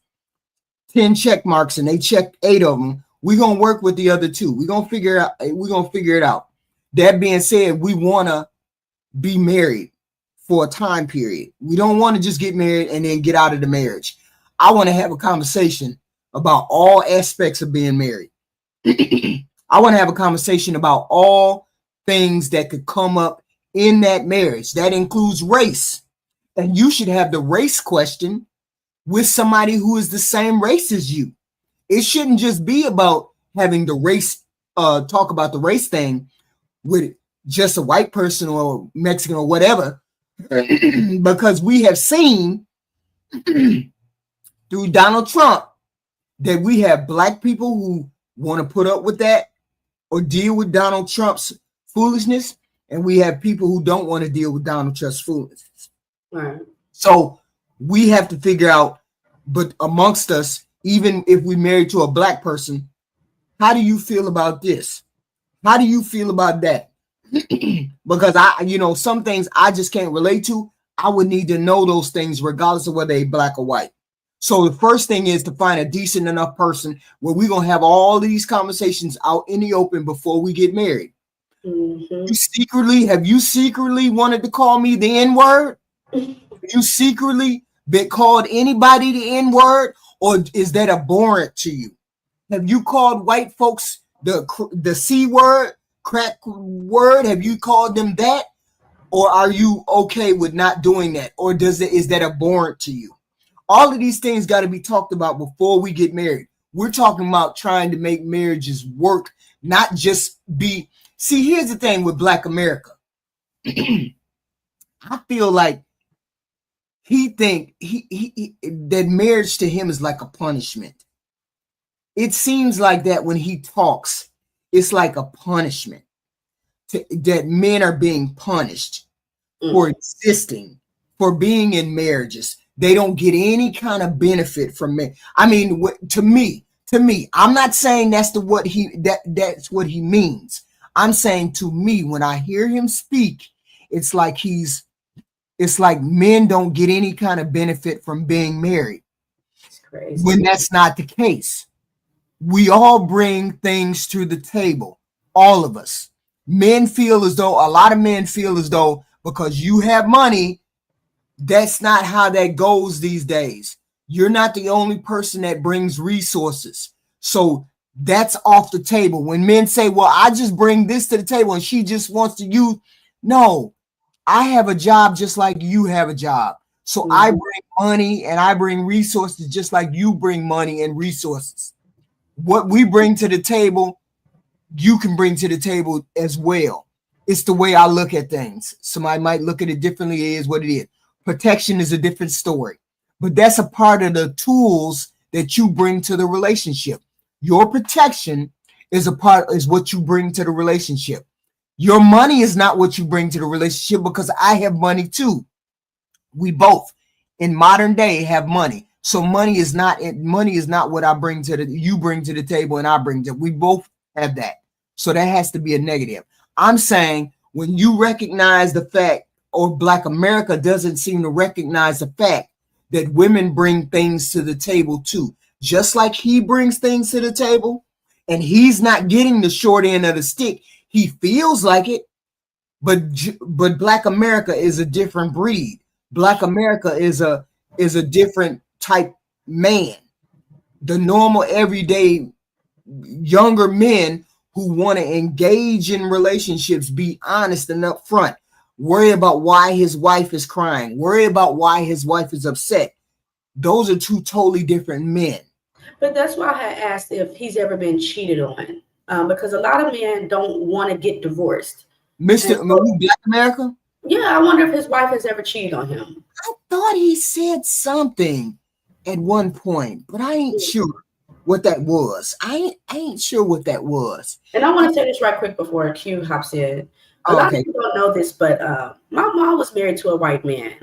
10 check marks, and they check 8 of them, we're going to work with the other 2. We're going to figure it out. That being said, we want to be married for a time period. We don't want to just get married and then get out of the marriage. I want to have a conversation about all aspects of being married. I want to have a conversation about all things that could come up in that marriage. That includes race. And you should have the race question with somebody who is the same race as you. It shouldn't just be about having the race, talk about the race thing with just a white person or Mexican or whatever, because we have seen through Donald Trump that we have black people who want to put up with that or deal with Donald Trump's foolishness, and we have people who don't want to deal with Donald Trump's foolishness. Right. So we have to figure out, but amongst us, even if we married to a black person, how do you feel about this? How do you feel about that? Because some things I just can't relate to. I would need to know those things regardless of whether they're black or white. So the first thing is to find a decent enough person where we're going to have all these conversations out in the open before we get married. Have you secretly wanted to call me the N-word? You secretly been called anybody the N-word, or is that abhorrent to you? Have you called white folks the C word, crack word? Have you called them that? Or are you okay with not doing that? Or is that abhorrent to you? All of these things got to be talked about before we get married. We're talking about trying to make marriages work, not just be. See, here's the thing with Black America. I feel like he think that marriage to him is like a punishment. It seems like that when he talks, it's like a punishment that men are being punished for existing, for being in marriages. They don't get any kind of benefit from it. I mean, to me, I'm not saying that's what he means. I'm saying to me, when I hear him speak, it's like men don't get any kind of benefit from being married. It's crazy. When that's not the case. We all bring things to the table. All of us. A lot of men feel as though because you have money, that's not how that goes these days. You're not the only person that brings resources. So that's off the table. When men say, well, I just bring this to the table and she just wants to use. No, I have a job just like you have a job. So I bring money and I bring resources just like you bring money and resources. What we bring to the table, you can bring to the table as well. It's the way I look at things. Somebody might look at it differently. It is what it is. Protection is a different story, but that's a part of the tools that you bring to the relationship. Your protection is what you bring to the relationship. Your money is not what you bring to the relationship because I have money too. We both in modern day have money. So money is not what I bring you bring to the table and I bring to. We both have that. So that has to be a negative. I'm saying when you recognize the fact, or Black America doesn't seem to recognize the fact that women bring things to the table too. Just like he brings things to the table and he's not getting the short end of the stick. He feels like it, but Black America is a different breed. Black America is a different type man. The normal everyday younger men who want to engage in relationships, be honest and upfront, worry about why his wife is crying, worry about why his wife is upset. Those are two totally different men. But that's why I had asked if he's ever been cheated on, because a lot of men don't want to get divorced. Mr. Black America? Yeah, I wonder if his wife has ever cheated on him. I thought he said something at one point, but I ain't sure what that was. I ain't sure what that was. And I want to say this right quick before Q hops in. A lot of people don't know this, but my mom was married to a white man.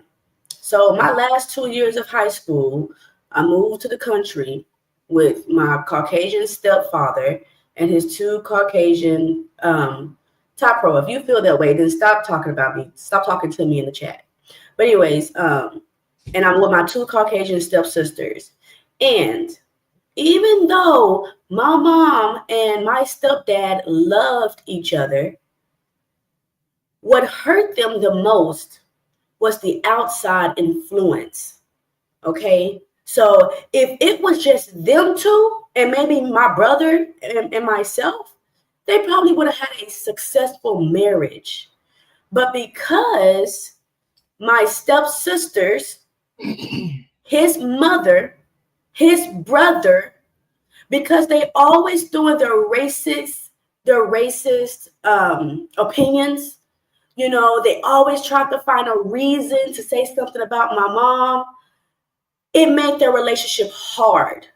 So my last 2 years of high school, I moved to the country with my Caucasian stepfather and his two Caucasian top pro. If you feel that way, then stop talking about me. Stop talking to me in the chat. But anyways, and I'm with my two Caucasian stepsisters. And even though my mom and my stepdad loved each other, what hurt them the most was the outside influence. Okay? So if it was just them two and maybe my brother and myself, they probably would have had a successful marriage. But because my stepsisters, his mother, his brother, because they always doing their racist opinions, you know, they always try to find a reason to say something about my mom. It made their relationship hard.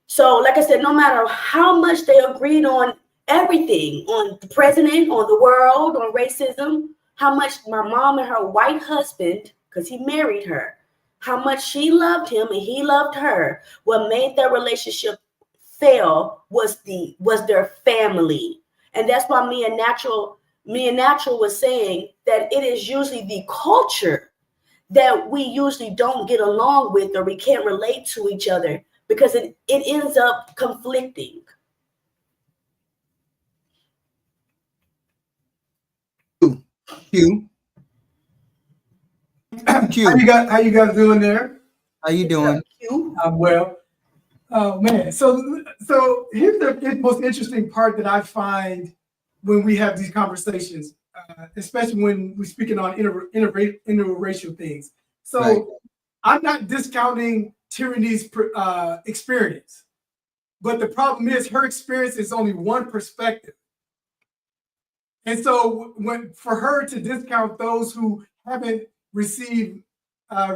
So, like I said, no matter how much they agreed on everything, on the president, on the world, on racism, how much my mom and her white husband, because he married her, how much she loved him and he loved her, what made their relationship fail was their family. And that's why me and Natural was saying that it is usually the culture that we usually don't get along with or we can't relate to each other because it ends up conflicting. Q. Q. How you guys doing there? How you doing? Q. I'm well. Oh man, so here's the most interesting part that I find when we have these conversations, especially when we're speaking on interracial things. So Right. I'm not discounting Tyranny's experience, but the problem is her experience is only one perspective. And so for her to discount those who haven't received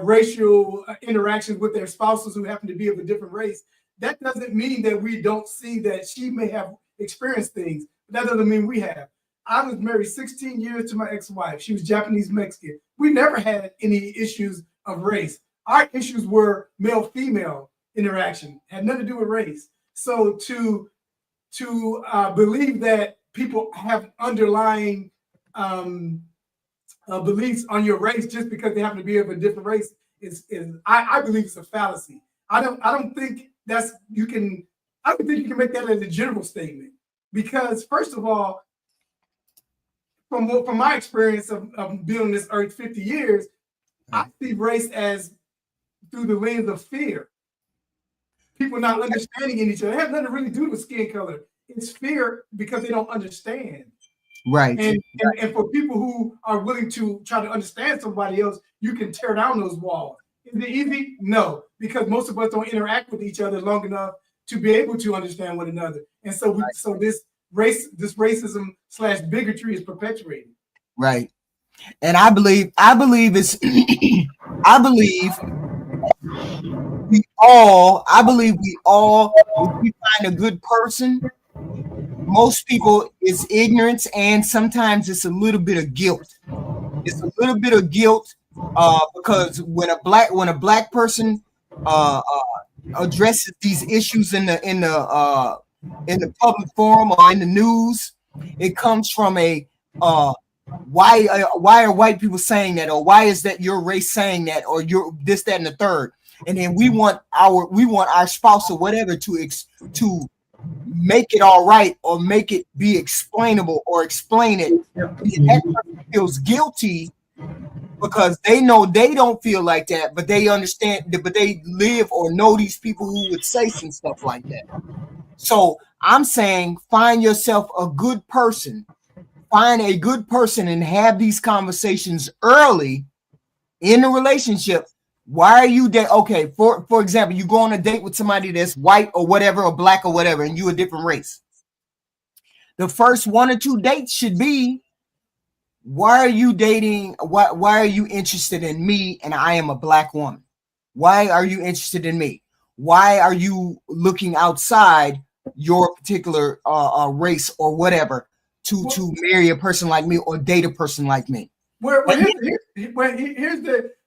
racial interactions with their spouses who happen to be of a different race, that doesn't mean that we don't see that she may have experienced things. That doesn't mean we have. I was married 16 years to my ex-wife. She was Japanese Mexican. We never had any issues of race. Our issues were male-female interaction, had nothing to do with race. So to believe that people have underlying beliefs on your race just because they happen to be of a different race I believe it's a fallacy. I don't think you can make that as a general statement, because first of all, from my experience of being on this earth 50 years, I see race as through the lens of fear. People not understanding each other. It has nothing to really do with skin color. It's fear because they don't understand. Right. And for people who are willing to try to understand somebody else, you can tear down those walls. Is it easy? No, because most of us don't interact with each other long enough to be able to understand one another. And so this racism / bigotry is perpetuated. Right. And I believe it's I believe we all, if we find a good person, most people it's ignorance, and sometimes it's a little bit of guilt. It's a little bit of guilt because when a black person addresses these issues in the public forum or in the news, it comes from a why are white people saying that, or why is that your race saying that, or you're this, that, and the third, and then we want our spouse or whatever to make it all right, or make it be explainable, or explain it. And that person feels guilty because they know they don't feel like that, but they understand, but they live or know these people who would say some stuff like that. So I'm saying, find yourself a good person. Find a good person and have these conversations early in the relationship. Why are you there? Okay, for example, you go on a date with somebody that's white or whatever, or black or whatever, and you a different race. The first 1 or 2 dates should be, why are you dating? Why are you interested in me and I am a black woman? Why are you interested in me? Why are you looking outside your particular race or whatever to marry a person like me or date a person like me?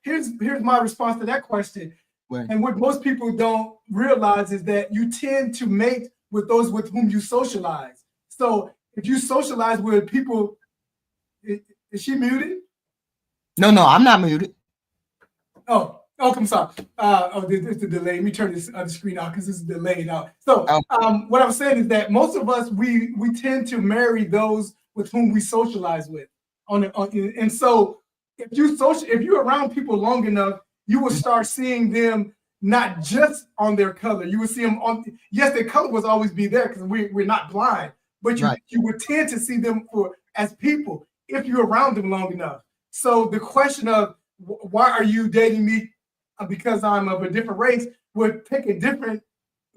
Here's my response to that question. Right. And what most people don't realize is that you tend to mate with those with whom you socialize. So if you socialize with people, is she muted? No, I'm not muted. Oh, I'm sorry. It's the delay. Let me turn this other screen out because it's delayed out. So what I'm saying is that most of us, we tend to marry those with whom we socialize with. And so if you're around people long enough, you will start seeing them not just on their color. You will see them on, yes, their color will always be there because we're not blind, but you would tend to see them as people if you're around them long enough. So the question of why are you dating me because I'm of a different race would take a different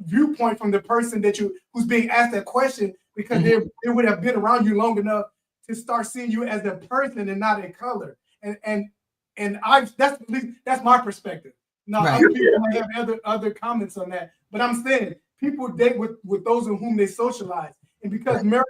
viewpoint from the person who's being asked that question, because they would have been around you long enough to start seeing you as a person and not a color. And that's my perspective. Now, other people might have other comments on that, but I'm saying people date with those in whom they socialize, and because men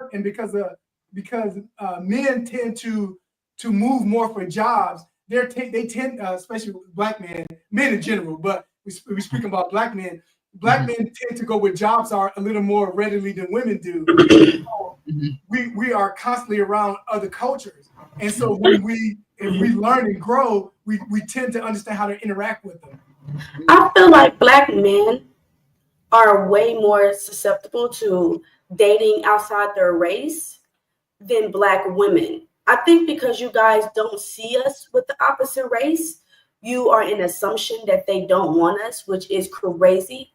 tend to move more for jobs, they tend, especially black men in general, but we speak about black men. Black men tend to go where jobs are a little more readily than women do. So we are constantly around other cultures, and so if we learn and grow, we tend to understand how to interact with them. I feel like black men are way more susceptible to dating outside their race than black women. I think because you guys don't see us with the opposite race, you are in assumption that they don't want us, which is crazy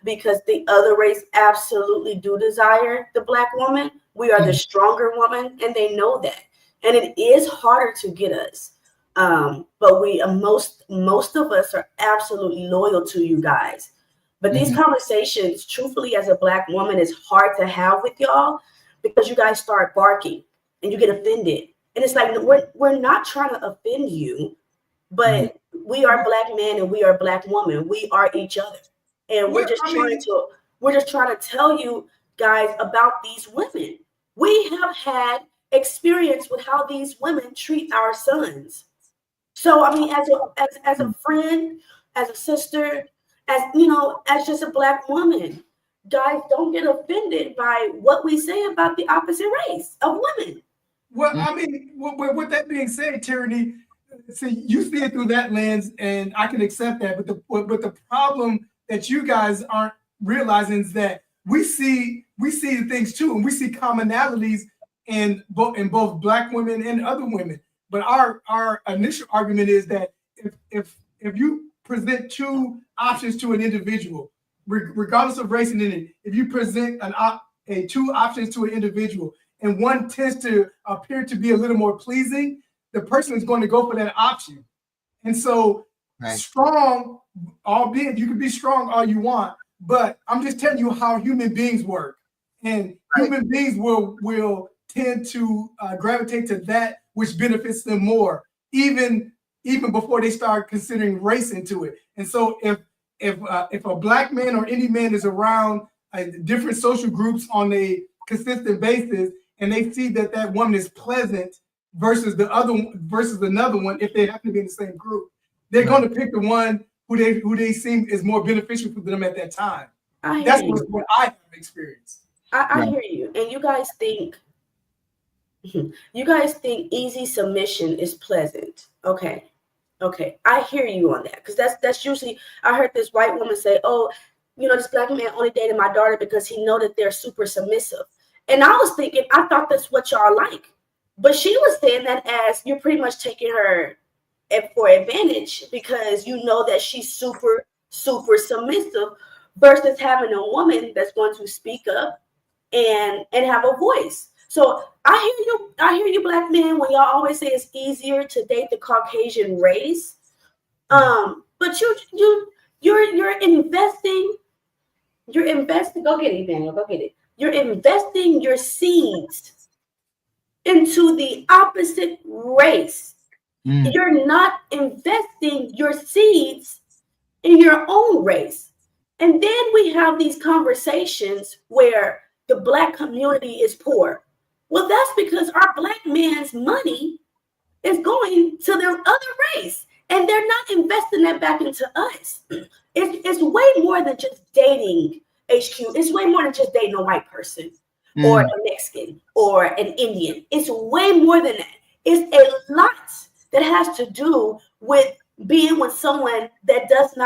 because the other race absolutely do desire the Black woman. We are the stronger woman, and they know that. And it is harder to get us. But we most of us are absolutely loyal to you guys. But these conversations, truthfully, as a Black woman, is hard to have with y'all because you guys start barking and you get offended. And it's like, we're not trying to offend you, but we are Black men and we are Black women. We are each other. And we're just trying to tell you guys about these women. We have had experience with how these women treat our sons. So I mean, as a friend, as a sister, as you know, as just a Black woman, guys, don't get offended by what we say about the opposite race of women. Well, I mean, with that being said, Tyranny, see, you see it through that lens, and I can accept that. But the problem that you guys aren't realizing is that we see things too, and we see commonalities in both Black women and other women. But our initial argument is that if you present two options to an individual, regardless of race and identity, if you present two options to an individual, and one tends to appear to be a little more pleasing, the person is going to go for that option. And so strong, albeit you can be strong all you want, but I'm just telling you how human beings work. And human beings will tend to gravitate to that which benefits them more, even before they start considering race into it. And so if a Black man or any man is around different social groups on a consistent basis, and they see that woman is pleasant versus another one, if they happen to be in the same group, they're going to pick the one who they seem is more beneficial for them at that time. That's what I have experienced. I hear you, and you guys think easy submission is pleasant. Okay, I hear you on that, because that's usually, I heard this white woman say, oh, you know, this Black man only dated my daughter because he know that they're super submissive. And I was thinking, I thought that's what y'all like. But she was saying that as you're pretty much taking her for advantage because you know that she's super, super submissive versus having a woman that's going to speak up and have a voice. So I hear you, Black men, when y'all always say it's easier to date the Caucasian race. But you're investing. Go get it, Daniel. Go get it. You're investing your seeds into the opposite race. You're not investing your seeds in your own race. And then we have these conversations where the Black community is poor. Well, that's because our Black man's money is going to their other race, and they're not investing that back into us. It's way more than just dating HQ. It's way more than just dating a white person or a Mexican or an Indian. It's way more than that. It's a lot that has to do with being with someone that doesn't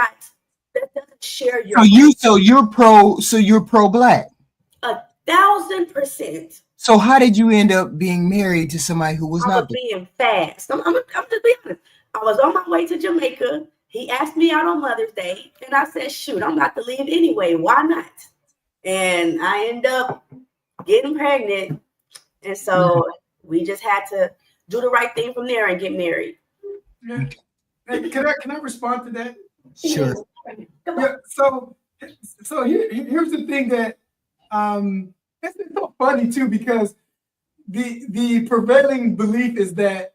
share your. So you're pro Black. 1,000%. So how did you end up being married to somebody who was not being fast? I'm just being honest. I was on my way to Jamaica. He asked me out on Mother's Day, and I said, shoot, I'm about to leave anyway. Why not? And I end up getting pregnant. And so we just had to do the right thing from there and get married. Yeah. Can I respond to that? Sure. Yeah, so here's the thing that it's so funny too, because the prevailing belief is that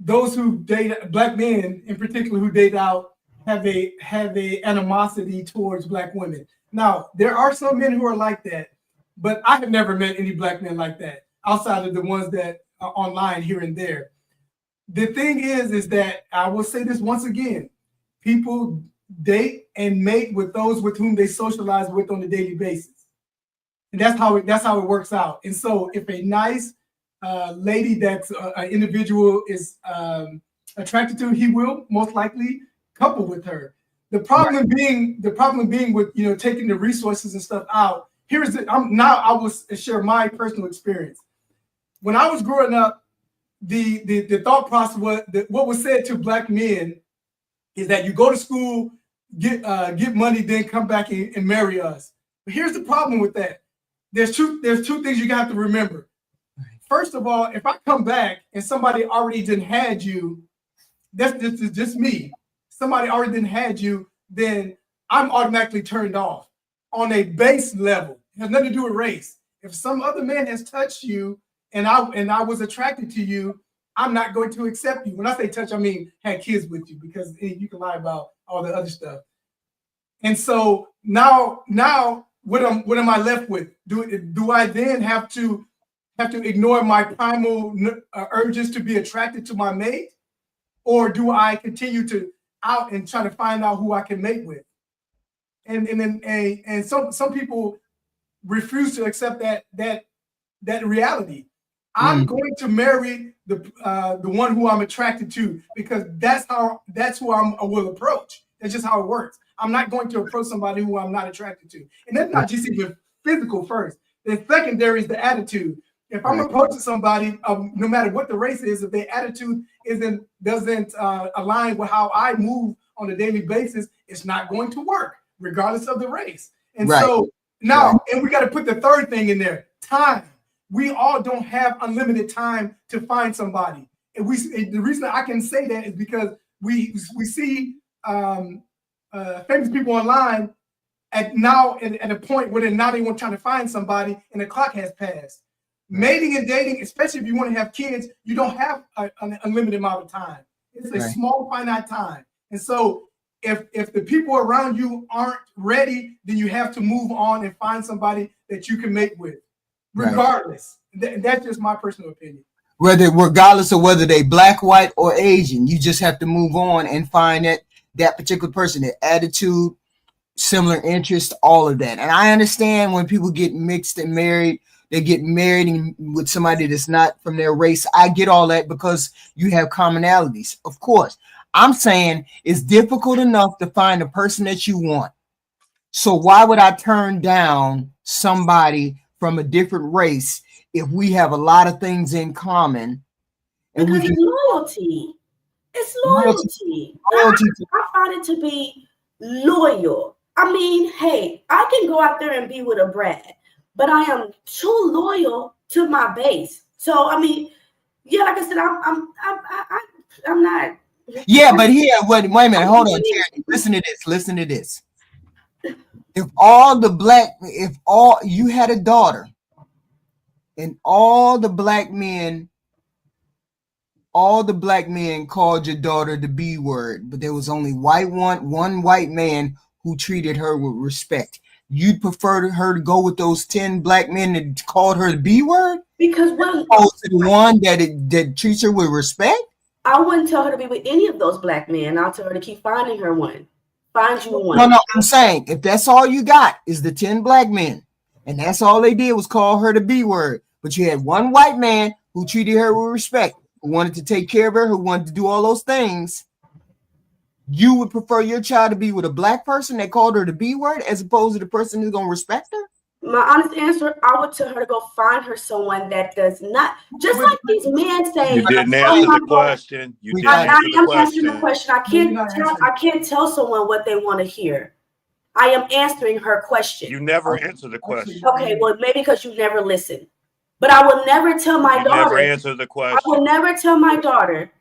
those who date Black men in particular who date out have a animosity towards Black women. Now, there are some men who are like that, but I have never met any Black men like that outside of the ones that are online here and there. The thing is that I will say this once again, people date and mate with those with whom they socialize with on a daily basis. And that's how it works out. And so if a nice lady that's an individual is attracted to, he will most likely couple with her. The problem being with taking the resources and stuff out. I will share my personal experience. when I was growing up, the thought process was that what was said to black men is that you go to school, get money, then come back and marry us. But here's the problem with that. There's two things you have to remember. First of all, if I come back and somebody already didn't had you, that's just me. Somebody already didn't had you, then I'm automatically turned off on a base level. It has nothing to do with race. If some other man has touched you and I was attracted to you, I'm not going to accept you. When I say touch, I mean had kids with you, because you can lie about all the other stuff. And so now what am I left with? Do I then have to ignore my primal urges to be attracted to my mate, or do I continue to out and try to find out who I can mate with? And some people refuse to accept that reality. I'm going to marry the one who I'm attracted to, because that's who I will approach. That's just how it works. I'm not going to approach somebody who I'm not attracted to. And that's not just even physical first. The secondary is the attitude. If I'm approaching somebody, no matter what the race is, if their attitude doesn't align with how I move on a daily basis, it's not going to work, regardless of the race. And so now, and we got to put the third thing in there: time. We all don't have unlimited time to find somebody. And the reason I can say that is because we see famous people online at a point where they want trying to find somebody and the clock has passed. Mating and dating, especially if you want to have kids, you don't have an unlimited amount of time. It's a small, finite time. And so if the people around you aren't ready, then you have to move on and find somebody that you can mate with, regardless. That's just my personal opinion. Regardless of whether they black, white, or Asian, you just have to move on and find that particular person, their attitude, similar interest, all of that. And I understand when people get mixed and married, they get married with somebody that's not from their race. I get all that because you have commonalities. Of course, I'm saying it's difficult enough to find the person that you want. So why would I turn down somebody from a different race if we have a lot of things in common? And because it's loyalty. It's loyalty. I find it to be loyal. I mean, hey, I can go out there and be with a Brad, but I am too loyal to my base. So I mean, yeah, like I said, I'm not. Yeah, but here, wait a minute, hold on, Terry. Listen to this. If you had a daughter, and all the black men called your daughter the B word, but there was only one white man who treated her with respect, you'd prefer her to go with those 10 black men that called her the B word? Because opposed to the one that treats her with respect? I wouldn't tell her to be with any of those black men. I'll tell her to keep finding her one. Find you one. No, I'm saying if that's all you got is the 10 black men, and that's all they did was call her the B word, but you had one white man who treated her with respect, who wanted to take care of her, who wanted to do all those things, you would prefer your child to be with a black person that called her the B word as opposed to the person who's going to respect her? My honest answer, I would tell her to go find her someone that does not, just like these men say. You didn't answer the question. I am answering the question. I can't tell someone what they want to hear. I am answering her question. You never answer the question. Okay, well, maybe because you never listen. But I will never tell my daughter. Never answer the question. I will never tell my daughter,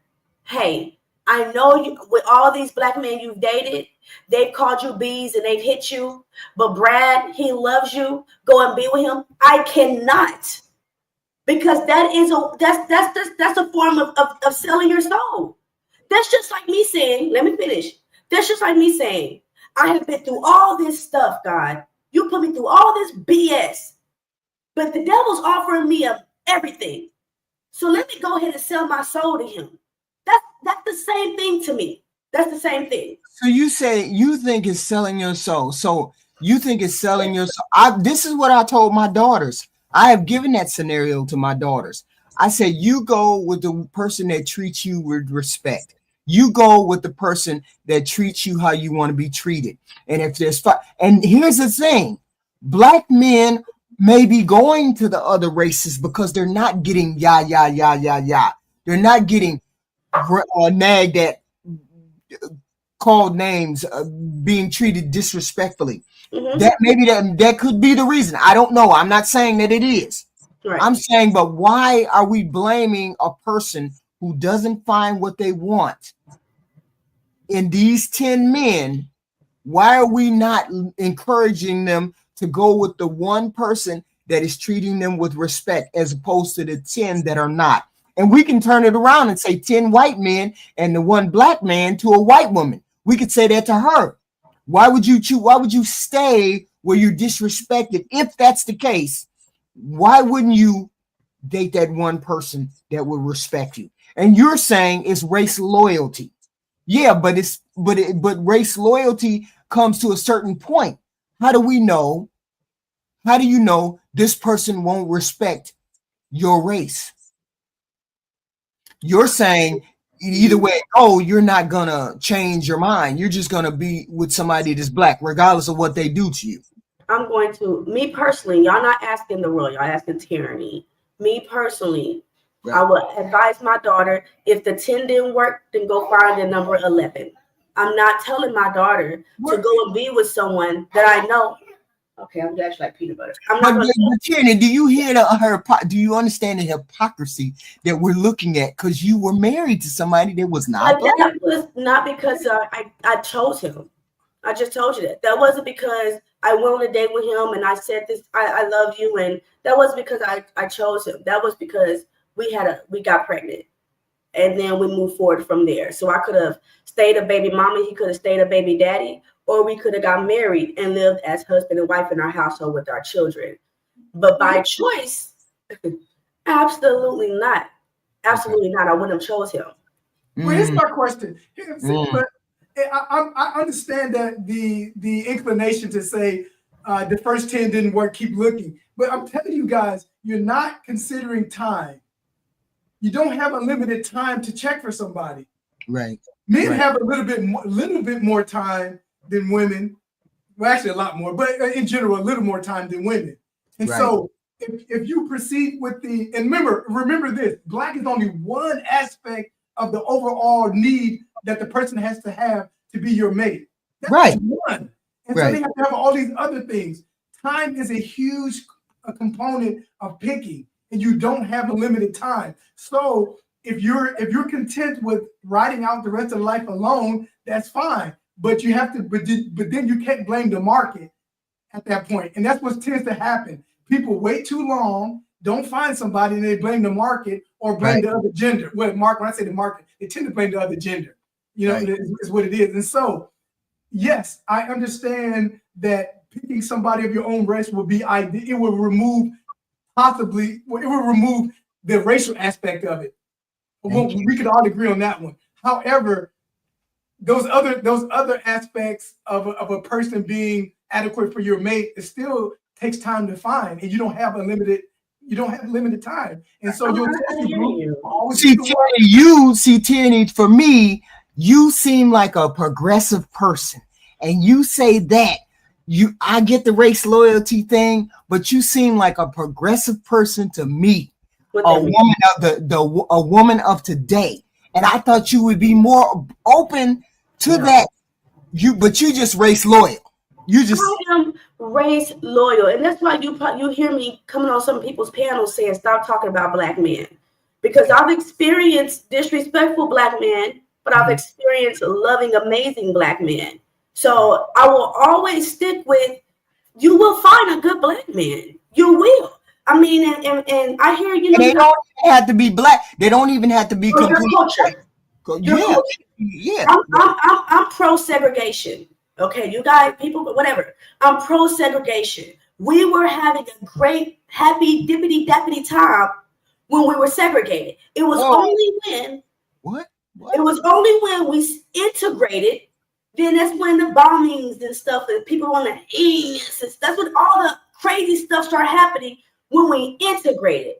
hey, I know you, with all these black men you've dated, they've called you B's and they've hit you, but Brad, he loves you. Go and be with him. I cannot, because that's a form of selling your soul. That's just like me saying, let me finish. That's just like me saying, I have been through all this stuff, God. You put me through all this BS, but the devil's offering me everything. So let me go ahead and sell my soul to him. That's the same thing to me. That's the same thing. So you say you think it's selling your soul. So you think it's selling your soul. This is what I told my daughters. I have given that scenario to my daughters. I said, you go with the person that treats you with respect. You go with the person that treats you how you want to be treated. And if there's and here's the thing, black men maybe going to the other races because they're not getting They're not getting nagged at, called names, being treated disrespectfully. That maybe that could be the reason. I don't know. I'm not saying that it is. Right. I'm saying, but why are we blaming a person who doesn't find what they want in these 10 men? Why are we not encouraging them to go with the one person that is treating them with respect as opposed to the 10 that are not? And we can turn it around and say 10 white men and the one black man to a white woman. We could say that to her. Why would you choose? Why would you stay where you're disrespected? If that's the case, why wouldn't you date that one person that would respect you? And you're saying it's race loyalty. Yeah, but race loyalty comes to a certain point. How do we know? How do you know this person won't respect your race? You're saying either way, oh, you're not gonna change your mind. You're just gonna be with somebody that's black, regardless of what they do to you. I'm going to, me personally, y'all not asking the world, y'all asking tyranny. Me personally, right. I would advise my daughter, if the 10 didn't work, then go find the number 11. I'm not telling my daughter to go and be with someone that I know. Okay, I'm actually like peanut butter. I'm not but Tyranny, do you hear her? Do you understand the hypocrisy that we're looking at? Because you were married to somebody that was not black. That was not because I chose him. I just told you that. That wasn't because I went on a date with him and I said this, I love you. And that wasn't because I chose him. That was because we got pregnant. And then we moved forward from there. So I could have stayed a baby mama. He could have stayed a baby daddy. Or we could have got married and lived as husband and wife in our household with our children. But by choice, absolutely not. Absolutely not. I wouldn't have chose him. Well, here's my question. But I understand that the inclination to say the first 10 didn't work, keep looking. But I'm telling you guys, you're not considering time. You don't have a limited time to check for somebody. Right. Men have a little bit more time than women. Well, actually a lot more, but in general, a little more time than women. And so if you proceed with and remember this, black is only one aspect of the overall need that the person has to have to be your mate. That's one. And so they have to have all these other things. Time is a huge component of picking, and you don't have a limited time. So if you're content with riding out the rest of life alone, that's fine. But you have to, but then you can't blame the market at that point. And that's what tends to happen. People wait too long, don't find somebody, and they blame the market or blame the other gender. Well, when I say the market, they tend to blame the other gender. You know, is what it is. And so, yes, I understand that picking somebody of your own race will be ideal. It will remove the racial aspect of it. We could all agree on that one. However, those other aspects of a person being adequate for your mate, it still takes time to find, and you don't have limited time. And so Tierney, for me, you seem like a progressive person, and you say that I get the race loyalty thing, but you seem like a progressive person to me, a woman of today. And I thought you would be more open to that. But you just race loyal. I am race loyal, and that's why you hear me coming on some people's panels saying stop talking about black men, because I've experienced disrespectful black men, but I've experienced loving, amazing black men. So I will always stick with, you will find a good black man. You will. I mean, and I hear you. They don't have to be black. They don't even have to be complete. Yeah. I'm pro segregation. Okay, you guys, people, whatever. I'm pro segregation. We were having a great, happy, dippity dappity time when we were segregated. It was only when it was only when we integrated. Then that's when the bombings and stuff and people on the east. That's when all the crazy stuff started happening when we integrated.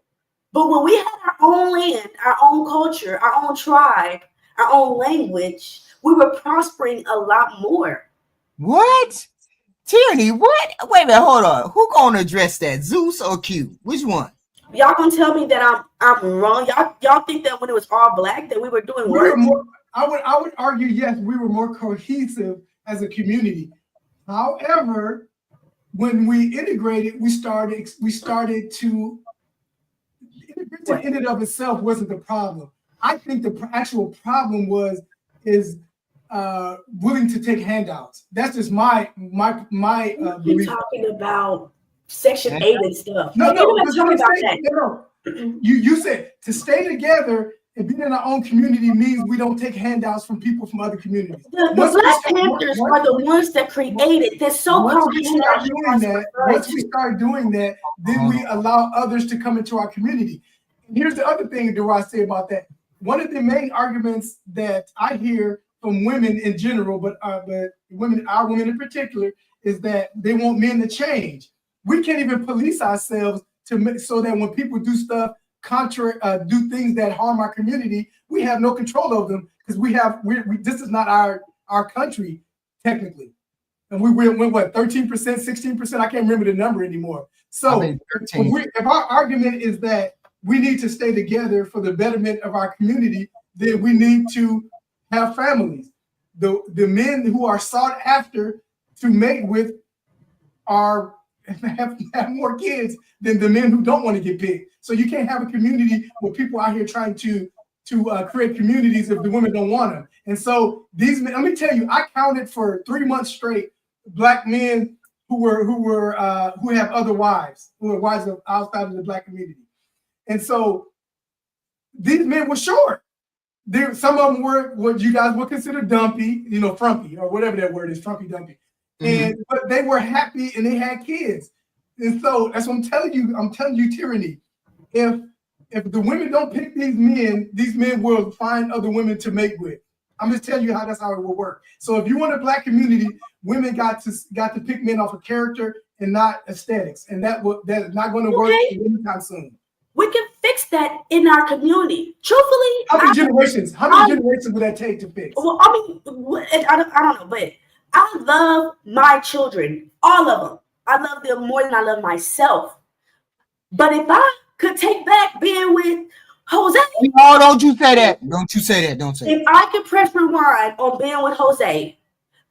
But when we had our own land, our own culture, our own tribe, our own language, we were prospering a lot more. What? Tyranny, what? Wait a minute, hold on. Who gonna address that? Zeus or Q? Which one? Y'all gonna tell me that I'm wrong? Y'all think that when it was all black that we were doing work? I would argue yes, we were more cohesive as a community. However, when we integrated, we started to integration in and of itself wasn't the problem. I think the actual problem is willing to take handouts. That's just my belief. Talking about Section 8 and stuff. No, talking about that. No. You said to stay together and be in our own community means we don't take handouts from people from other communities. The Black Panthers are the ones that created this so-called once we start doing that, then we allow others to come into our community. And here's the other thing that I say about that. One of the main arguments that I hear from women in general, but our women in particular, is that they want men to change. We can't even police ourselves so that when people do stuff do things that harm our community, we have no control over them because this is not our country technically, and we went what 13%, 16%. I can't remember the number anymore. So if our argument is that we need to stay together for the betterment of our community, then we need to have families. The men who are sought after to mate with are have more kids than the men who don't want to get picked. So you can't have a community where people out here trying to create communities if the women don't want them. And so these men, let me tell you, I counted for 3 months straight Black men who have other wives, who are wives of outside of the Black community. And so these men were short. Some of them were what you guys would consider dumpy, frumpy, or whatever that word is, frumpy, dumpy. But they were happy and they had kids. And so that's what I'm telling you, Tyranny. If the women don't pick these men will find other women to mate with. I'm just telling you that's how it will work. So if you want a Black community, women got to pick men off of character and not aesthetics. And that is not going to work anytime soon. We can fix that in our community. Truthfully, how many generations would that take to fix? Well, I mean, I don't know, but I love my children, all of them. I love them more than I love myself. But if I could take back being with Jose, no, don't you say that. Don't you say that. Don't say. If I could press rewind on being with Jose,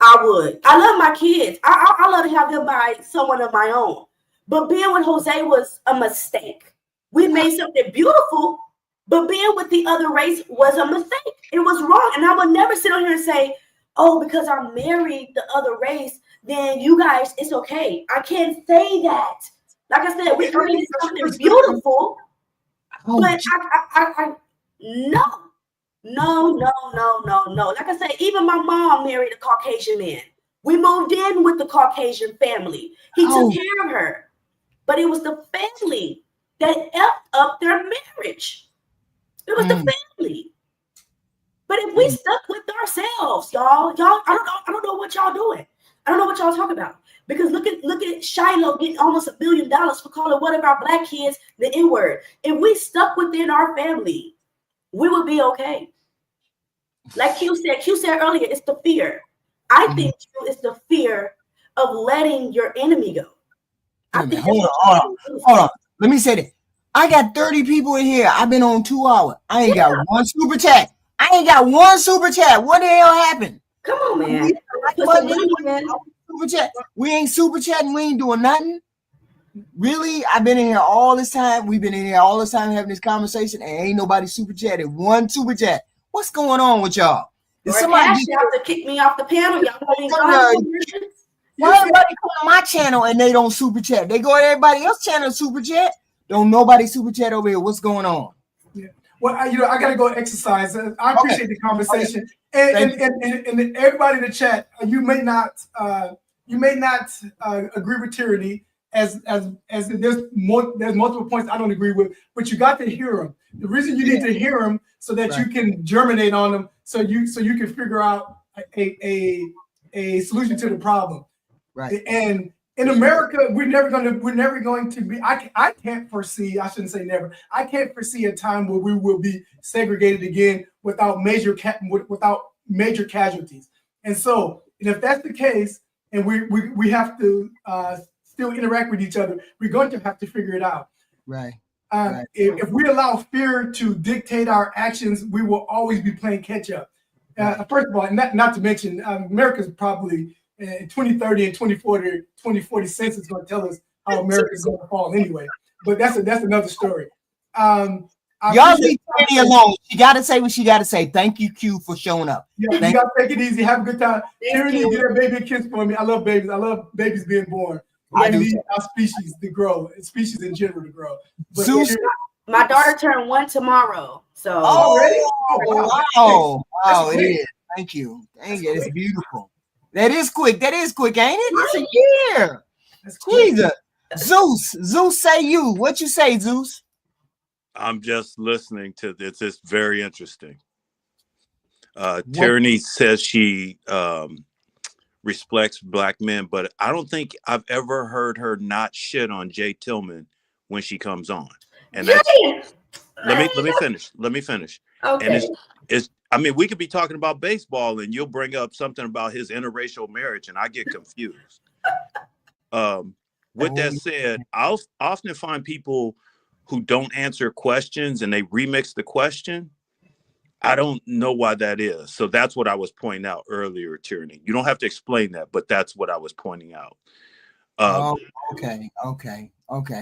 I would. I love my kids. I love to have them by someone of my own. But being with Jose was a mistake. We made something beautiful, but being with the other race was a mistake. It was wrong. And I would never sit on here and say, oh, because I married the other race, then you guys, it's okay. I can't say that. Like I said, we created something beautiful, but no. Like I said, even my mom married a Caucasian man. We moved in with the Caucasian family. He took care of her, but it was the family that effed up their marriage. It was the family. But if we stuck with ourselves, y'all, I don't know what y'all doing. I don't know what y'all talking about. Because look at Shiloh getting almost $1 billion for calling one of our Black kids the N-word. If we stuck within our family, we would be okay. Like Q said earlier, it's the fear. I think it's the fear of letting your enemy go. Hold on. Let me say that. I got 30 people in here. I've been on 2 hours. I ain't got one super chat. What the hell happened? Come on, man. Super chat. We ain't super chatting. We ain't doing nothing. Really? I've been in here all this time. We've been in here all this time having this conversation, and ain't nobody super chatted. One super chat. What's going on with y'all? Did somebody have to kick me off the panel? Why everybody come to my channel and they don't super chat? They go to everybody else's channel super chat. Don't nobody super chat over here. What's going on? Yeah. Well, I got to go exercise. I appreciate the conversation, and everybody in the chat. You may not agree with Tyranny as there's multiple points I don't agree with, but you got to hear them. The reason you need to hear them so that you can germinate on them, so you can figure out a solution to the problem. Right. And in America, we're never going to be. I can't foresee. I shouldn't say never. I can't foresee a time where we will be segregated again without major casualties. And so, if that's the case, and we have to still interact with each other. We're going to have to figure it out. Right. If we allow fear to dictate our actions, we will always be playing catch up. First of all, not to mention, America's probably in 2030 and 2040 census is going to tell us how America's going to fall anyway. But that's another story. Y'all leave Tierney alone. She got to say what she got to say. Thank you, Q, for showing up. Yeah, you got to take it easy. Have a good time. Tierney, give that baby a kiss for me. I love babies. I love babies being born. We need our species to grow, species in general to grow. Zeus, my daughter turned 1 tomorrow. So already? Wow, it is. Thank you. Dang it, it's beautiful. That is quick, ain't it? It's a year. Jesus. Zeus, say you. What you say, Zeus? I'm just listening to this. It's very interesting. Tierney says she respects black men, but I don't think I've ever heard her not shit on Jay Tillman when she comes on. And that's let me finish. Okay. And it's I mean, we could be talking about baseball and you'll bring up something about his interracial marriage and I get confused. With that said, I'll often find people who don't answer questions and they remix the question. I don't know why that is. So that's what I was pointing out earlier, Tierney. You don't have to explain that, but that's what I was pointing out. Okay.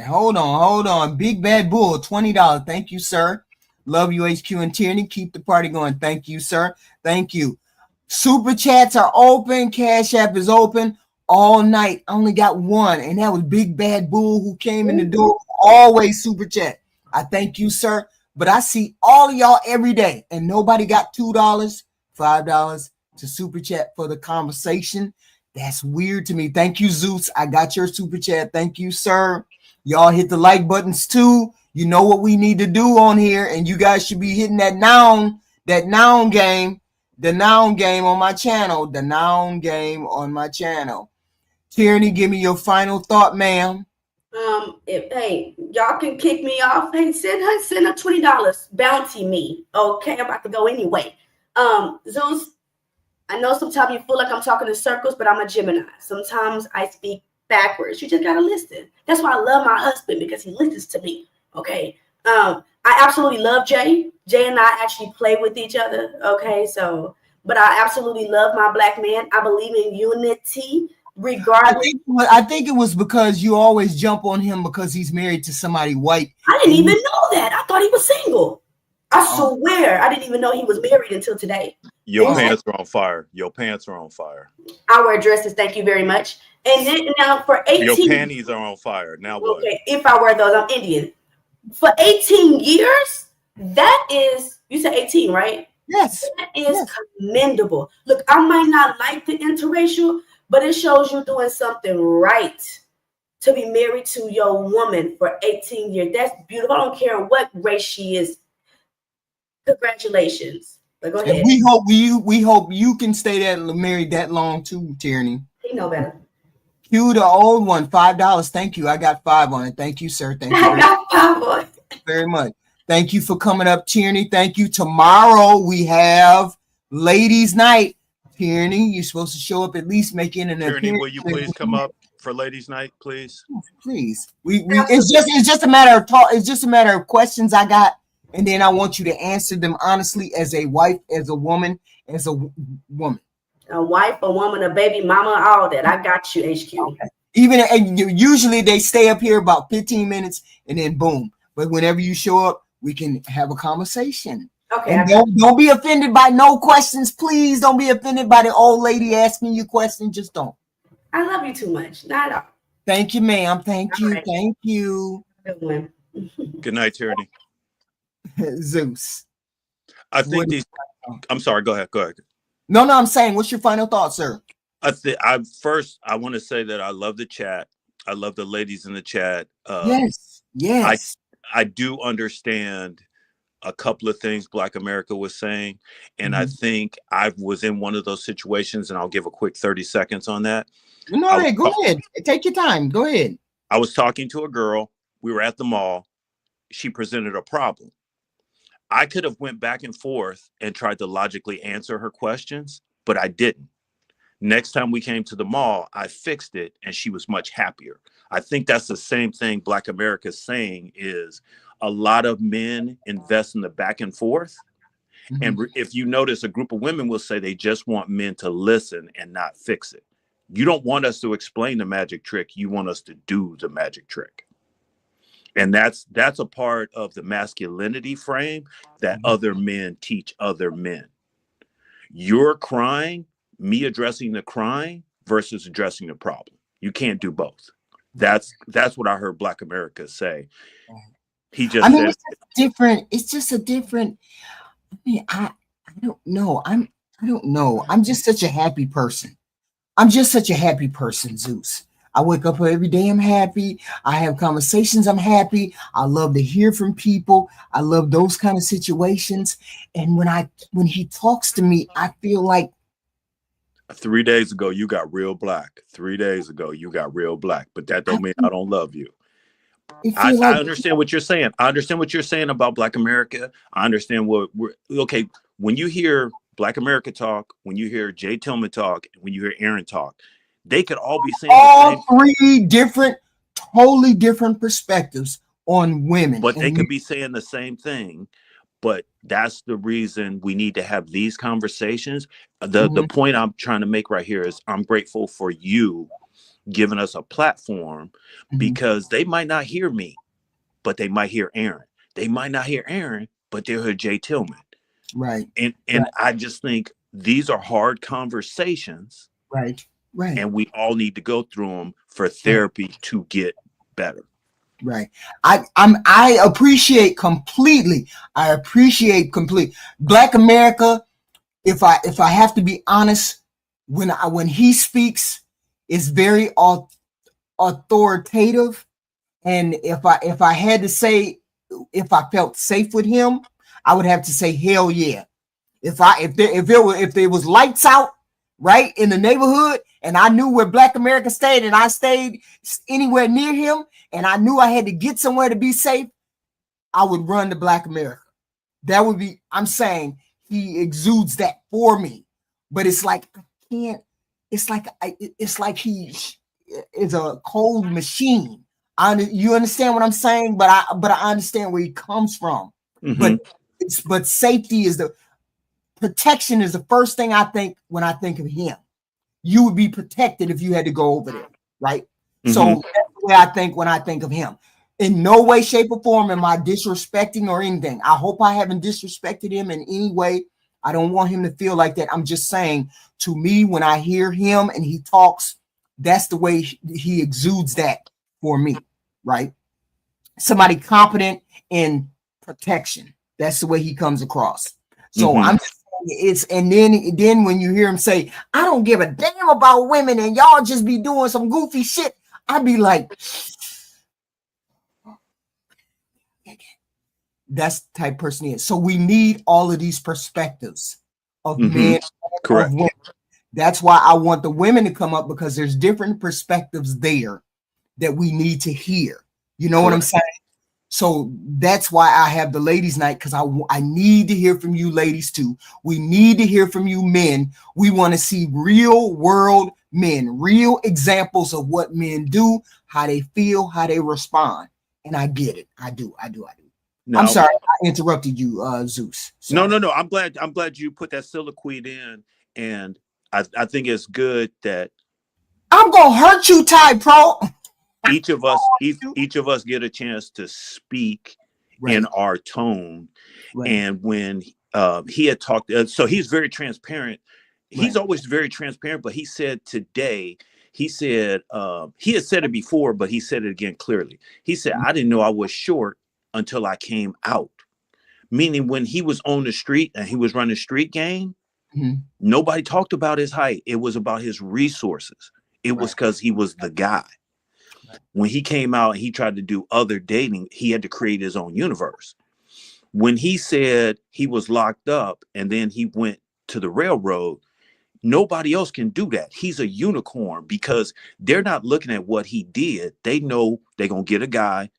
Hold on. Big Bad Bull, $20. Thank you, sir. Love you, HQ and Tierney. Keep the party going. Thank you, sir. Thank you. Super chats are open. Cash App is open all night. I only got one, and that was Big Bad Bull who came in the door. Always super chat. I thank you, sir. But I see all of y'all every day, and nobody got $2, $5 to super chat for the conversation. That's weird to me. Thank you, Zeus. I got your super chat. Thank you, sir. Y'all hit the like buttons too. You know what we need to do on here, and you guys should be hitting that noun game, the noun game on my channel, the noun game on my channel. Tierney, give me your final thought, ma'am. Hey, y'all can kick me off. Hey, send her $20. Bounty me. Okay, I'm about to go anyway. Zeus, I know sometimes you feel like I'm talking in circles, but I'm a Gemini. Sometimes I speak backwards. You just gotta listen. That's why I love my husband, because he listens to me. Okay. I absolutely love Jay. Jay and I actually play with each other. Okay, but I absolutely love my black man. I believe in unity. Regardless, I think it was because you always jump on him because he's married to somebody white. I didn't even know that. I thought he was single. I swear I didn't even know he was married until today. Your pants are on fire. Your pants are on fire. I wear dresses. Thank you very much. And then now for 18, your panties are on fire. Now what? Okay, if I wear those, I'm Indian. For 18 years, that is, you said 18, right? Yes. That is commendable. Look, I might not like the interracial, but it shows you doing something right to be married to your woman for 18 years. That's beautiful. I don't care what race she is. Congratulations. But go ahead. And we hope you can stay married that long too, Tierney. He know better. Cue the old one, $5. Thank you. I got 5 on it. Thank you, sir. Thank you. I got 5 on it. Very much. Thank you for coming up, Tierney. Thank you. Tomorrow we have Ladies' Night. Tierney, you're supposed to show up at least making an appearance. Tierney, will you please come up for Ladies' Night, please? Please. It's just a matter of talk. It's just a matter of questions I got, and then I want you to answer them honestly as a wife, as a woman, as a woman. A wife, a woman, a baby mama, all that. I got you, HQ. Okay. Usually they stay up here about 15 minutes and then boom. But whenever you show up, we can have a conversation. Okay. And don't be offended by no questions, please. Don't be offended by the old lady asking you questions. Just don't. I love you too much. Not at all. Thank you, ma'am. Thank you. Right. Thank you. Good one. Good night, Tierney. Zeus. I think I'm sorry. Go ahead. No, I'm saying, what's your final thought, sir? I want to say that I love the chat. I love the ladies in the chat. Yes. I do understand a couple of things Black America was saying. And I think I was in one of those situations, and I'll give a quick 30 seconds on that. No, go ahead. Take your time. Go ahead. I was talking to a girl. We were at the mall. She presented a problem. I could have went back and forth and tried to logically answer her questions, but I didn't. Next time we came to the mall, I fixed it and she was much happier. I think that's the same thing Black America is saying, is a lot of men invest in the back and forth. Mhm. And if you notice, a group of women will say they just want men to listen and not fix it. You don't want us to explain the magic trick. You want us to do the magic trick. And that's a part of the masculinity frame that other men teach other men. You're crying, me addressing the crying versus addressing the problem. You can't do both. That's what I heard Black America say. He just said it's just different. It's just a different. I mean, I don't know. I don't know. I'm just such a happy person. I'm just such a happy person, Zeus. I wake up every day, I'm happy. I have conversations, I'm happy. I love to hear from people. I love those kind of situations. And when he talks to me, I feel like 3 days ago you got real black. 3 days ago you got real black, but that don't mean I don't love you. I understand what you're saying. I understand what you're saying about Black America. I understand what we're okay. When you hear Black America talk, when you hear Jay Tillman talk, and when you hear Aaron talk, they could all be saying all three different, totally different perspectives on women. But they could be saying the same thing. But that's the reason we need to have these conversations. The point I'm trying to make right here is I'm grateful for you giving us a platform, because they might not hear me, but they might hear Aaron. They might not hear Aaron, but they'll hear Jay Tillman. Right. And I just think these are hard conversations. Right. Right. And we all need to go through them for therapy to get better. Right. I appreciate completely. Black America. If I have to be honest, when he speaks, it's very authoritative. And if I had to say, if I felt safe with him, I would have to say hell yeah. If there was lights out right in the neighborhood, and I knew where Black America stayed, and I stayed anywhere near him, and I knew I had to get somewhere to be safe, I would run to Black America. That would be, I'm saying he exudes that for me. But it's like I can't, it's like he is a cold machine. You understand what I'm saying? But I understand where he comes from. But safety is protection is the first thing I think when I think of him. You would be protected if you had to go over there, right? So that's the way I think when I think of him. In no way, shape, or form am I disrespecting or anything. I hope I haven't disrespected him in any way. I don't want him to feel like that. I'm just saying, to me, when I hear him and he talks, that's the way he exudes that for me, right? Somebody competent in protection. That's the way he comes across. So I'm just saying and then when you hear him say, I don't give a damn about women and y'all just be doing some goofy shit, I'd be like, that's the type of person he is. So we need all of these perspectives of men, of women. That's why I want the women to come up, because there's different perspectives there that we need to hear. You know what I'm saying? So that's why I have the ladies' night, because I need to hear from you ladies too. We need to hear from you men. We want to see real world men, real examples of what men do, how they feel, how they respond. And I get it. I do. No, I'm sorry, I interrupted you, Zeus. Sorry. No. I'm glad you put that soliloquy in, and I think it's good that I'm gonna hurt you, Ty Pro. Each of us get a chance to speak in our tone. And when he had talked, so he's very transparent. He's always very transparent, but he said today, he said, he had said it before, but he said it again clearly. He said, I didn't know I was short until I came out. Meaning when he was on the street and he was running street game, nobody talked about his height. It was about his resources. It was because he was the guy. When he came out and he tried to do other dating, he had to create his own universe. When he said he was locked up and then he went to the railroad, nobody else can do that. He's a unicorn, because they're not looking at what he did. They know they're going to get a guy.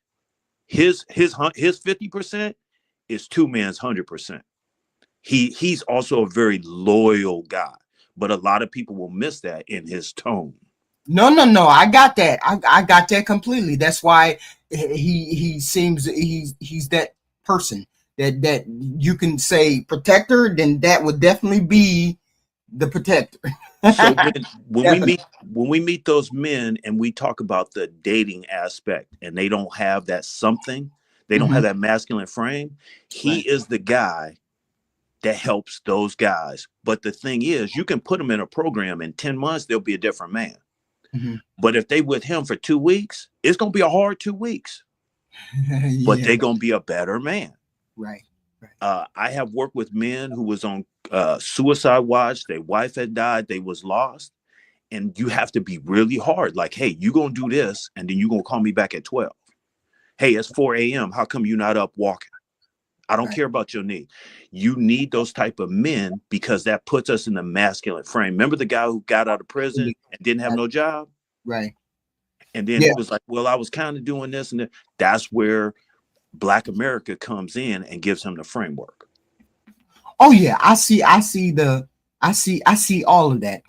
His 50% is two men's 100%. He's also a very loyal guy. but a lot of people will miss that in his tone. No. I got that. I got that completely. That's why he seems he's that person that you can say protector. Then that would definitely be the protector. So when we meet those men and we talk about the dating aspect, and they don't have that something, they don't have that masculine frame. He is the guy that helps those guys. But the thing is, you can put them in a program in 10 months, they'll be a different man. But if they with him for 2 weeks, it's going to be a hard 2 weeks, but they're going to be a better man. Right. I have worked with men who was on suicide watch. Their wife had died. They was lost. And you have to be really hard. Like, hey, you going to do this. And then you going to call me back at 12. Hey, it's 4 a.m. How come you're not up walking? I don't care about your need. You need those type of men because that puts us in the masculine frame. Remember the guy who got out of prison and didn't have no job? Right. And then he was like, well, I was kind of doing this and that. That's where Black America comes in and gives him the framework. Oh yeah, I see all of that. I see all of that.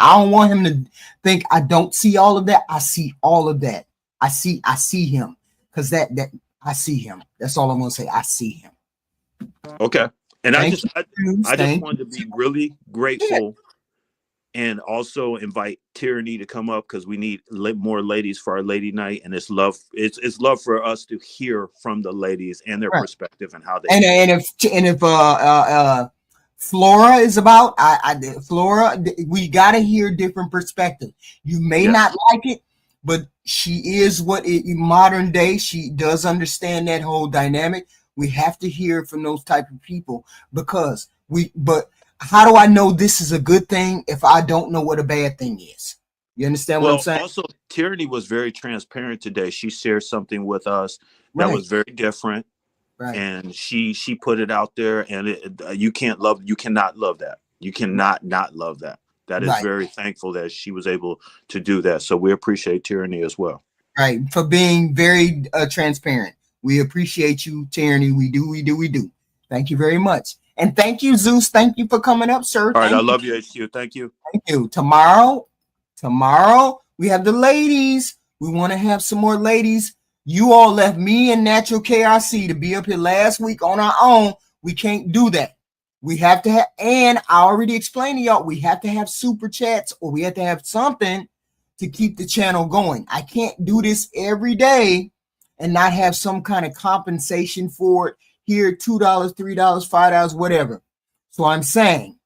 I don't want him to think I don't see all of that. I see all of that. I see him because that I see him. That's all I'm gonna say. I see him. Okay. And I just Thank wanted to be really grateful and also invite Tyranny to come up because we need more ladies for our lady night. And it's love for us to hear from the ladies and their perspective and how they and if Flora is about Flora, we gotta hear different perspective. You may not like it, but she is modern day. She does understand that whole dynamic. We have to hear from those type of people but how do I know this is a good thing if I don't know what a bad thing is? You understand what I'm saying? Also, Tyranny was very transparent today. She shared something with us that was very different. Right. And she put it out there, and you cannot love that. You cannot not love that. That is very thankful that she was able to do that. So we appreciate Tyranny as well. Right. For being very transparent. We appreciate you, Tyranny. We do. Thank you very much. And thank you, Zeus. Thank you for coming up, sir. All right. I love you, HQ. Thank you. Thank you. Tomorrow, we have the ladies. We want to have some more ladies. You all left me and Natural KRC to be up here last week on our own. We can't do that. We have to have, and I already explained to y'all, we have to have super chats or we have to have something to keep the channel going. I can't do this every day and not have some kind of compensation for it. Here, $2, $3, $5, whatever. So I'm saying,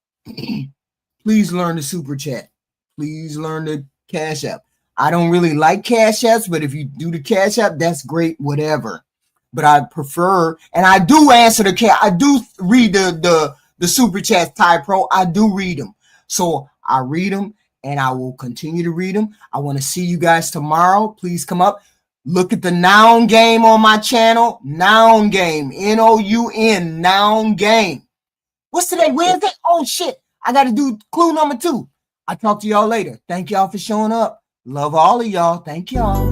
please learn the super chat. Please learn the Cash App. I don't really like Cash Apps, but if you do the Cash App, that's great, whatever. But I prefer, and I do answer I do read the super chats, Ty Pro. I do read them. So I read them and I will continue to read them. I want to see you guys tomorrow. Please come up. Look at the Noun Game on my channel. Noun Game. Noun. Noun Game. What's today? Wednesday? Oh, shit. I got to do clue number 2. I'll talk to y'all later. Thank y'all for showing up. Love all of y'all. Thank y'all.